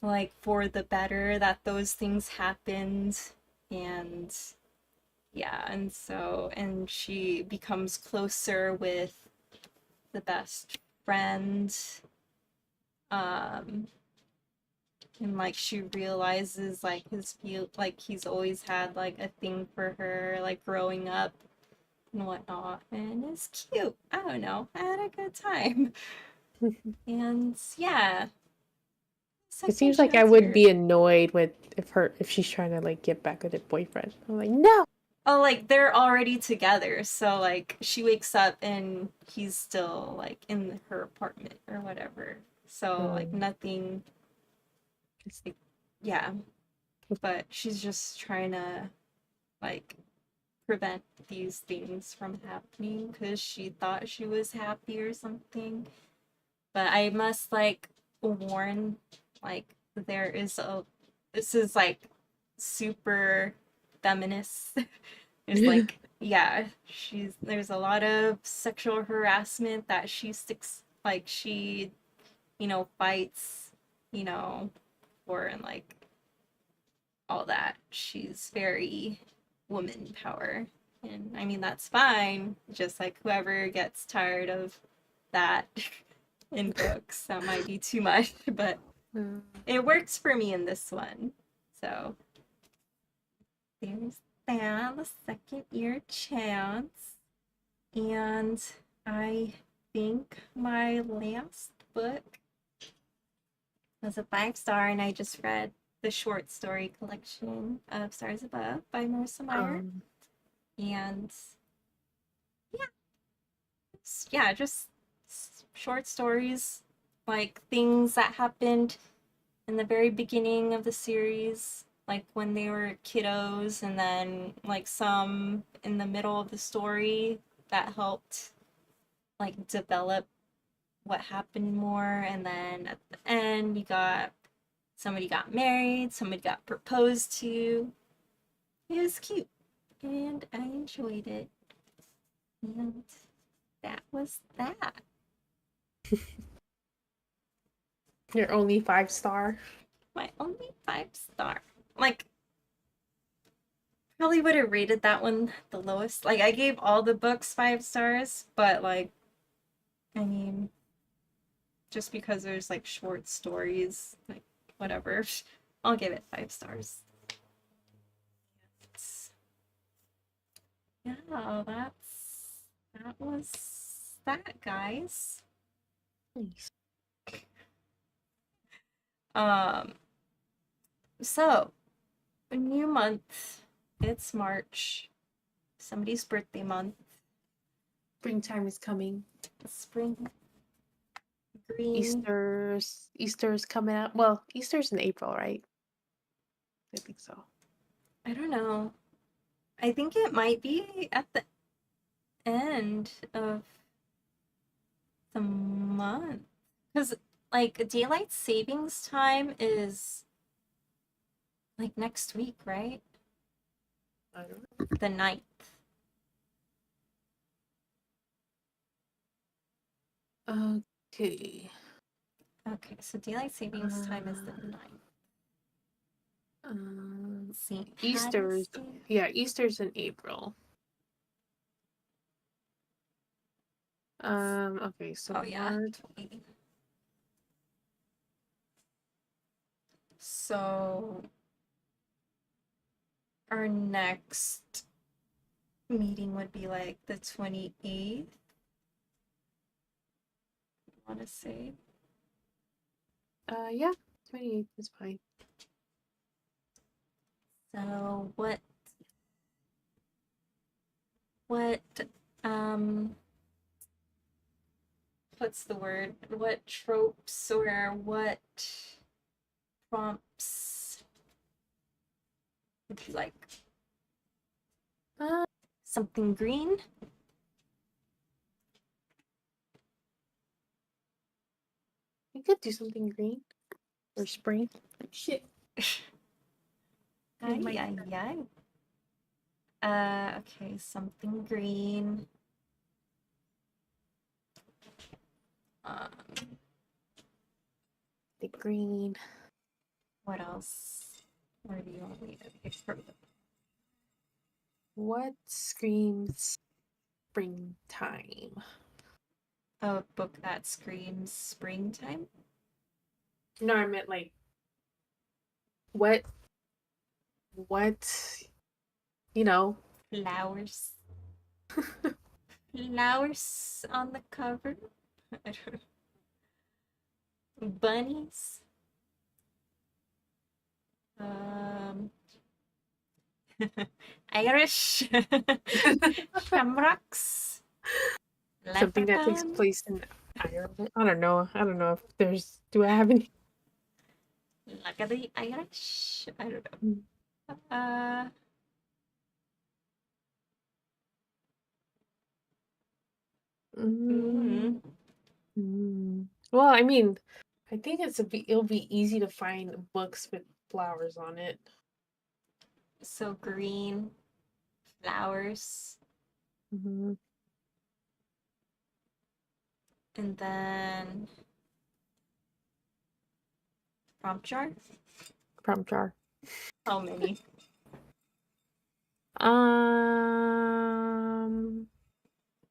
like for the better that those things happened. And yeah, and so and she becomes closer with the best boyfriend. Um, and like she realizes like he's always had like a thing for her, like growing up and whatnot, and it's cute. I don't know. I had a good time. And yeah, It second seems like I chance would here. be annoyed with if she's trying to like get back with her boyfriend. I'm like, no. Oh, like they're already together, so like she wakes up and he's still like in her apartment or whatever. So like nothing, like, yeah. But she's just trying to like prevent these things from happening because she thought she was happy or something. But I must like warn, like there is a this is like super feminist. There's like yeah, there's a lot of sexual harassment that she sticks like she, fights, you know, for and like all that. She's very woman power. And I mean that's fine. Just like whoever gets tired of that in books, that might be too much, but it works for me in this one. So there's that, the second year chance. And I think my last book was a 5-star, and I just read the short story collection of Stars Above by Marissa Meyer. And yeah, just short stories, like things that happened in the very beginning of the series, like when they were kiddos, and then like some in the middle of the story that helped like develop what happened more, and then at the end you got somebody got married, somebody got proposed to. It was cute and I enjoyed it. And that was that. You're only 5-star. My only 5-star. Like, probably would have rated that one the lowest. Like, I gave all the books 5 stars, but like, I mean, just because there's like short stories, like whatever, I'll give it 5 stars. Yeah, that was that, guys. Nice. Um, so a new month. It's March. Somebody's birthday month. Springtime is coming. Spring. Green. Easter's coming up. Well, Easter's in April, right? I think so. I don't know. I think it might be at the end of the month. Because, like, daylight savings time is, like, next week, right? I don't know. The 9th. Okay. Okay, so daylight savings time is the 9th. St. Easter's Patty's Day. Easter's in April. Okay, so Oh, yeah. March. So, our next meeting would be, like, the 28th. I want to say. Yeah, 28th is fine. So what what's the word? What tropes or what prompts would you like? Uh, Something green? we could do something green for spring. Shit. Ay, ay, ay. Okay, something green. Um, The green. what else? Where do you want me to pick from? What screams springtime? A book that screams springtime? No, I meant like what you know. Flowers. Flowers on the cover? I don't know. Bunnies? Um, Irish? Shamrocks? Something that takes Leprechaun? place in Ireland. I don't know. I don't know if there's. Do I have any? Look at the Irish? I don't know. Mm. Mm, Well, I mean, I think it'll be easy to find books with flowers on it. so green. Flowers. Mm-hmm. And then prompt jar. Prompt jar. How many?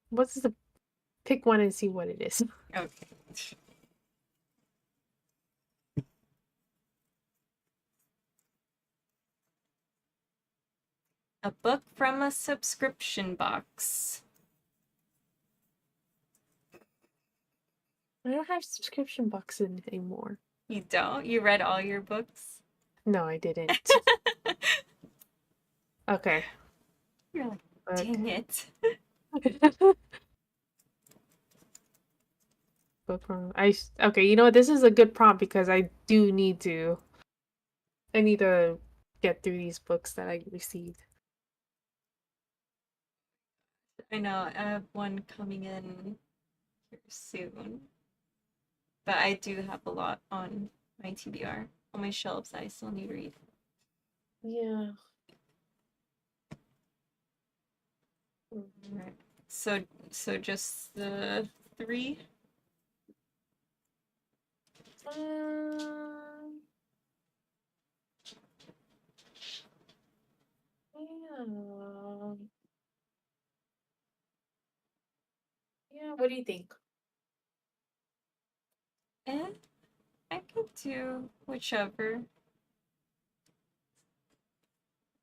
What's the pick one and see what it is. Okay. A book from a subscription box. I don't have subscription boxes anymore. You don't? You read all your books? No, I didn't. Okay. You're like, Book. dang it. Book from okay. You know what? This is a good prompt because I need to get through these books that I received. I know, I have one coming in here soon. But I do have a lot on my TBR, on my shelves that I still need to read. Yeah. Alright. So just the 3? Um, yeah. Yeah, what do you think? Eh, I could do whichever.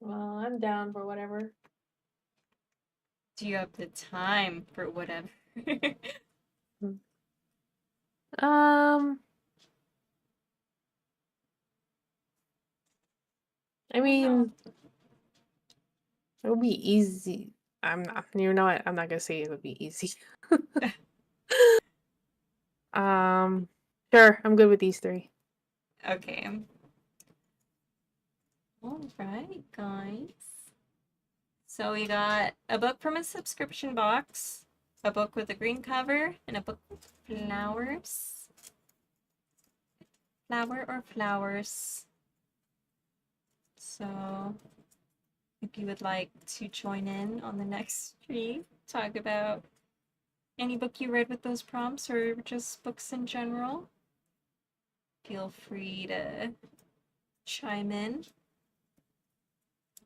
Well, I'm down for whatever. Do you have the time for whatever? Um, I mean, it'll be easy. I'm not, you know what? I'm not gonna say it'll be easy. Um, sure, I'm good with these three. Okay. Alright, guys. So we got a book from a subscription box, a book with a green cover, and a book with flowers. Flower or flowers? So if you would like to join in on the next stream, talk about any book you read with those prompts or just books in general, feel free to chime in.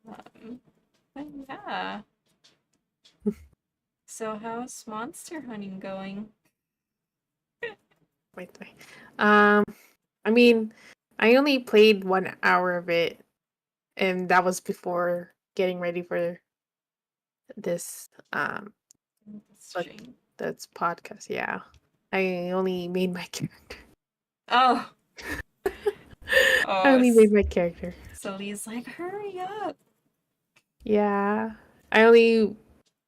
But yeah. So how's monster hunting going? Wait. Um, I mean, I only played 1 hour of it, and that was before getting ready for this like Stream. that's podcast. Yeah, I only made my character. Oh. I only made my character. So Lee's like, hurry up. Yeah, I only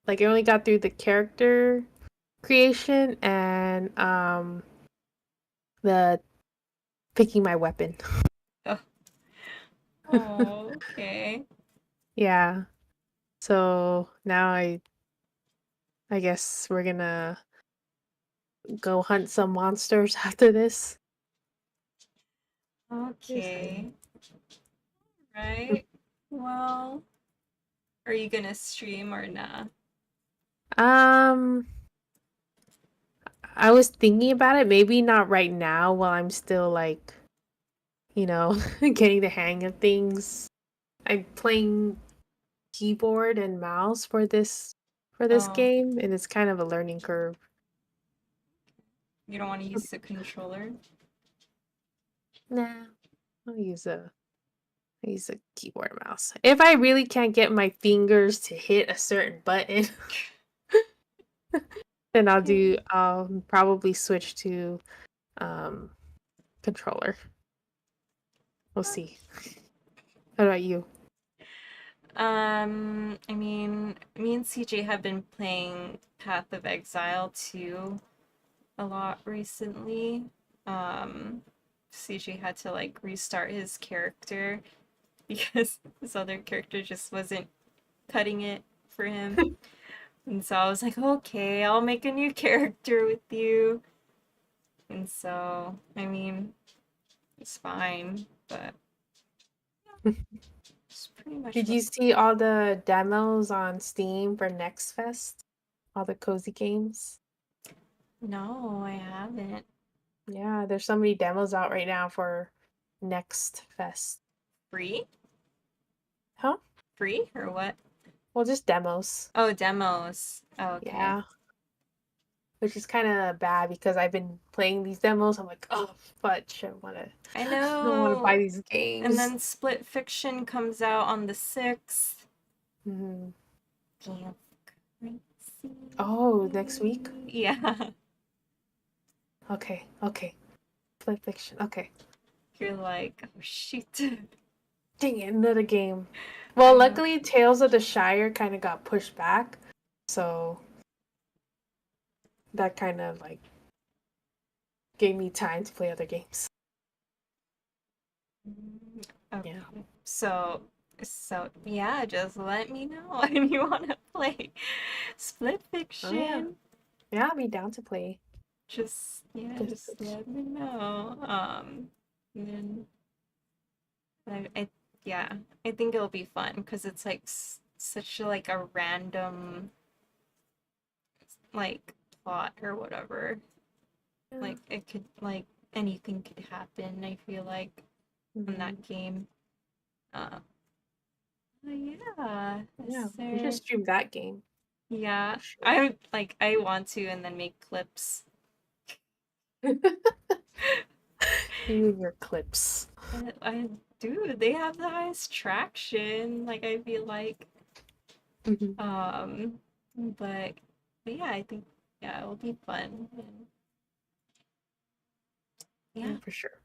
got through the character creation and the picking my weapon. Oh, okay. Yeah. So now I guess we're gonna go hunt some monsters after this. Okay. Right. Well, are you gonna stream or nah? Um, I was thinking about it. Maybe not right now while I'm still like, getting the hang of things. I'm playing keyboard and mouse for this Oh, game, and it's kind of a learning curve. You don't want to use the controller? Nah, I'll use a keyboard and mouse. If I really can't get my fingers to hit a certain button, then I'll probably switch to controller. We'll see. How about you? I mean, me and CJ have been playing Path of Exile 2 a lot recently. CJ had to like restart his character because his other character just wasn't cutting it for him. And so I was like, okay, I'll make a new character with you. And so, I mean, it's fine, but it's pretty much Did what. you see all the demos on Steam for Next Fest? All the cozy games? No, I haven't. Yeah, there's so many demos out right now for Next Fest. Free? Huh? Free or what? Well, just demos. Oh, demos. Oh, okay. Yeah. Which is kind of bad because I've been playing these demos. I'm like, oh, fudge, I don't want to buy know. these games. And then Split Fiction comes out on the 6th. Mhm. Damn. Crazy. Oh, next week? Yeah. Okay. Play fiction. Okay. You're like, oh shit. Dang it, another game. Well, I know. luckily, Tales of the Shire kind of got pushed back, so that kind of like gave me time to play other games. Okay. Yeah. So yeah, just let me know when you want to play Split Oh yeah. Fiction. Yeah, I'll be down to play. Just Split just Fiction. let me know. And then I yeah, I think it'll be fun because it's like such like a random like plot or whatever. Yeah. Like it could like anything could happen. I feel like in Mhm. that game. Yeah. Yeah, Is we should there? stream that game Yeah, for sure. I would like I want to and then make clips. You and your clips. I do. They have the highest traction. Like I feel like, Mhm. um, but, but yeah, I think yeah, it'll be fun. And Yeah, yeah, for sure.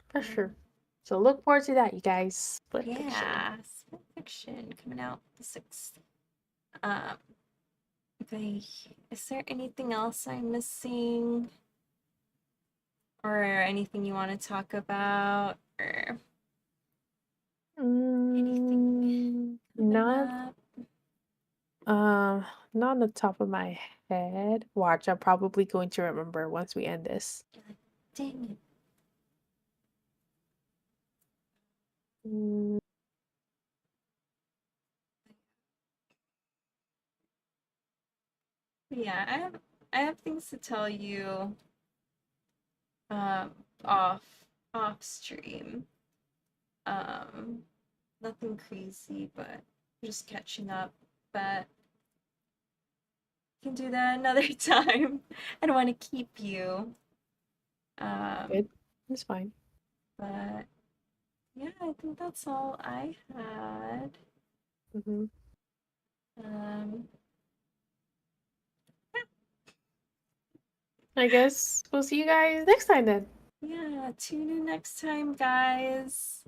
For sure. So look forward to that, you guys. Split Fiction. yeah, Split Fiction coming out the 6th. Um, but is there anything else I'm missing? Or anything you want to talk about? Or anything coming Not up? not on the top of my head. Watch, I'm probably going to remember once we end this. Dang it. Mm, Yeah, I have things to tell you um off off stream. Um Nothing crazy, but just catching up. But we can do that another time. I don't want to keep you. good. It's fine. But yeah, I think that's all I had. Hmm. Um I guess we'll see you guys next time then. yeah, tune in next time, guys.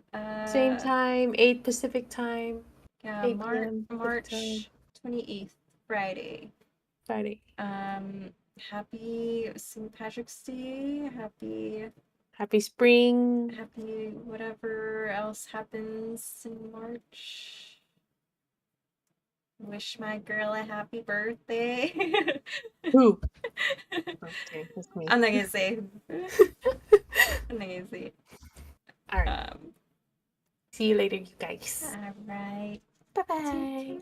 Same time, 8 Pacific time, Yeah, 8 p.m. Pacific time, March 28th, Friday. Friday. Happy St. Patrick's Day. Happy spring. Happy whatever else happens in March. Wish my girl a happy birthday. Who? Okay, that's me. I'm not gonna say. I'm not gonna say. All right. Um, See you later, you guys. all right. Bye Take bye. care.